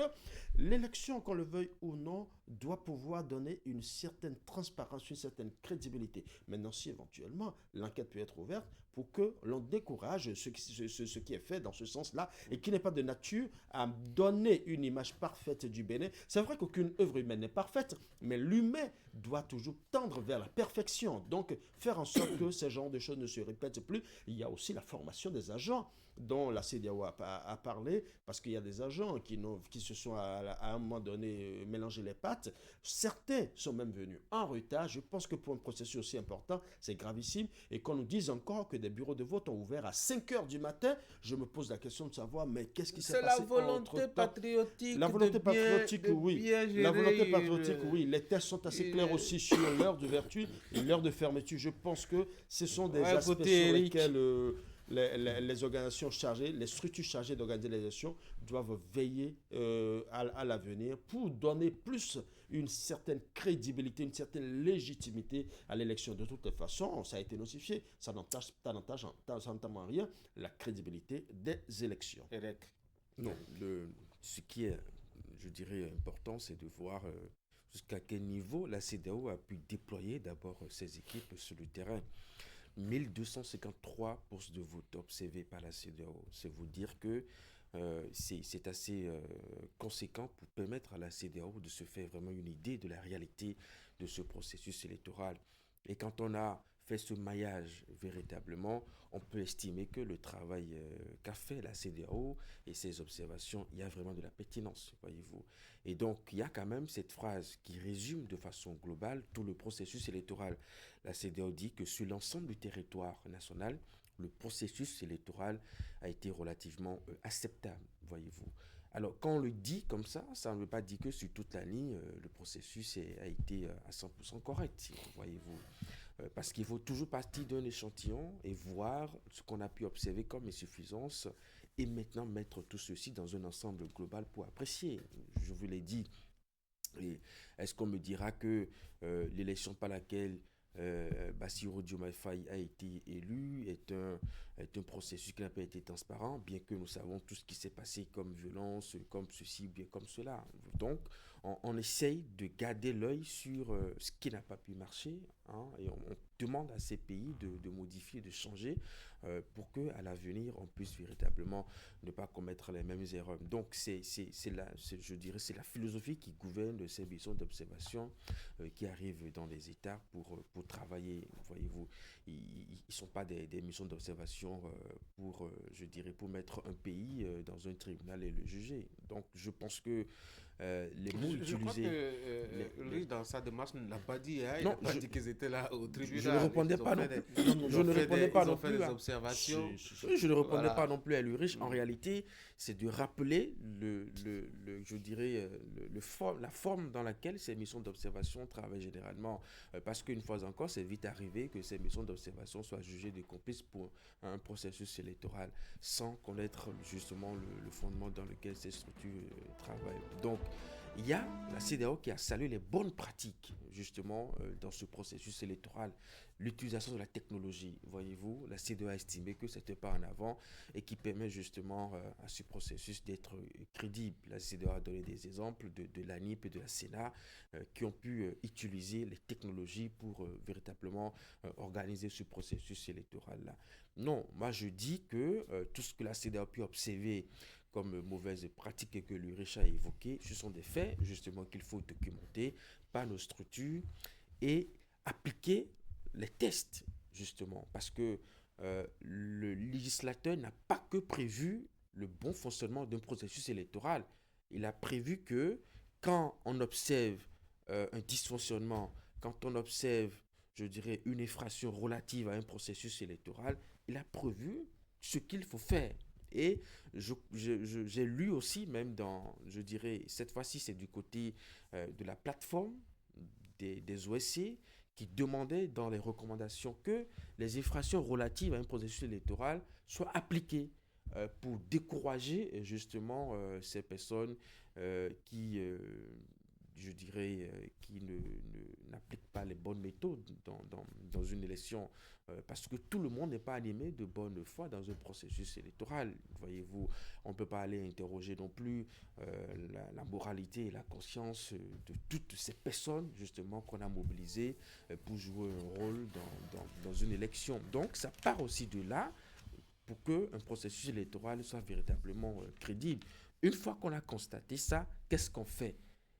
l'élection, qu'on le veuille ou non, doit pouvoir donner une certaine transparence, une certaine crédibilité. Maintenant, si éventuellement l'enquête peut être ouverte pour que l'on décourage ce qui est fait dans ce sens-là et qui n'est pas de nature à donner une image parfaite du Bénin. C'est vrai qu'aucune œuvre humaine n'est parfaite, mais l'humain doit toujours tendre vers la perfection. Donc, faire en sorte que ce genre de choses ne se répètent plus. Il y a aussi la formation des agents dont la CEDEAO a parlé, parce qu'il y a des agents qui se sont à un moment donné mélangé les pattes. Certains sont même venus en retard. Je pense que pour un processus aussi important, c'est gravissime. Et qu'on nous dise encore que des bureaux de vote ont ouvert à 5 h du matin, je me pose la question de savoir, mais qu'est-ce qui s'est passé? C'est la volonté patriotique. La volonté patriotique, oui. La volonté patriotique, oui. Les tests sont assez clairs aussi sur l'heure d'ouverture et l'heure de fermeture. Je pense que ce sont des aspects sur lesquels les organisations chargées, les structures chargées d'organiser les élections doivent veiller à l'avenir pour donner plus une certaine crédibilité, une certaine légitimité à l'élection. De toute façon, ça a été notifié, ça n'entame en rien la crédibilité des élections. Eric. Non, ce qui est, je dirais, important, c'est de voir jusqu'à quel niveau la CEDEAO a pu déployer d'abord ses équipes sur le terrain. 1253 postes de vote observés par la CEDEAO. C'est vous dire que c'est assez conséquent pour permettre à la CEDEAO de se faire vraiment une idée de la réalité de ce processus électoral. Et quand on a fait ce maillage véritablement, on peut estimer que le travail qu'a fait la CEDEAO et ses observations, il y a vraiment de la pertinence, voyez-vous. Et donc, il y a quand même cette phrase qui résume de façon globale tout le processus électoral. La CEDEAO dit que sur l'ensemble du territoire national, le processus électoral a été relativement acceptable, voyez-vous. Alors, quand on le dit comme ça ne veut pas dire que sur toute la ligne, le processus a été à 100% correct, voyez-vous. Parce qu'il faut toujours partir d'un échantillon et voir ce qu'on a pu observer comme insuffisance et maintenant mettre tout ceci dans un ensemble global pour apprécier. Je vous l'ai dit. Est-ce qu'on me dira que l'élection par laquelle Bassirou Diomaye Faye a été élu est un processus qui n'a pas été transparent, bien que nous savons tout ce qui s'est passé comme violence, comme ceci, bien comme cela. Donc, on essaye de garder l'œil sur ce qui n'a pas pu marcher, hein, et on demande à ces pays de modifier, de changer pour qu'à l'avenir, on puisse véritablement ne pas commettre les mêmes erreurs. Donc, je dirais, c'est la philosophie qui gouverne ces missions d'observation qui arrivent dans les États pour travailler. Voyez-vous, ils ne sont pas des missions d'observation je dirais, pour mettre un pays dans un tribunal et le juger. Donc, je pense que les mots utilisés... Je crois que dans sa démarche, ne l'a pas dit. Hein, il non, n'a pas dit qu'ils étaient là au tribunal. Je ne répondais pas non plus. Je ne répondais pas non plus. Observations. Je ne répondais pas non plus à l'URICH. En réalité, c'est de rappeler je dirais, la forme dans laquelle ces missions d'observation travaillent généralement. Parce qu'une fois encore, c'est vite arrivé que ces missions d'observation soient jugées de complices pour un processus électoral sans connaître justement le fondement dans lequel ces structures travaillent. Donc, il y a la CEDEAO qui a salué les bonnes pratiques justement dans ce processus électoral. L'utilisation de la technologie, voyez-vous, la CEDEAO a estimé que c'était pas en avant et qui permet justement à ce processus d'être crédible. La CEDEAO a donné des exemples de l'ANIP et de la Sénat qui ont pu utiliser les technologies pour véritablement organiser ce processus électoral-là. Non, moi je dis que tout ce que la CEDEAO a pu observer comme mauvaise pratique et que l'URICH a évoqué, ce sont des faits justement qu'il faut documenter par nos structures et appliquer les tests justement, parce que le législateur n'a pas que prévu le bon fonctionnement d'un processus électoral. Il a prévu que quand on observe un dysfonctionnement, quand on observe, je dirais, une infraction relative à un processus électoral, il a prévu ce qu'il faut faire. Et j'ai lu aussi, même je dirais, cette fois-ci, c'est du côté de la plateforme des OSC qui demandait dans les recommandations que les infractions relatives à un processus électoral soient appliquées pour décourager justement ces personnes qui, je dirais, qui n'appliquent pas les bonnes méthodes dans une élection, parce que tout le monde n'est pas animé de bonne foi dans un processus électoral. Voyez-vous, on ne peut pas aller interroger non plus la moralité et la conscience de toutes ces personnes, justement, qu'on a mobilisées pour jouer un rôle dans une élection. Donc, ça part aussi de là pour qu'un processus électoral soit véritablement crédible. Une fois qu'on a constaté ça, qu'est-ce qu'on fait?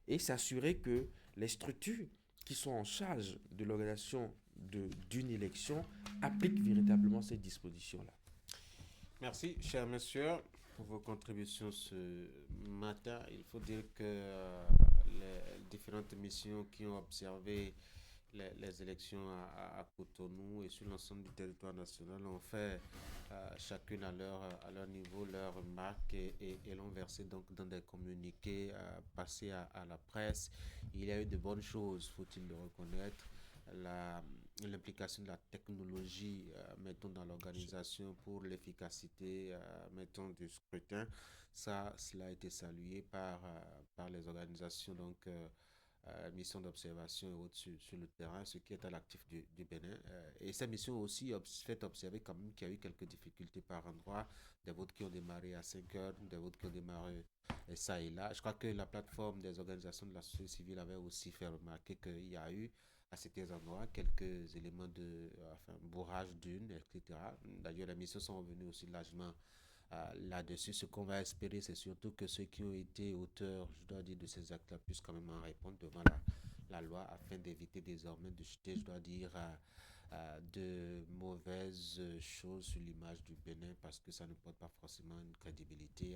Et s'assurer que les structures qui sont en charge de l'organisation d'une élection appliquent véritablement ces dispositions-là. Merci, chers messieurs, pour vos contributions ce matin. Il faut dire que les différentes missions qui ont observé les élections à Cotonou et sur l'ensemble du territoire national ont fait chacune à leur niveau leur marque et l'ont versé donc dans des communiqués passés à la presse. Il y a eu de bonnes choses, faut-il le reconnaître. L'implication de la technologie, mettons, dans l'organisation pour l'efficacité, mettons, du scrutin, cela a été salué par les organisations, donc mission d'observation et autres sur le terrain, ce qui est à l'actif du Bénin. Et ces missions aussi fait observer quand même qu'il y a eu quelques difficultés par endroit, des votes qui ont démarré à 5 heures, des votes qui ont démarré ça et là. Je crois que la plateforme des organisations de la société civile avait aussi fait remarquer qu'il y a eu à certains endroits quelques éléments de bourrage d'une, etc. D'ailleurs, les missions sont revenues aussi largement là-dessus. Ce qu'on va espérer, c'est surtout que ceux qui ont été auteurs, je dois dire, de ces actes-là puissent quand même en répondre devant la loi afin d'éviter désormais de jeter, je dois dire, de mauvaises choses sur l'image du Bénin, parce que ça ne porte pas forcément une crédibilité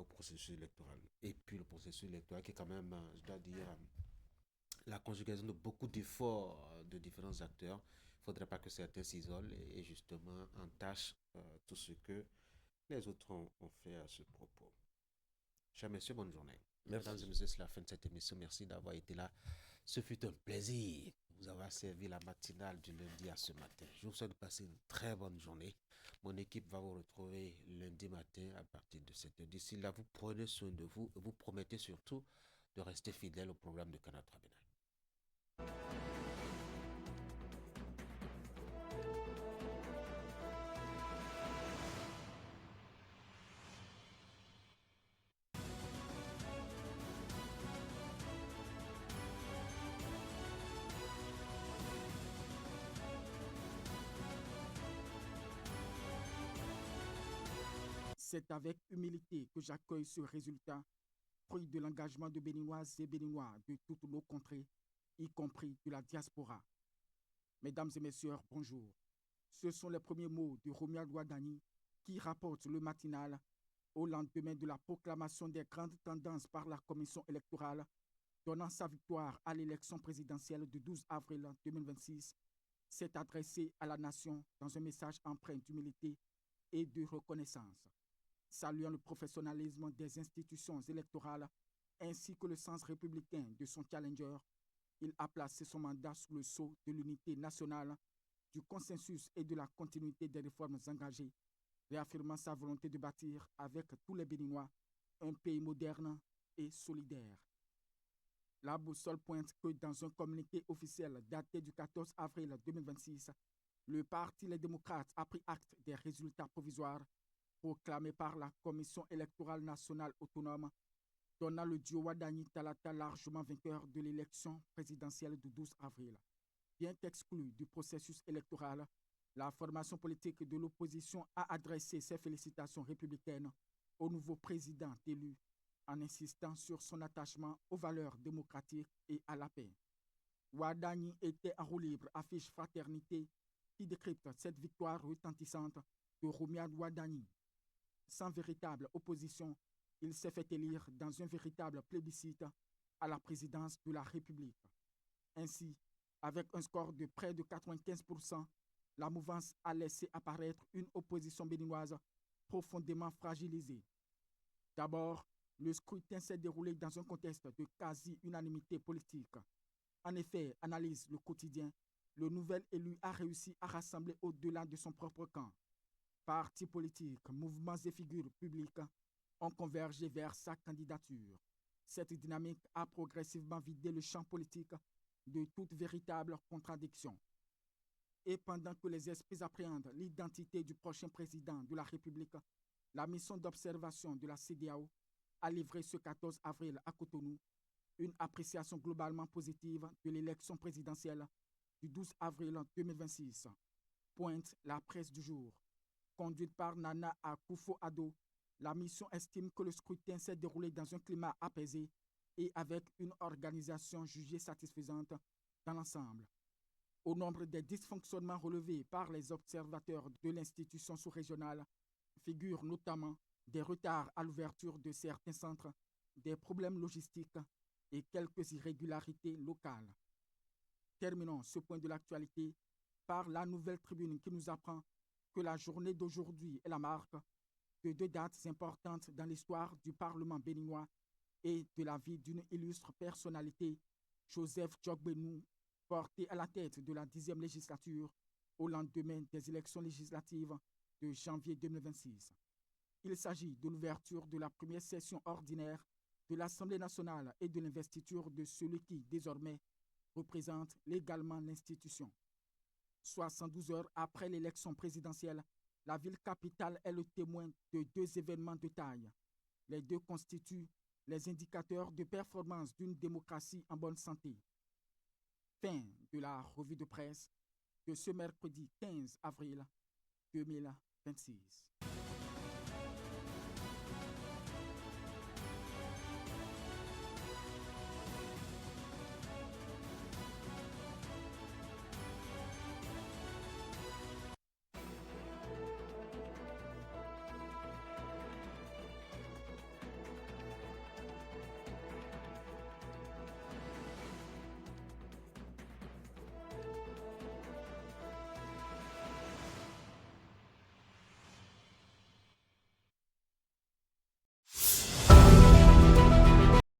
au processus électoral. Et puis le processus électoral qui est quand même, je dois dire, la conjugaison de beaucoup d'efforts de différents acteurs. Il ne faudrait pas que certains s'isolent et justement entachent tout ce que les autres ont fait à ce propos. Chers messieurs, bonne journée. Merci. Mesdames et messieurs, c'est la fin de cette émission. Merci d'avoir été là. Ce fut un plaisir de vous avoir servi la matinale du lundi à ce matin. Je vous souhaite de passer une très bonne journée. Mon équipe va vous retrouver lundi matin à partir de 7h. D'ici là, vous prenez soin de vous et vous promettez surtout de rester fidèle au programme de Canal 3 Bénin. C'est avec humilité que j'accueille ce résultat, fruit de l'engagement de Béninoises et Béninois de toutes nos contrées, y compris de la diaspora. Mesdames et messieurs, bonjour. Ce sont les premiers mots de Romuald Wadani qui rapporte le matinal au lendemain de la proclamation des grandes tendances par la commission électorale, donnant sa victoire à l'élection présidentielle du 12 avril 2026, s'est adressé à la nation dans un message empreint d'humilité et de reconnaissance. Saluant le professionnalisme des institutions électorales ainsi que le sens républicain de son challenger, il a placé son mandat sous le sceau de l'unité nationale, du consensus et de la continuité des réformes engagées, réaffirmant sa volonté de bâtir avec tous les Béninois un pays moderne et solidaire. La boussole pointe que dans un communiqué officiel daté du 14 avril 2026, le Parti Les Démocrates a pris acte des résultats provisoires proclamés par la Commission électorale nationale autonome, donnant le duo Wadani-Talata largement vainqueur de l'élection présidentielle du 12 avril. Bien qu'exclue du processus électoral, la formation politique de l'opposition a adressé ses félicitations républicaines au nouveau président élu, en insistant sur son attachement aux valeurs démocratiques et à la paix. Wadani était en roue libre, affiche Fraternité, qui décrypte cette victoire retentissante de Romuald Wadani. Sans véritable opposition, il s'est fait élire dans un véritable plébiscite à la présidence de la République. Ainsi, avec un score de près de 95%, la mouvance a laissé apparaître une opposition béninoise profondément fragilisée. D'abord, le scrutin s'est déroulé dans un contexte de quasi-unanimité politique. En effet, analyse le quotidien, le nouvel élu a réussi à rassembler au-delà de son propre camp. Partis politiques, mouvements et figures publiques ont convergé vers sa candidature. Cette dynamique a progressivement vidé le champ politique de toute véritable contradiction. Et pendant que les esprits appréhendent l'identité du prochain président de la République, la mission d'observation de la CEDEAO a livré ce 14 avril à Cotonou une appréciation globalement positive de l'élection présidentielle du 12 avril 2026. Pointe la presse du jour. Conduite par Nana Akufo-Addo, la mission estime que le scrutin s'est déroulé dans un climat apaisé et avec une organisation jugée satisfaisante dans l'ensemble. Au nombre des dysfonctionnements relevés par les observateurs de l'institution sous-régionale figurent notamment des retards à l'ouverture de certains centres, des problèmes logistiques et quelques irrégularités locales. Terminons ce point de l'actualité par la nouvelle tribune qui nous apprend que la journée d'aujourd'hui est la marque de deux dates importantes dans l'histoire du Parlement béninois et de la vie d'une illustre personnalité, Joseph Djogbenou, porté à la tête de la 10e législature au lendemain des élections législatives de janvier 2026. Il s'agit de l'ouverture de la première session ordinaire de l'Assemblée nationale et de l'investiture de celui qui, désormais, représente légalement l'institution. 72 heures après l'élection présidentielle, la ville capitale est le témoin de deux événements de taille. Les deux constituent les indicateurs de performance d'une démocratie en bonne santé. Fin de la revue de presse de ce mercredi 15 avril 2026.